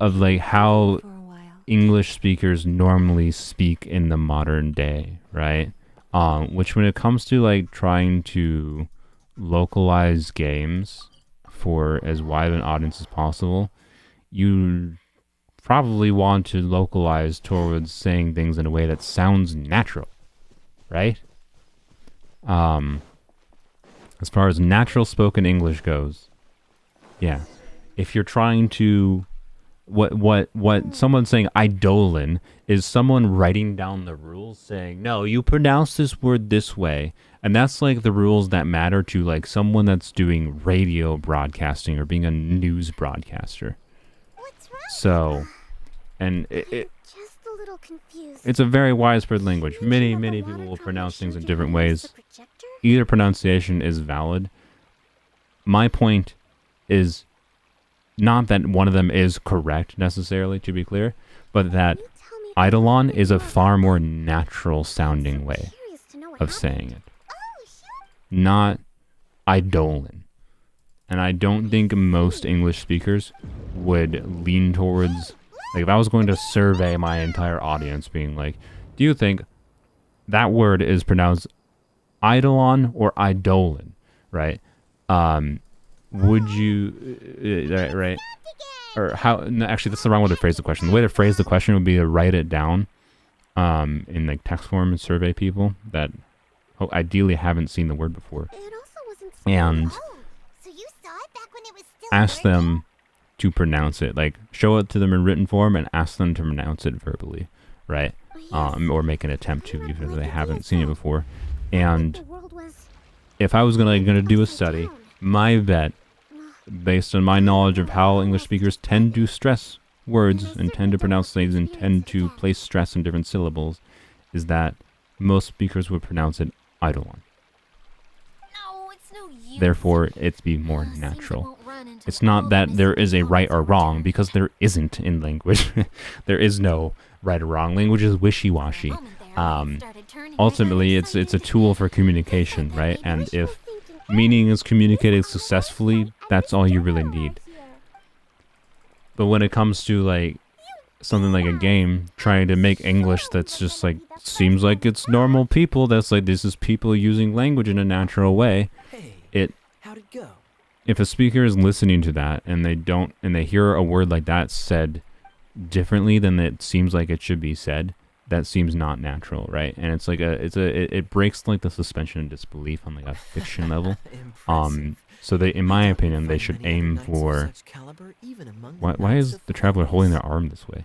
how English speakers normally speak in the modern day, right? Which when it comes to like trying to localize games for as wide an audience as possible, you probably want to localize towards saying things in a way that sounds natural, right? As far as natural spoken English goes, yeah. If you're trying to, what someone saying eidolon is someone writing down the rules saying, no, you pronounce this word this way. And that's like the rules that matter to like someone that's doing radio broadcasting or being a news broadcaster.
What's wrong?
So, and
Just a little confused.
it's a very widespread language. Many people will pronounce things in different ways. Either pronunciation is valid. My point is not that one of them is correct necessarily, to be clear, but that eidolon is a far more natural sounding way of saying it. Not eidolon. And I don't think most English speakers would lean towards, like if I was going to survey my entire audience being like, do you think that word is pronounced eidolon or eidolon, right? Would you, right? Or how, no, actually that's the wrong way to phrase the question. The way to phrase the question would be to write it down in like text form and survey people that ideally haven't seen the word before. And ask them to pronounce it, like show it to them in written form and ask them to pronounce it verbally, right? Or make an attempt to, even if they haven't seen it before. And if I was gonna do a study, my bet, based on my knowledge of how English speakers tend to stress words and tend to pronounce things and tend to place stress in different syllables, is that most speakers would pronounce it eidolon. Therefore, it's be more natural. It's not that there is a right or wrong, because there isn't in language. There is no right or wrong. Language is wishy-washy. Ultimately, it's a tool for communication, right? And if meaning is communicated successfully, that's all you really need. But when it comes to like something like a game, trying to make English that's just like seems like it's normal people, that's like this is people using language in a natural way.
How'd it go?
If a speaker is listening to that and they hear a word like that said differently than it seems like it should be said, that seems not natural, right? And it's like it breaks like the suspension of disbelief on like a fiction level. So they, in my opinion, they should aim for. Why is the traveler holding their arm this way?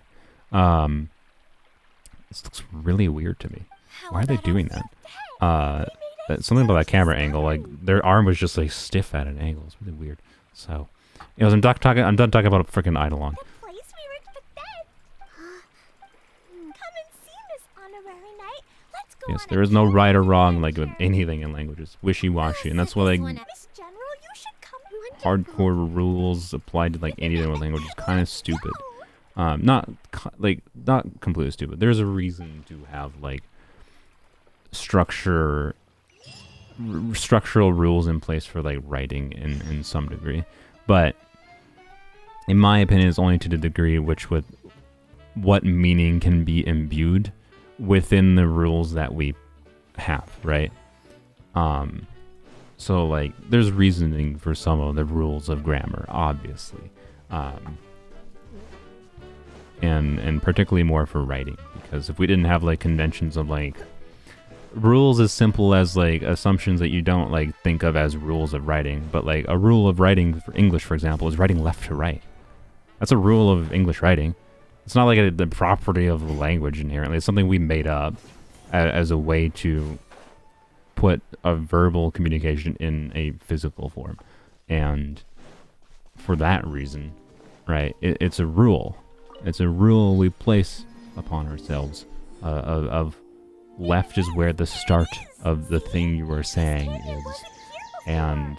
This looks really weird to me. Why are they doing that? Something about that camera angle, like their arm was just like stiff at an angle. It's really weird. So, I'm done talking about a freaking eidolon. Yes, there is no right or wrong like with anything in languages. Wishy-washy, and that's why like hardcore rules applied to like anything with language is kind of stupid. Not completely stupid. There's a reason to have like structural rules in place for like writing in some degree, but in my opinion, it's only to the degree which with what meaning can be imbued within the rules that we have, right? So like there's reasoning for some of the rules of grammar, obviously, and particularly more for writing, because if we didn't have like conventions of like rules as simple as like assumptions that you don't like think of as rules of writing, but like a rule of writing for English, for example, is writing left to right. That's a rule of English writing. It's not like the property of the language inherently. It's something we made up as a way to put a verbal communication in a physical form. And for that reason, right, it's a rule. It's a rule we place upon ourselves of left is where the start of the thing you were saying is, and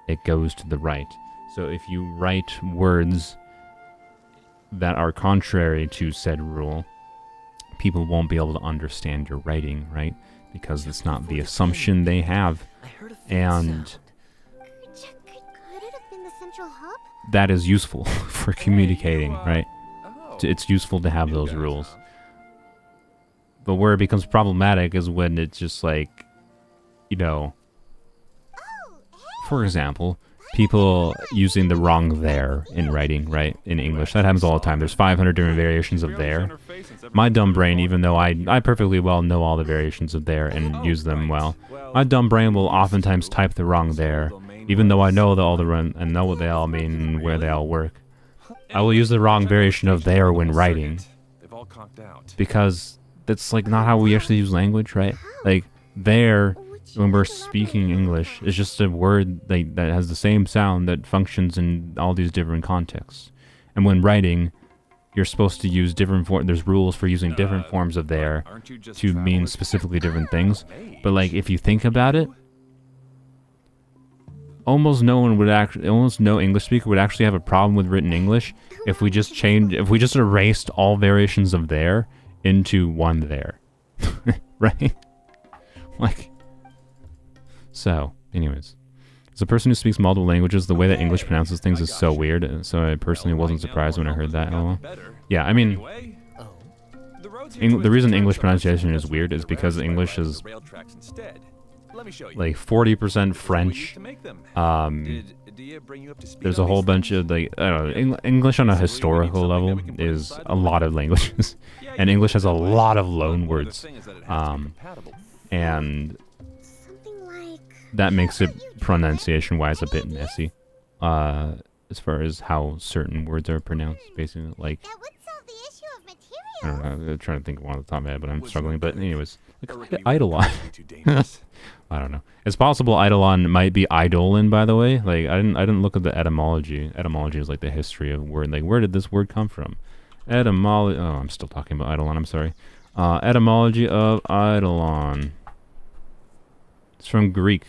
it goes to the right. So if you write words that are contrary to said rule, people won't be able to understand your writing, right? Because it's not the assumption they have.
I heard a faint
And
sound.
Could it have been the central hub?
that is useful for communicating, right?
Oh,
It's useful to have
you
those
guys,
rules.
huh?
But where it becomes problematic is when it's just like, you know, for example, people using the wrong there in writing, right? In English. That happens all the time. There's 500 different variations of there. My dumb brain, even though I perfectly well know all the variations of there and use them well, my dumb brain will oftentimes type the wrong there, even though I know all the run and know what they all mean and where they all work. I will use the wrong variation of there when writing,
They've all conked out.
because that's like not how we actually use language, right? Like there, when we're speaking English, is just a word that has the same sound that functions in all these different contexts. And when writing, you're supposed to use different there's rules for using different forms of there
Aren't you just
to mean
travelers?
specifically different things. But like if you think about it, almost no English speaker would actually have a problem with written English if we just erased all variations of there into one there. Right? Like, so, anyways. As a person who speaks multiple languages, the way that English pronounces things is so weird, and so I personally wasn't surprised when I heard that. Oh, yeah, I mean,
Anyway,
Oh,
the roads
the reason English pronunciation is weird is because English is
rail tracks instead. Let me show you.
like 40%
This is the way you
French.
used to make them. Did Dia bring you up to speed
There's
on
a whole
these
bunch
things?
of like, I don't know, English on a historical level is a lot of languages, and English has a lot of loan
One other
words,
thing is that it has to be compatible.
and
Something like...
that makes it pronunciation-wise a bit messy, as far as how certain words are pronounced. Basically, like,
That would solve the issue of
I
material.
don't know, I'm trying to think of one off the top of my head, but I'm
Was
struggling.
your
But
good?
anyways,
I
like
reckon you
Eidolon.
wouldn't be too dangerous.
I don't know. It's possible Eidolon might be Eidolon, by the way. Like I didn't look at the etymology. Etymology is like the history of word. Like where did this word come from? Etymology. Oh, I'm still talking about Eidolon. I'm sorry. Etymology of Eidolon. It's from Greek.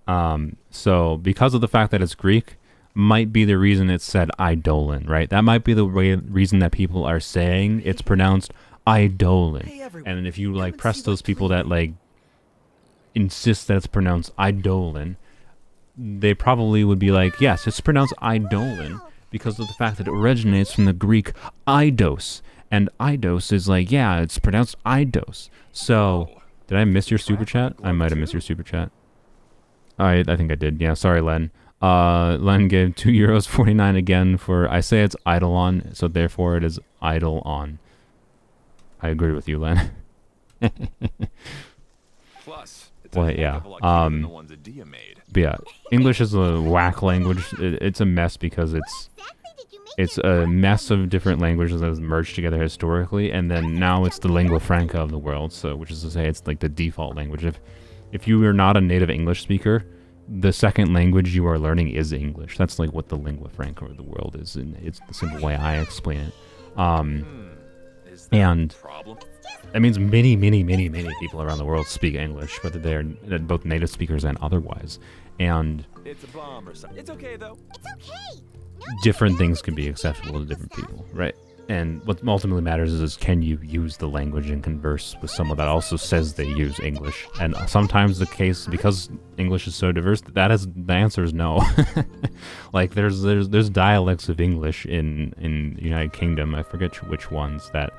So because of the fact that it's Greek, might be the reason it's said Eidolon, right? That might be the reason that people are saying it's pronounced Eidolon.
hey everyone.
And if you
Come
like
and
press
see
those
what's
people that
playing.
like insist that it's pronounced Eidolon, they probably would be like, yes, it's pronounced Eidolon because of the fact that it originates from the Greek eidos, and eidos is like, yeah, it's pronounced eidos. So, did I miss your super chat? I might have missed your super chat. I think I did. Yeah, sorry, Len. Len gave €2.49 again for, I say it's Eidolon, so therefore it is idle on. I agree with you, Len.
Plus, it's
Well,
a heck
yeah,
of a lot cuter than the ones that Dia made.
But yeah, English is a whack language. It's a mess because it's a mess of different languages that have merged together historically, and then now it's the lingua franca of the world. So, which is to say, it's like the default language. If you are not a native English speaker, the second language you are learning is English. That's like what the lingua franca of the world is, and it's the simple way I explain it.
Is that
And
a problem?
that means many, many, many, many people around the world speak English, whether they're both native speakers and otherwise. And
It's a bomb or something. It's okay though.
different things can be acceptable to different people, right? And what ultimately matters is can you use the language and converse with someone that also says they use English? And sometimes the case, because English is so diverse, the answer is no. Like there's dialects of English in the United Kingdom. I forget which ones that.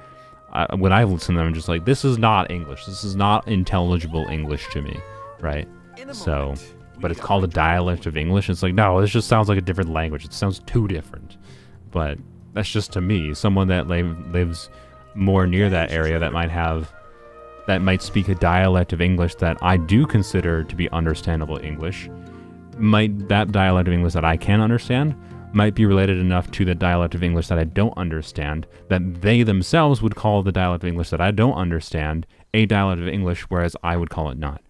When I listen to them, I'm just like, this is not English. This is not intelligible English to me, right? So, but it's called a dialect of English. It's like, no, this just sounds like a different language. It sounds too different. But that's just to me. Someone that lives more near that area that might speak a dialect of English that I do consider to be understandable English, that dialect of English that I can understand might be related enough to the dialect of English that I don't understand that they themselves would call the dialect of English that I don't understand a dialect of English, whereas I would call it not.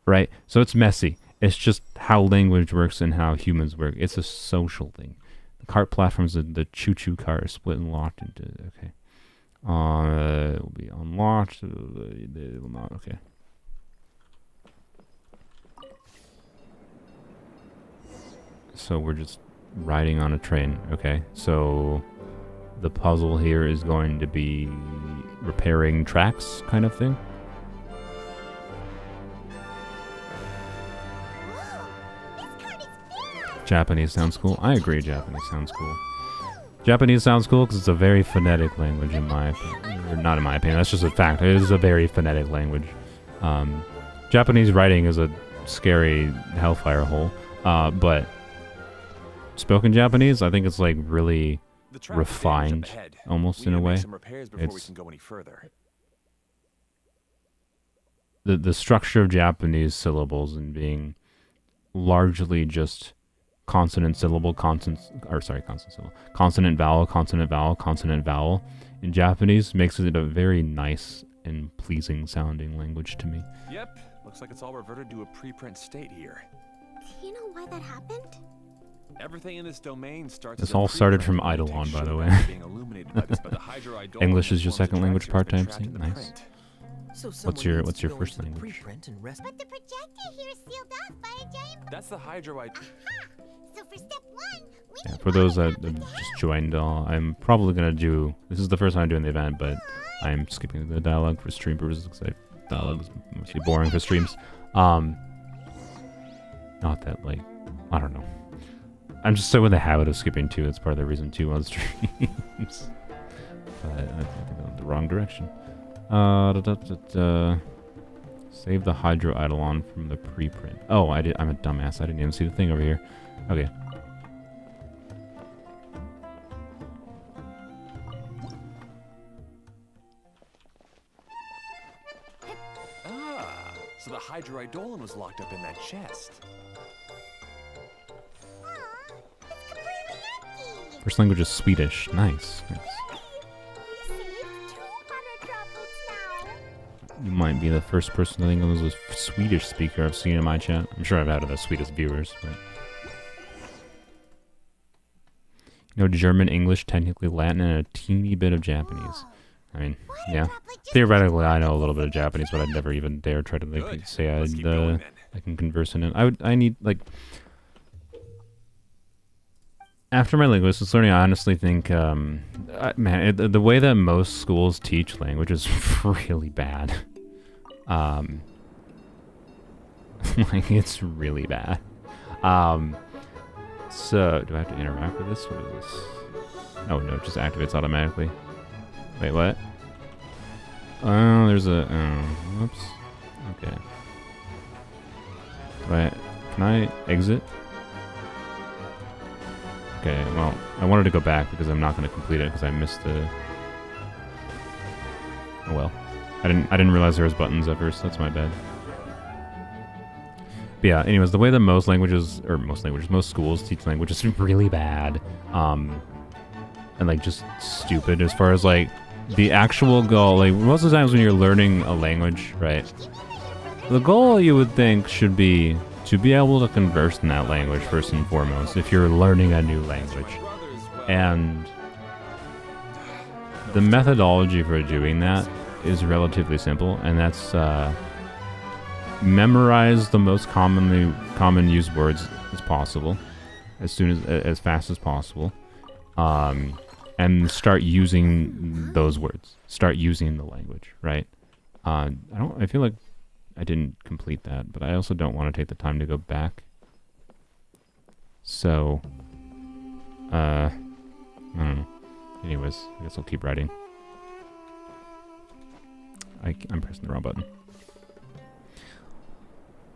Right? So it's messy. It's just how language works and how humans work. It's a social thing. The cart platforms, the choo-choo cart is split and locked into, okay. It will be unlocked. They will not, okay. So we're just riding on a train, okay? So the puzzle here is going to be repairing tracks kind of thing. Japanese sounds cool. I agree, Japanese sounds cool. Japanese sounds cool because it's a very phonetic language in my opinion. Or not in my opinion, that's just a fact. It is a very phonetic language. Japanese writing is a scary hellfire hole. But spoken Japanese, I think it's like really refined, almost in a way. It's the structure of Japanese syllables and being largely just consonant syllable, consonant syllable, consonant vowel, consonant vowel, consonant vowel in Japanese makes it a very nice and pleasing sounding language to me.
Yep, looks like it's all reverted to a preprint state here.
Do you know why that happened?
Everything in this domain starts.
This all started from Eidolon, by the way. English is your second language part-time. Nice.
So
What's your first language?
But the projector here is sealed off by a giant.
That's the hydroide.
So for step 1, we
Yeah, for those that have just joined, I'm probably gonna do. This is the first time I'm doing the event, but I'm skipping the dialogue for stream purposes because dialogue is mostly boring for streams. Not that I don't know. I'm just so in the habit of skipping too. It's part of the reason too on streams. But I think I'm in the wrong direction. Save the Hydro Eidolon from the preprint. Oh, I'm a dumbass. I didn't even see the thing over here. Okay.
So the hydroidolin was locked up in that chest.
First language is Swedish. Nice. You might be the first person I think was a Swedish speaker I've seen in my chat. I'm sure I've had other Swedish viewers, but German, English, technically Latin, and a teeny bit of Japanese. I mean, yeah. Theoretically, I know a little bit of Japanese, but I'd never even dare try to say I can converse in it. I need after my linguistics learning, I honestly think, the way that most schools teach language is really bad. It's really bad. So, do I have to interact with this? What is this? Oh, no, it just activates automatically. Wait, what? Oh, there's a... whoops. Okay. Can I exit? Okay, well, I wanted to go back because I'm not going to complete it because I missed the... Oh well. I didn't realize there was buttons at first. That's my bad. But yeah, anyways, the way that most schools teach language is really bad. And just stupid as far as the actual goal. Most of the times when you're learning a language, right? The goal you would think should be to be able to converse in that language first and foremost if you're learning a new language. And the methodology for doing that is relatively simple, and that's memorize the most common used words as possible, as fast as possible, and start using those words. Start using the language, right? I feel like I didn't complete that, but I also don't want to take the time to go back. So, I don't know. Anyways, I guess I'll keep writing. I'm pressing the wrong button.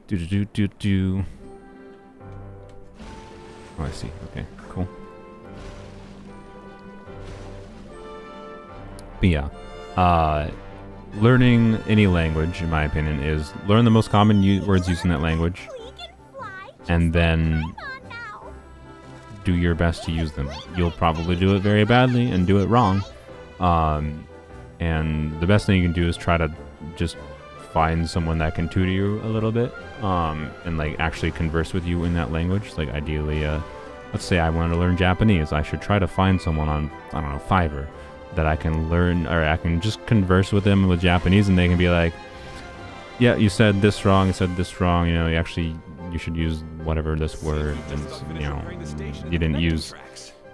Do. Oh, I see. Okay, cool. But yeah, learning any language, in my opinion, is learn the most common words used in that language, and then do your best to use them. You'll probably do it very badly and do it wrong. And the best thing you can do is try to just find someone that can tutor you a little bit, and actually converse with you in that language. Ideally, let's say I want to learn Japanese. I should try to find someone on, I don't know, Fiverr that I can learn, or I can just converse with them with Japanese, and they can be like, yeah, you said this wrong, you said this wrong, you you should use whatever this word, and you know, you didn't use,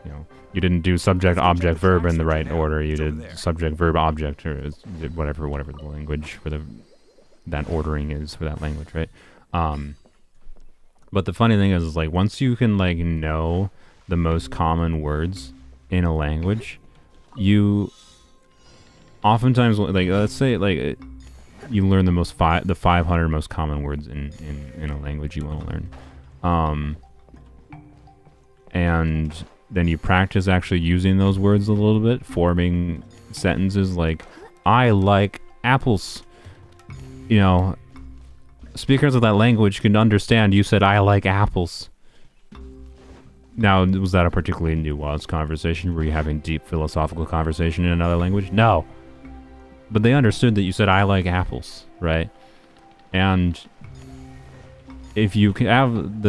you know, you didn't do subject, object, verb in the right order. You did subject, verb, object, or whatever the language for that ordering is for that language, right? But the funny thing is like once you can like know the most common words in a language, you oftentimes like let's say like you learn the 500 most common words in a language you want to learn, and then you practice actually using those words a little bit, forming sentences like I like apples. You know, speakers of that language can understand you said I like apples. Now, was that a particularly nuanced conversation? Were you having deep philosophical conversation in another language? No. But they understood that you said I like apples, right? And if you have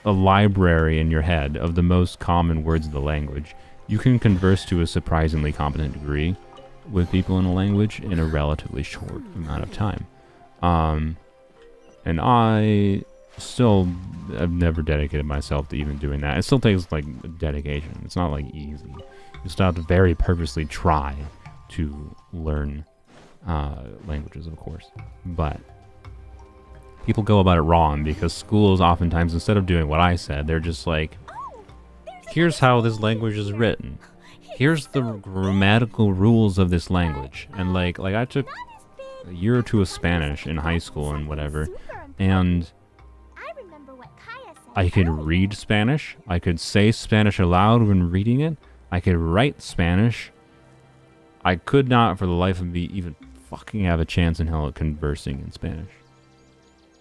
a library in your head of the most common words of the language, you can converse to a surprisingly competent degree with people in a language in a relatively short amount of time. And I still have never dedicated myself to even doing that. It still takes like dedication. It's not like easy. You still have to very purposely try to learn languages, of course. But people go about it wrong because schools oftentimes, instead of doing what I said, they're just like, here's how this language is written. Here's the grammatical rules of this language. And like I took a year or two of Spanish in high school and whatever, and I could read Spanish. I could say Spanish aloud when reading it. I could write Spanish. I could not, for the life of me, even fucking have a chance in hell at conversing in Spanish.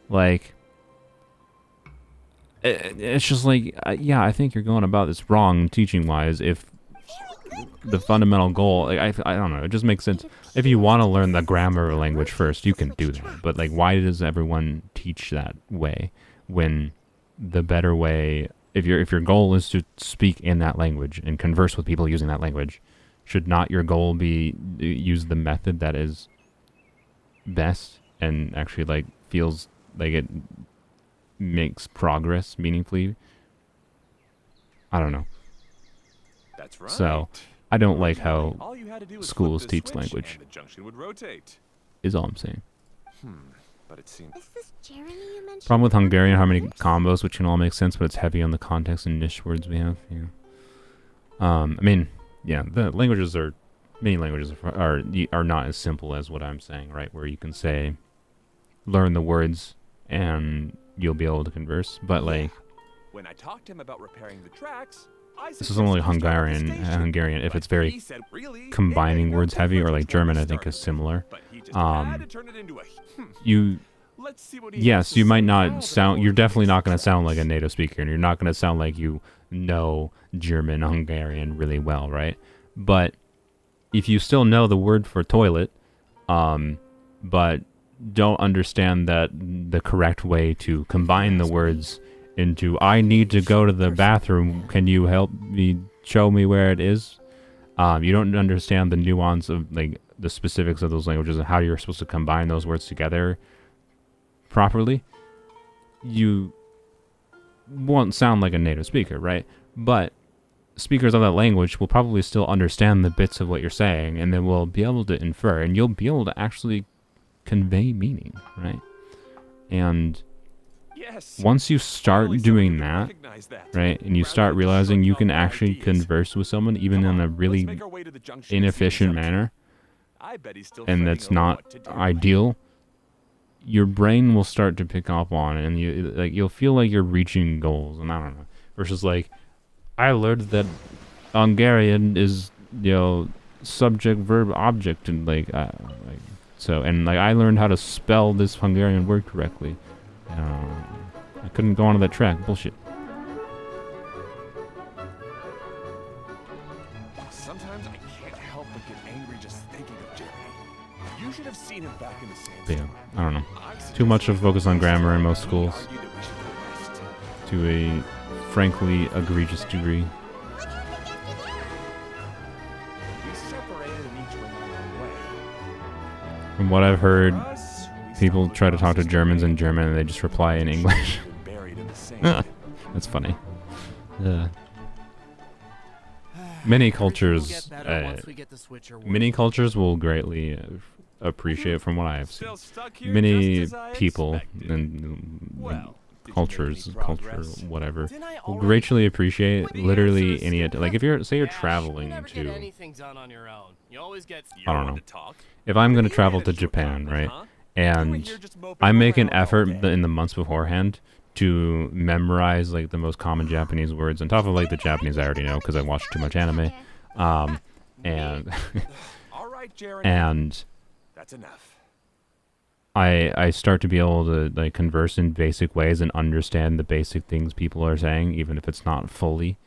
Like, it's just like, yeah, I think you're going about this wrong teaching-wise. If the fundamental goal, like, I don't know, it just makes sense. If you want to learn the grammar of a language first, you can do that. But like, why does everyone teach that way when the better way, if your goal is to speak in that language and converse with people using that language, should not your goal be use the method that is best and actually like feels like it makes progress meaningfully? I don't know.
That's right.
So I don't like how schools teach language.
The junction would rotate.
Is all I'm saying.
But it seems
Is this Jeremy you mentioned?
Problem with Hungarian, how many combos, which can all make sense, but it's heavy on the context and niche words we have. Yeah. I mean, yeah, many languages are not as simple as what I'm saying, right? Where you can say, learn the words and you'll be able to converse. But like,
when I talked to him about repairing the tracks,
this is only Hungarian. If it's very combining words heavy, or like German, I think is similar. Yes, you might not sound. You're definitely not going to sound like a native speaker, and you're not going to sound like you know German, Hungarian really well, right? But if you still know the word for toilet, but don't understand that the correct way to combine the words into I need to go to the bathroom, can you help me, show me where it is? You don't understand the nuance of like the specifics of those languages and how you're supposed to combine those words together properly. You won't sound like a native speaker, right? But speakers of that language will probably still understand the bits of what you're saying, and then will be able to infer, and you'll be able to actually convey meaning, right? And once you start doing that, right, and you start realizing you can actually converse with someone even in a really inefficient manner, and that's not ideal, your brain will start to pick up on it, and you'll feel like you're reaching goals, and I don't know. Versus like, I learned that Hungarian is, you know, subject, verb, object, and and I learned how to spell this Hungarian word correctly. I couldn't go onto that track. Bullshit.
Sometimes I can't help but get angry just thinking of Jeremy. You should have seen him back in the sand.
But yeah, I don't know. Too much of focus on grammar in most schools. To a frankly egregious degree. From what I've heard, people try to talk to Germans in German and they just reply in English. That's funny. Many cultures, many cultures will greatly appreciate, from what I have seen. Many people and culture, whatever, will greatly appreciate literally any. Like if you're, say, you're traveling to, I don't know, if I'm going to travel to Japan, right, and I make an effort in the months beforehand to memorize like the most common Japanese words on top of like the Japanese I already know because I watch too much anime, and and
that's enough.
I start to be able to like converse in basic ways and understand the basic things people are saying, even if it's not fully.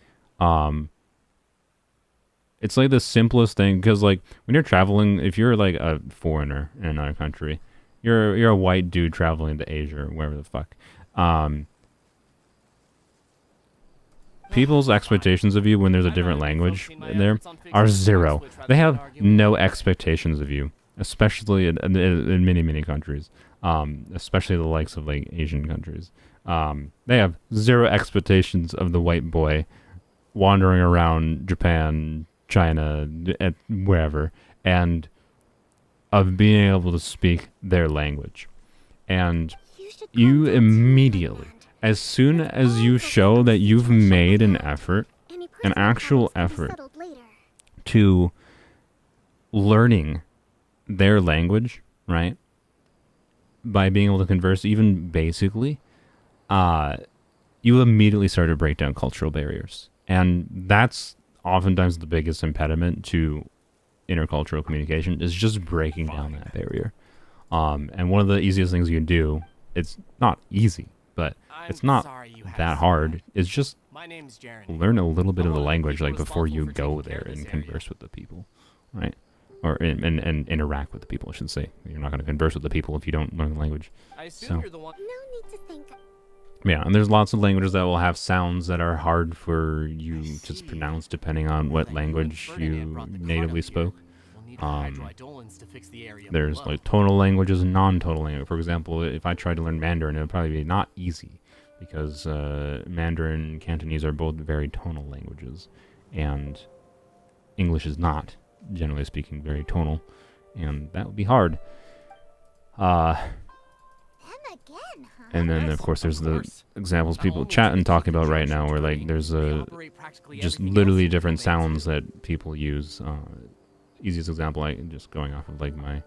It's like the simplest thing, because like when you're traveling, if you're like a foreigner in another country, you're a white dude traveling to Asia or wherever the fuck. People's expectations of you when there's a different language in there are zero. They have no expectations of you, especially in many countries, especially the likes of like Asian countries. They have zero expectations of the white boy wandering around Japan, China, wherever, and of being able to speak their language. And you immediately, as soon as you show that you've made an effort, an actual effort, to learning their language, right, by being able to converse even basically, you immediately start to break down cultural barriers. And that's oftentimes the biggest impediment to intercultural communication, is just breaking down that barrier. And one of the easiest things you can do, it's not easy, but it's not that hard. It's just learn a little bit of the language, like before you go there and converse with the people, right? Or and interact with the people, I should say. You're not going to converse with the people if you don't learn the language. So,
No need to think.
yeah, and there's lots of languages that will have sounds that are hard for you to pronounce depending on what language you natively spoke. There's like tonal languages and non-tonal language. For example, if I tried to learn Mandarin, it would probably be not easy, because Mandarin and Cantonese are both very tonal languages, and English is not, generally speaking, very tonal, and that would be hard. And then, of course, there's the examples people chat and talking about right now, where like there's just literally different sounds that people use. Easiest example, like just going off of like my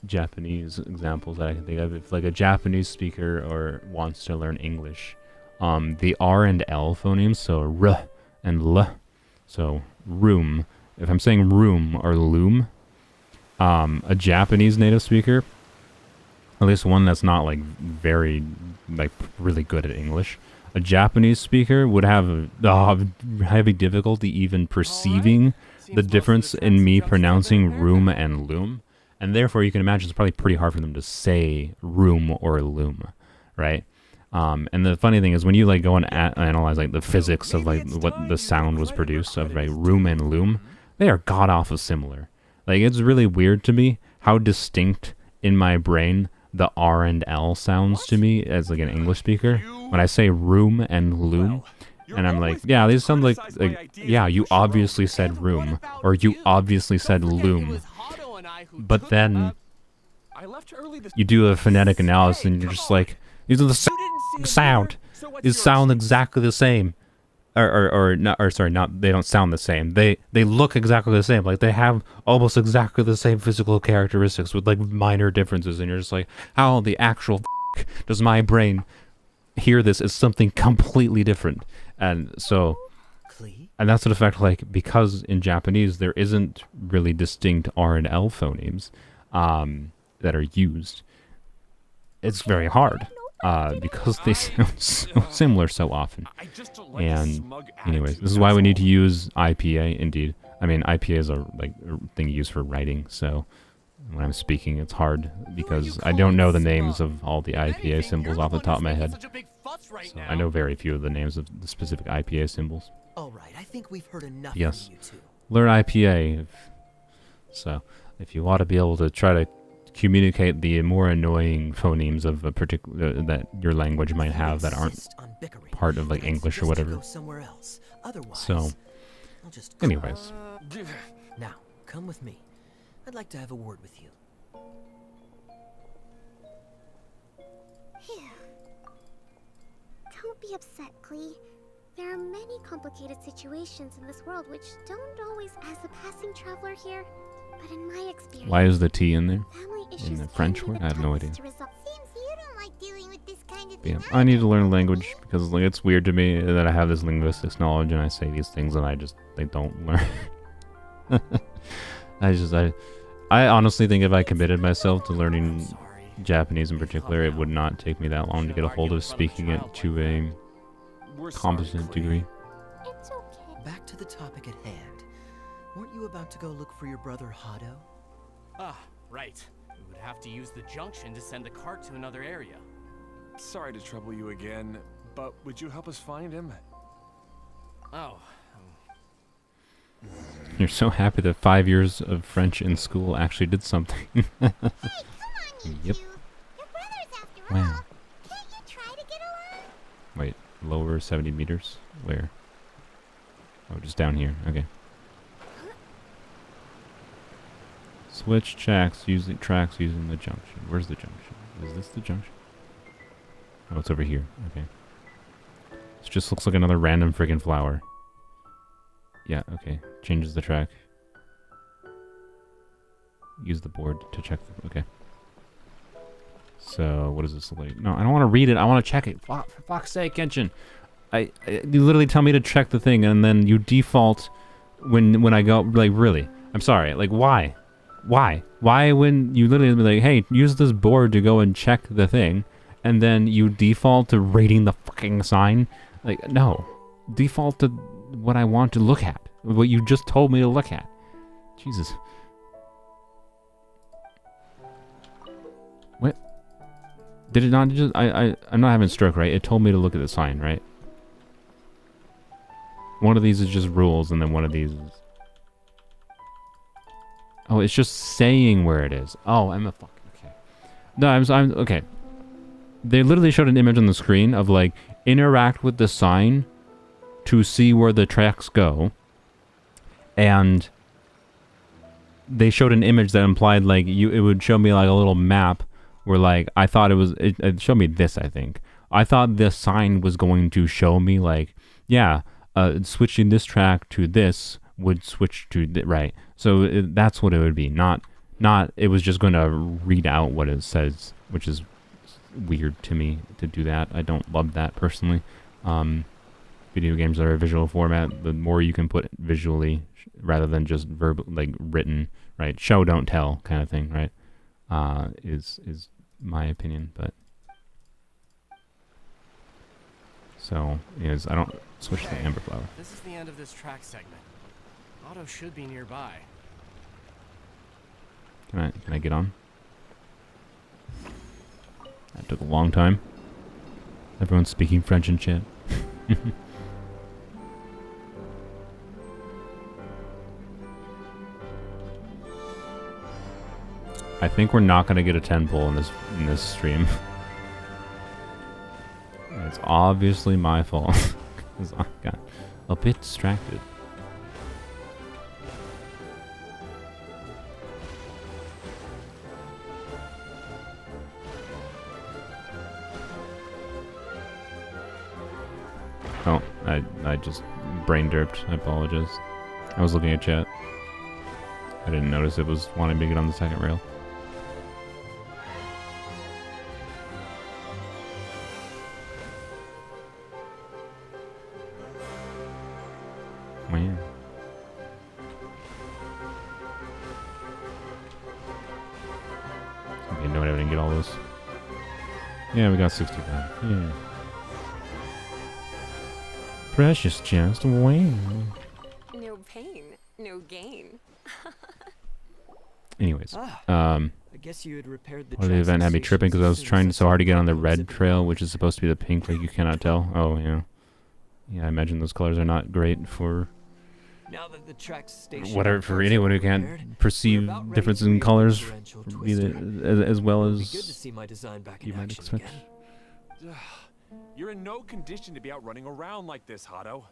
Japanese examples that I can think of, if like a Japanese speaker or wants to learn English, the R and L phonemes, so R and L, so room. If I'm saying room or loom, a Japanese native speaker, at least one that's not like very like really good at English, a Japanese speaker would have heavy difficulty even perceiving the difference in me pronouncing room and loom, and therefore you can imagine it's probably pretty hard for them to say room or loom, right? And the funny thing is, when you like go and analyze like the physics of like what the sound was produced of, like room and loom, they are god awful similar. Like it's really weird to me how distinct in my brain the R and L sounds to me as like an English speaker when I say room and loom. And I'm like, yeah, these sound like, yeah, you obviously said room, or you obviously said loom. But then you do a phonetic analysis and you're just like, these are the same sound. These sound exactly the same. Not, they don't sound the same. They look exactly the same. Like they have almost exactly the same physical characteristics with like minor differences. And you're just like, how the actual does my brain hear this as something completely different? And so, and that's the effect, like, because in Japanese there isn't really distinct R and L phonemes that are used, it's very hard because they sound so similar so often. And anyways, this is why we need to use IPA. Indeed, I mean IPA is a thing used for writing, so when I'm speaking it's hard because I don't know the names of all the IPA symbols off the top of my head. So I know very few of the names of the specific IPA symbols.
All right, I think we've heard enough
Yes.
from you two.
Learn IPA. So if you want to be able to try to communicate the more annoying phonemes of a particular that your language might have that aren't
Insist on bickering,
part of like
then I
English or
suggest you
whatever.
go somewhere else. Otherwise,
So,
I'll just
anyways,
Now, come with me. I'd like to have a word with you.
Phew. Don't be upset, Klee. There are many complicated situations in this world which don't always, as a passing traveler here, but in my experience,
why is the T in there?
family
In
issues
the
can
French
be
word?
the
I have no idea.
toughest to resolve. Seems you don't like dealing with this kind of
But yeah,
thing.
I need to learn language because like it's weird to me that I have this linguistics knowledge and I say these things and they don't learn. I honestly think if I committed myself to learning Japanese in particular, it would not take me that long to get a hold of speaking it to a competent degree.
It's okay.
Back to the topic at hand. Weren't you about to go look for your brother Hado?
Ah, right. We would have to use the junction to send the cart to another area.
Sorry to trouble you again, but would you help us find him?
Oh,
You're so happy that 5 years of French in school actually did something.
Hey, come on, you
Yep.
two. Your brothers after
Wow.
all. Can't you try to get along?
Wait, lower 70 meters? Where? Oh, just down here. Okay. Switch tracks using the junction. Where's the junction? Is this the junction? Oh, it's over here. Okay. This just looks like another random friggin' flower. Yeah, okay. Changes the track. Use the board to check the... Okay. So, what does this look like? No, I don't want to read it. I want to check it. For fuck's sake, Genshin. You literally tell me to check the thing, and then you default when I go... Like, really? I'm sorry. Like, why? Why? Why when you literally be like, hey, use this board to go and check the thing, and then you default to reading the fucking sign? Like, no. Default to what I want to look at. What you just told me to look at. Jesus. What? Did it not just... I'm not having a stroke, right? It told me to look at the sign, right? One of these is just rules, and then one of these is... Oh, it's just saying where it is. Oh, I'm a fucking... Okay. No, I'm... Okay. They literally showed an image on the screen of, like, interact with the sign to see where the tracks go. And they showed an image that implied, like, it would show me, like, a little map where, like, I thought it was... It showed me this, I think. I thought this sign was going to show me, like, yeah, switching this track to this would switch to... right. So that's what it would be. Not it was just going to read out what it says, which is weird to me to do that. I don't love that personally. Video games are a visual format. The more you can put visually rather than just verbal, like written, right? Show don't tell kind of thing, right? Is my opinion, but so is I don't switch to the amber flower.
this is the end of this track segment. Otto should be nearby.
Can I get on? That took a long time. Everyone's speaking French in chat. I think we're not gonna get a 10 pull in this stream. It's obviously my fault because I got a bit distracted. Oh, I just brain derped. I apologize. I was looking at chat. I didn't notice it was wanting me to get on the second rail. Oh, yeah. Okay, no, I didn't get all those. Yeah, we got 65. Yeah. Precious just win.
No pain, no gain.
Anyways,
I guess you had repaired the
well, the event had me tripping because I was trying so hard to get on the red trail, which is supposed to be the pink, like you cannot tell. Oh, yeah. Yeah, I imagine those colors are not great for
Now that the track station
whatever for anyone who can't perceive differences in colors either as well
It'd be good to
as
see my design back
you
in
might
action
expect.
again.
You're in no condition to be out running around like this, Hado.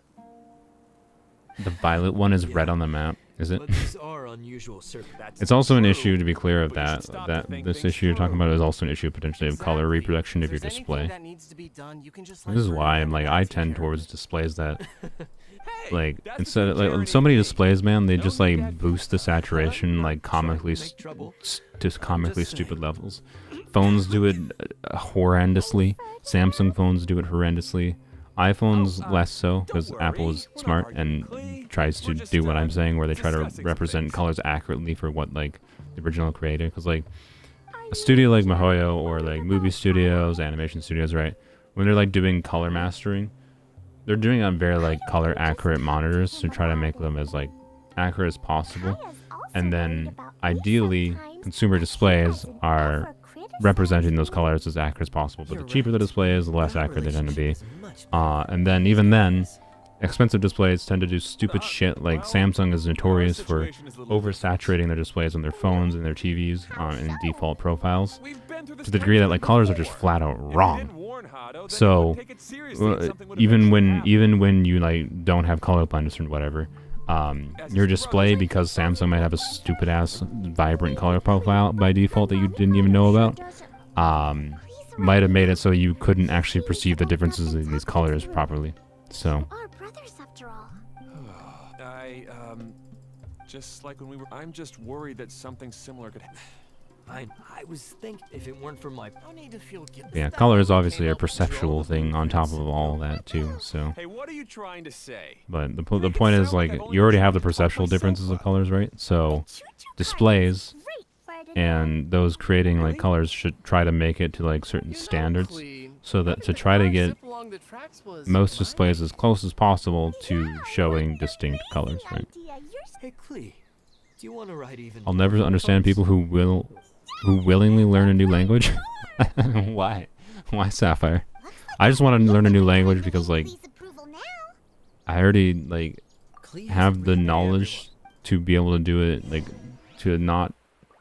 The violet one is red on the map, is it?
But these are unusual circumstances.
It's also an issue, to be clear, of that this issue you're talking about is also an issue potentially of color reproduction of your display. This is why I'm like I tend towards displays that like instead of like so many displays, man, they just like boost the saturation like comically just comically stupid levels. Phones do it horrendously. Samsung phones do it horrendously. iPhones less so, because Apple is smart and tries to do what I'm saying, where they try to represent colors accurately for what like the original creator. Because like a studio like MiHoYo or like movie studios, animation studios, right? When they're like doing color mastering, they're doing it on very like color accurate monitors to try to make them as like accurate as possible. And then ideally, consumer displays are representing those colors as accurate as possible. But the cheaper the display is, the less accurate they tend to be. And then even then, expensive displays tend to do stupid shit. Like Samsung is notorious for oversaturating their displays on their phones and their TVs in default profiles to the degree that like colors are just flat out wrong. So even when you like don't have color blindness or whatever, your display, because Samsung might have a stupid ass vibrant color profile by default that you didn't even know about, might have made it so you couldn't actually perceive the differences in these colors properly. So
Our brothers, after all.
Just like when we were. I'm just worried that something similar could.
I was thinking if it weren't for my
No need to feel guilty.
yeah, color is obviously a perceptual thing on top of all that too. So,
Hey, what are you trying to say?
but the point is like you already have the perceptual differences of colors, right? So displays and those creating like colors should try to make it to like certain standards, so that to try to get most displays as close as possible to showing distinct colors, right?
Hey Klee, do you want to ride even?
I'll never understand people who willingly learn a new language. Why Sapphire? I just want to learn a new language because like I already like have the knowledge to be able to do it, like to not,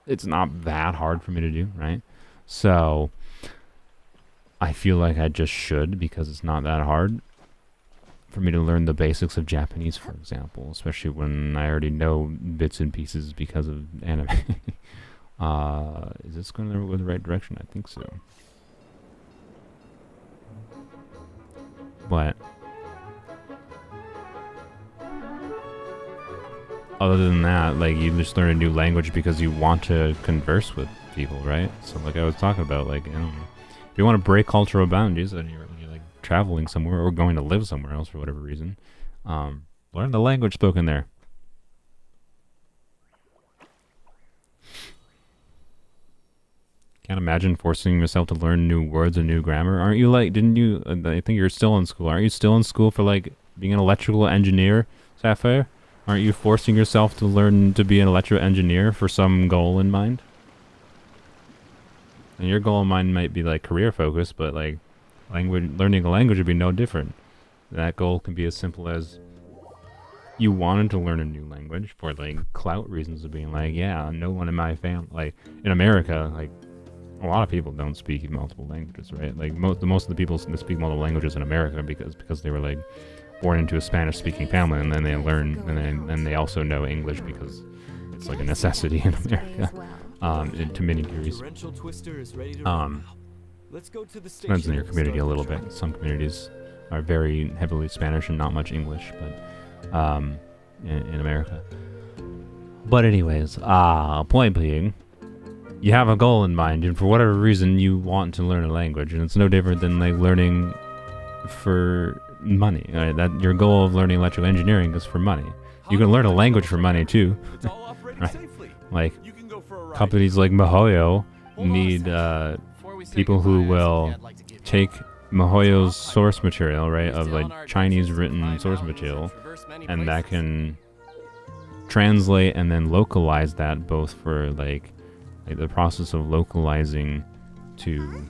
it's not that hard for me to do, right? So I feel like I just should, because it's not that hard for me to learn the basics of Japanese, for example, especially when I already know bits and pieces because of anime. Is this going in the right direction? I think so. But other than that, like you just learn a new language because you want to converse with people, right? So like I was talking about, like, I don't know, if you want to break cultural boundaries and you're like traveling somewhere or going to live somewhere else for whatever reason, learn the language spoken there. Can't imagine forcing yourself to learn new words and new grammar. Aren't you like, didn't you, I think you're still in school. Aren't you still in school for like being an electrical engineer, Sapphire? Aren't you forcing yourself to learn to be an electrical engineer for some goal in mind? And your goal in mind might be like career focused, but like learning a language would be no different. That goal can be as simple as you wanted to learn a new language for like clout reasons of being like, yeah, no one in my family, like in America, like a lot of people don't speak multiple languages, right? Like most of the people that speak multiple languages in America because they were like born into a Spanish-speaking family, and then they learn, and then they also know English because it's like a necessity in America. To many degrees. Depends on your community a little bit. Some communities are very heavily Spanish and not much English, but in America. But anyways, point being, you have a goal in mind, and for whatever reason you want to learn a language, and it's no different than like learning for money. Right? That your goal of learning electrical engineering is for money. You can learn a language for money too, right? Like companies like MiHoYo need people who will take MiHoYo's source material, right, of like Chinese written source material, and that can translate and then localize that, both for like the process of localizing to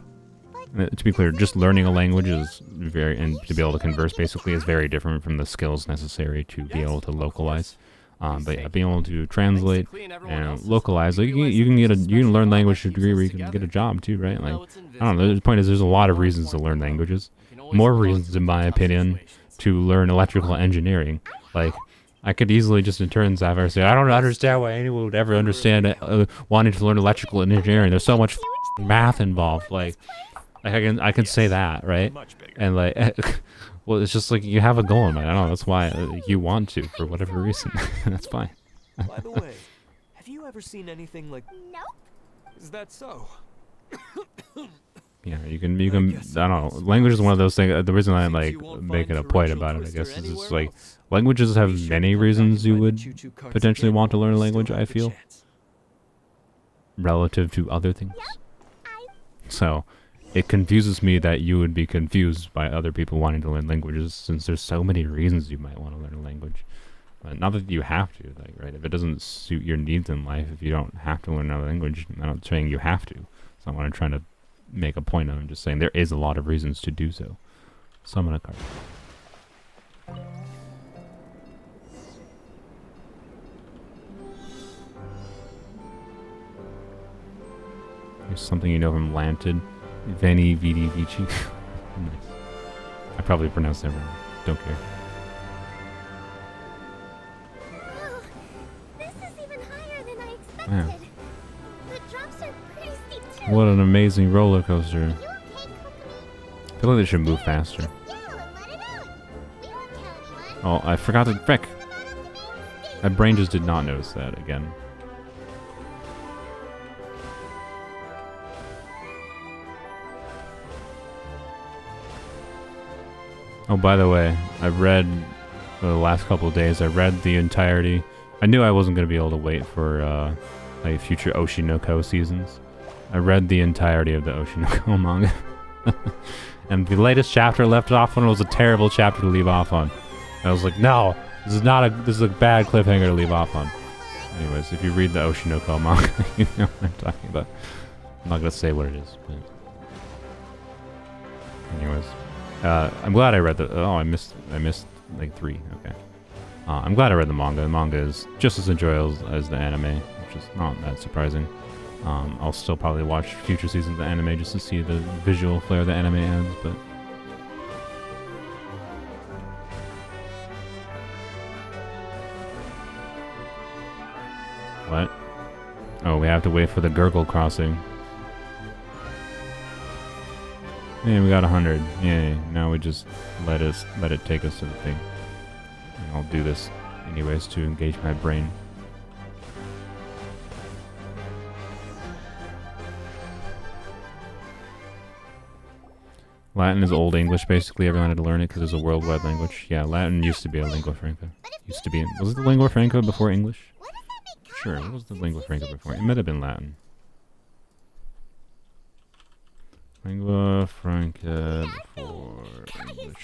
To be clear, just learning a language is very, and to be able to converse basically is very different from the skills necessary to be able to localize. But yeah, being able to translate and localize, like you can learn language to a degree where you can get a job too, right? Like I don't know. The point is, there's a lot of reasons to learn languages. More reasons, in my opinion, to learn electrical engineering. Like I could easily just in turns ever say, I don't understand why anyone would ever understand wanting to learn electrical engineering. There's so much math involved. Like I can say that, right? And like, well, it's just like you have a goal in mind. I don't know. That's why you want to for whatever reason. That's fine.
By the way, have you ever seen anything like?
Nope.
Is that so?
Yeah, you can. I don't know. Language is one of those things. The reason I'm like making a point about it, I guess, is just like languages have many reasons you would potentially want to learn a language. I feel relative to other things. So it confuses me that you would be confused by other people wanting to learn languages, since there's so many reasons you might want to learn a language. But not that you have to, like, right? If it doesn't suit your needs in life, if you don't have to learn another language, I'm not saying you have to. It's not what I'm trying to make a point of. I'm just saying there is a lot of reasons to do so. Summon a card. Here's something you know from Lantid. Veni Vidi Vici. Nice. I probably pronounced that wrong. Don't care.
Oh, this is even higher than I expected.
Yeah.
The drops are pretty steep too.
What an amazing roller coaster.
You okay, Kokomi?
I feel like they should move faster.
Yeah, let it out. We won't tell anyone.
Oh, I forgot to... Frick! My brain just did not notice that again. Oh, by the way, I've read, for the last couple of days, I read the entirety. I knew I wasn't going to be able to wait for like future Oshinoko seasons. I read the entirety of the Oshinoko manga. And the latest chapter left off on was a terrible chapter to leave off on. I was like, no, this is a bad cliffhanger to leave off on. Anyways, if you read the Oshinoko manga, you know what I'm talking about. I'm not going to say what it is, but... Anyways. I'm glad I read the... Oh, I missed like 3. Okay. I'm glad I read the manga. The manga is just as enjoyable as the anime, which is not that surprising. I'll still probably watch future seasons of the anime just to see the visual flair the anime adds, but... What? Oh, we have to wait for the Gurgle crossing. Yeah, we got 100. Yay. Now we just let it take us to the thing. And I'll do this anyways to engage my brain. Latin is Old English, basically. Everyone had to learn it because it's a worldwide language. Yeah, Latin used to be a lingua franca. Used to be. Was it the lingua franca before English? Sure, what was the lingua franca before? It might have been Latin. Lingua franca before English.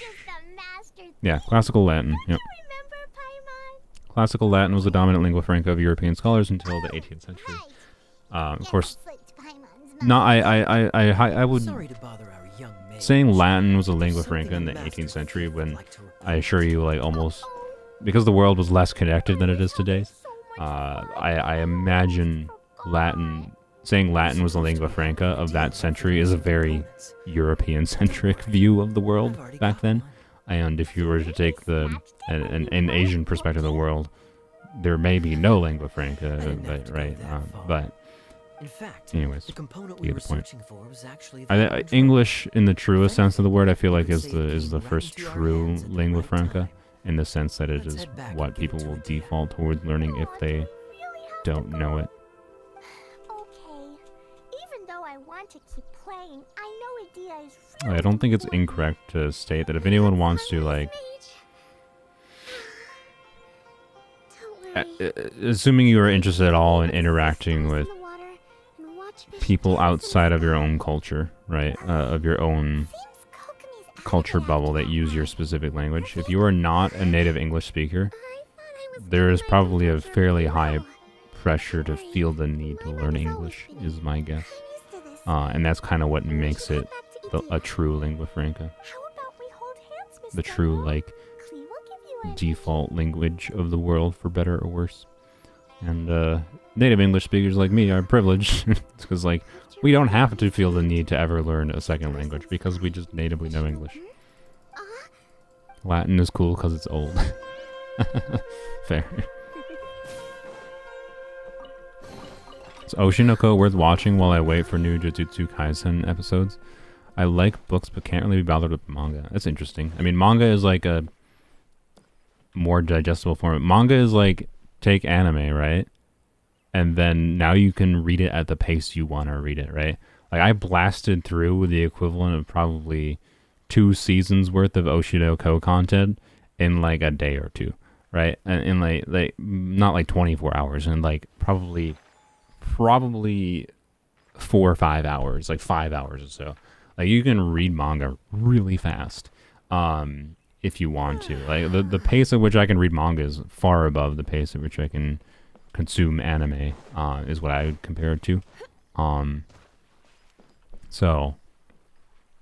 Yeah, classical Latin. Yep. Classical Latin was the dominant lingua franca of European scholars until the 18th century. Of course, no, I would. Saying Latin was a lingua franca in the 18th century, when I assure you, like almost because the world was less connected than it is today. I imagine Latin. Saying Latin was a lingua franca of that century is a very European-centric view of the world back then. And if you were to take an Asian perspective of the world, there may be no lingua franca, right? But anyways, you get the point. English, in the truest sense of the word, I feel like is the first true lingua franca, in the sense that it is what people will default towards learning if they don't know it.
To keep playing. I know Idea is
I don't think it's incorrect to state that if anyone wants to, like, assuming you are interested at all in interacting with people outside of your own culture, right, of your own culture bubble that use your specific language, if you are not a native English speaker, there is probably a fairly high pressure to feel the need to learn English, is my guess. And that's kind of what makes it a true lingua franca.
How about we hold hands, Miss
The true,
Dodo?
like,
Clee will give you a
default language of the world, for better or worse. And native English speakers like me are privileged. It's because, like, we don't have to feel the need to ever learn a second language because we just natively know English. Latin is cool because it's old. Fair. Is Oshinoko worth watching while I wait for new Jujutsu Kaisen episodes? I like books but can't really be bothered with manga. That's interesting. I mean, manga is like a more digestible form. Manga is like, take anime, right? And then now you can read it at the pace you want to read it, right? Like, I blasted through the equivalent of probably 2 seasons worth of Oshinoko content in like a day or two, right? And in like not like 24 hours, and like probably 4 or 5 hours, like 5 hours or so. Like, you can read manga really fast, if you want to. Like, the pace at which I can read manga is far above the pace at which I can consume anime, is what I would compare it to. So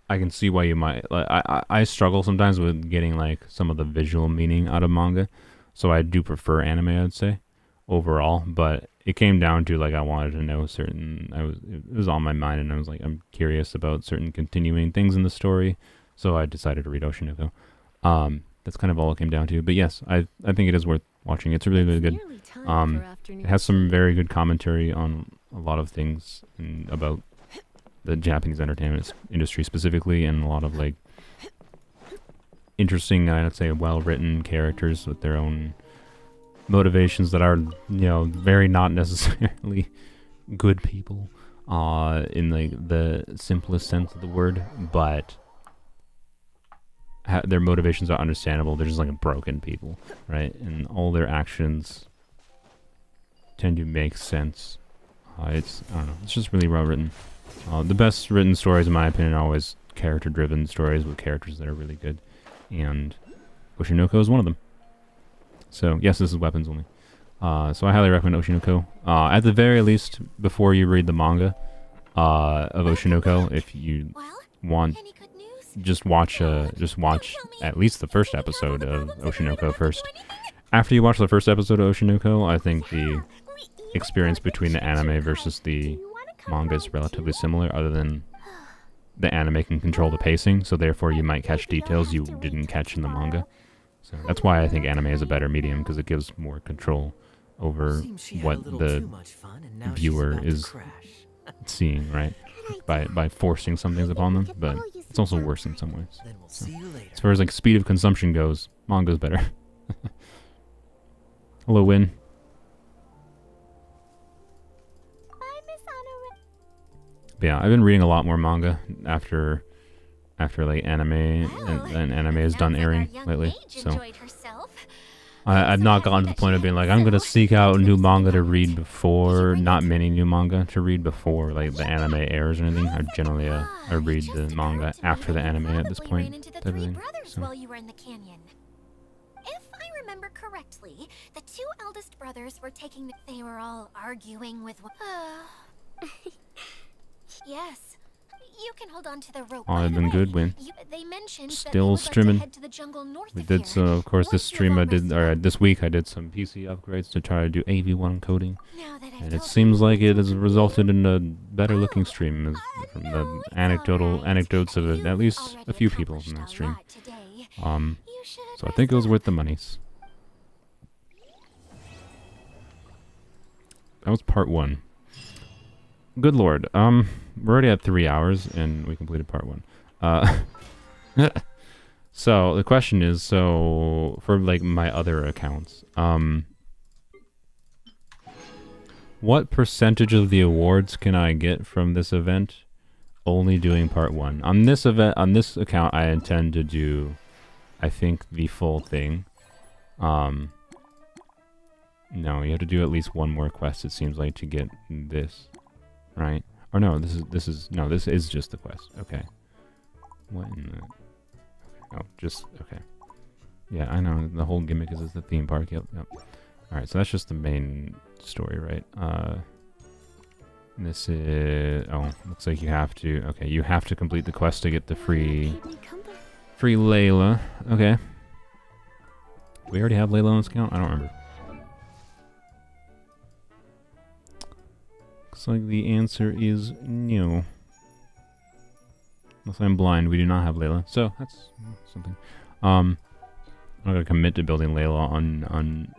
I can see why you might, like, I struggle sometimes with getting like some of the visual meaning out of manga, so I do prefer anime, I'd say, overall. But it came down to, like, I wanted to know certain, it was on my mind, and I was like, I'm curious about certain continuing things in the story, so I decided to read Oshinoko. That's kind of all it came down to. But yes, I think it is worth watching. It's really, really good. It has some very good commentary on a lot of things about the Japanese entertainment industry specifically, and a lot of, like, interesting, I'd say, well-written characters with their own motivations that are, very not necessarily good people, in the simplest sense of the word, but their motivations are understandable. They're just like broken people, right? And all their actions tend to make sense. I don't know, it's just really well written. The best written stories, in my opinion, are always character-driven stories with characters that are really good, and Oshinoko is one of them. So yes, this is weapons only. So I highly recommend Oshinoko. At the very least, before you read the manga of Oshinoko, if you want, just watch at least the first episode of Oshinoko first. After you watch the first episode of Oshinoko, I think the experience between the anime versus the manga is relatively similar, other than the anime can control the pacing, so therefore you might catch details you didn't catch in the manga. So that's why I think anime is a better medium, because it gives more control over what the viewer is seeing, right? By forcing some things upon them, but it's also worse in some ways. So, as far as like speed of consumption goes, manga's better. Hello, Win. But yeah, I've been reading a lot more manga after like anime and anime is done airing lately. So I've not gotten to the point of being like, I'm gonna seek out new manga to read before, not many new manga to read before like the anime airs or anything. I generally I read the manga after the anime at this point. So.
If I remember correctly, the 2 eldest brothers were they were all arguing with Yes. You can hold on to the rope.
I've been good, Win.
They mentioned
still streaming. We did so, of course, this stream this week I did some PC upgrades to try to do AV1 coding, and it seems like it has resulted in a better looking stream, from the anecdotes of at least a few people in that stream. So I think it was worth the monies. That was part 1. Good lord. We're already at 3 hours and we completed part 1. So the question is, so for like my other accounts, what percentage of the awards can I get from this event only doing part 1? On this account, I intend to do, I think, the full thing. No, you have to do at least one more quest, it seems like, to get this. Right? Or no, this is just the quest. Okay. What in the... Oh, just... Okay. Yeah, I know. The whole gimmick is the theme park. Yep. Alright, so that's just the main story, right? This is... Oh, looks like you have to... Okay, you have to complete the quest to get the free Layla. Okay. We already have Layla on this account? I don't remember. Looks like the answer is no. Unless I'm blind, we do not have Layla. So, that's something. I'm not going to commit to building Layla on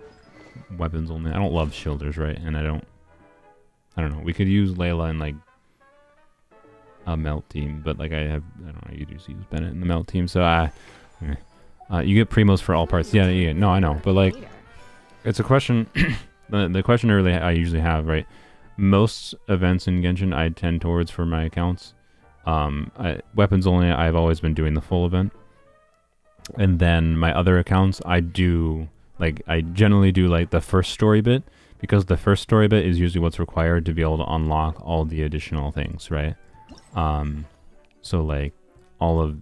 weapons only. I don't love shielders, right? And I don't know. We could use Layla in, like, a melt team, but, like, I don't know, you just use Bennett in the melt team, so, you get primos for all parts. Yeah, no, I know, but, like, it's a question, the question I usually have, right? Most events in Genshin I tend towards for my accounts. Weapons only, I've always been doing the full event. And then my other accounts, I generally do, like, the first story bit, because the first story bit is usually what's required to be able to unlock all the additional things, right? So, like, all of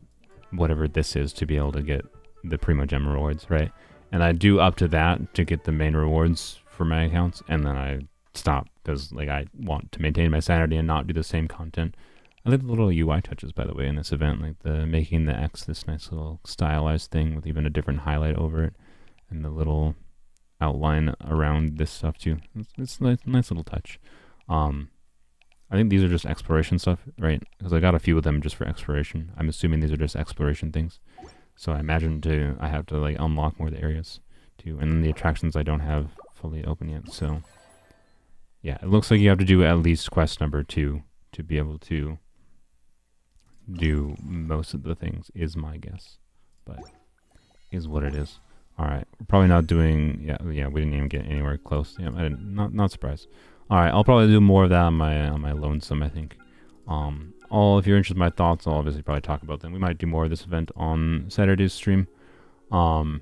whatever this is to be able to get the Primo Gem rewards, right? And I do up to that to get the main rewards for my accounts, and then I stop, because, like, I want to maintain my sanity and not do the same content. I like the little UI touches, by the way, in this event, like the making the X this nice little stylized thing with even a different highlight over it, and the little outline around this stuff too. It's a nice little touch. I think these are just exploration stuff, right? Because I got a few of them just for exploration. I'm assuming these are just exploration things. So I imagine I have to, like, unlock more of the areas too, and then the attractions I don't have fully open yet. So yeah, it looks like you have to do at least quest number 2 to be able to do most of the things, is my guess, but is what it is. All right, we're probably not doing. Yeah, we didn't even get anywhere close. Yeah, I didn't. Not surprised. All right, I'll probably do more of that on my lonesome, I think. If you're interested in my thoughts, I'll obviously probably talk about them. We might do more of this event on Saturday's stream. But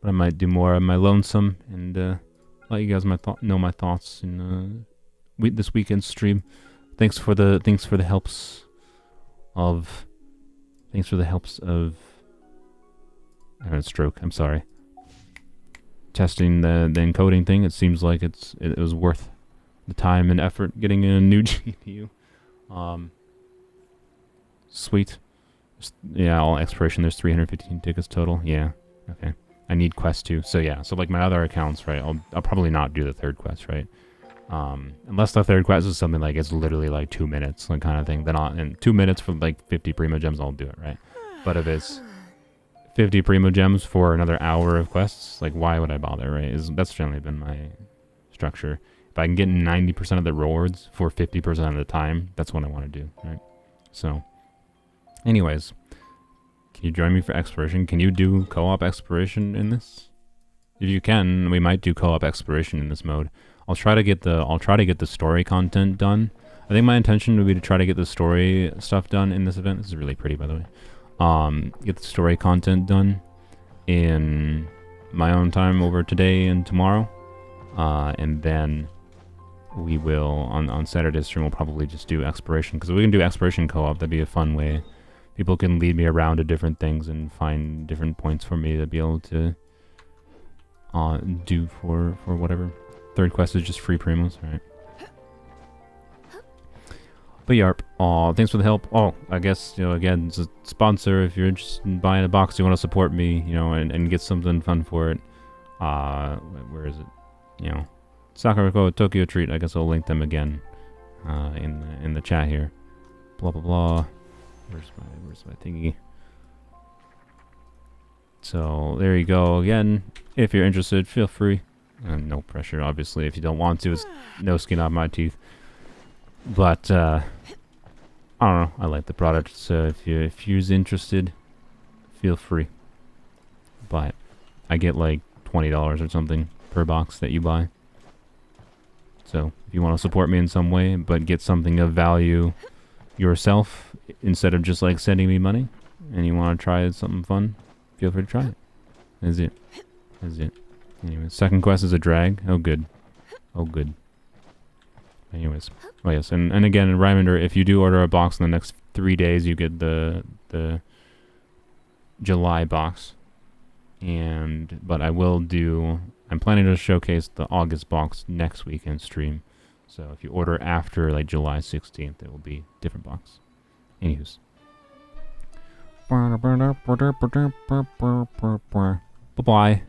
I might do more of my lonesome and let you guys know my thoughts in this weekend stream. Thanks for the helps of I had a stroke. I'm sorry. Testing the encoding thing. It seems like it was worth the time and effort getting a new GPU. Sweet. Yeah, all exploration. There's 315 tickets total. Yeah. Okay. I need quest 2. So yeah. So like my other accounts, right? I'll probably not do the third quest, right? Unless the third quest is something like it's literally like 2 minutes, like kind of thing. Then in 2 minutes for like 50 Primo Gems, I'll do it, right? But if it's 50 Primo Gems for another hour of quests, like why would I bother, right? That's generally been my structure. If I can get 90% of the rewards for 50% of the time, that's what I want to do, right? So, anyways, can you join me for exploration? Can you do co-op exploration in this? If you can, we might do co-op exploration in this mode. I'll try to get the story content done. I think my intention would be to try to get the story stuff done in this event. This is really pretty, by the way. Get the story content done in my own time over today and tomorrow, and then we will on Saturday's stream. We'll probably just do exploration, because we can do exploration co-op. That'd be a fun way. People can lead me around to different things and find different points for me to be able to do for whatever. Third quest is just free primos, right? But yarp. Thanks for the help. I guess, again, it's a sponsor. If you're interested in buying a box, you want to support me, and get something fun for it. Where is it? Sakurako Tokyo Treat. I guess I'll link them again in the chat here. Blah blah blah. Where's my thingy? So there you go. Again, if you're interested, feel free. No pressure, obviously. If you don't want to, it's no skin off my teeth. But I don't know. I like the product, so if you're interested, feel free. Buy it. I get like $20 or something per box that you buy. So if you want to support me in some way, but get something of value yourself instead of just like sending me money, and you want to try something fun, feel free to try it. That's it. Anyway, second quest is a drag. Oh good. Anyways, yes, and again, a reminder: if you do order a box in the next 3 days, you get the July box. But I'm planning to showcase the August box next weekend stream, So if you order after like July 16th, it will be different box. Anywho's. Bye-bye.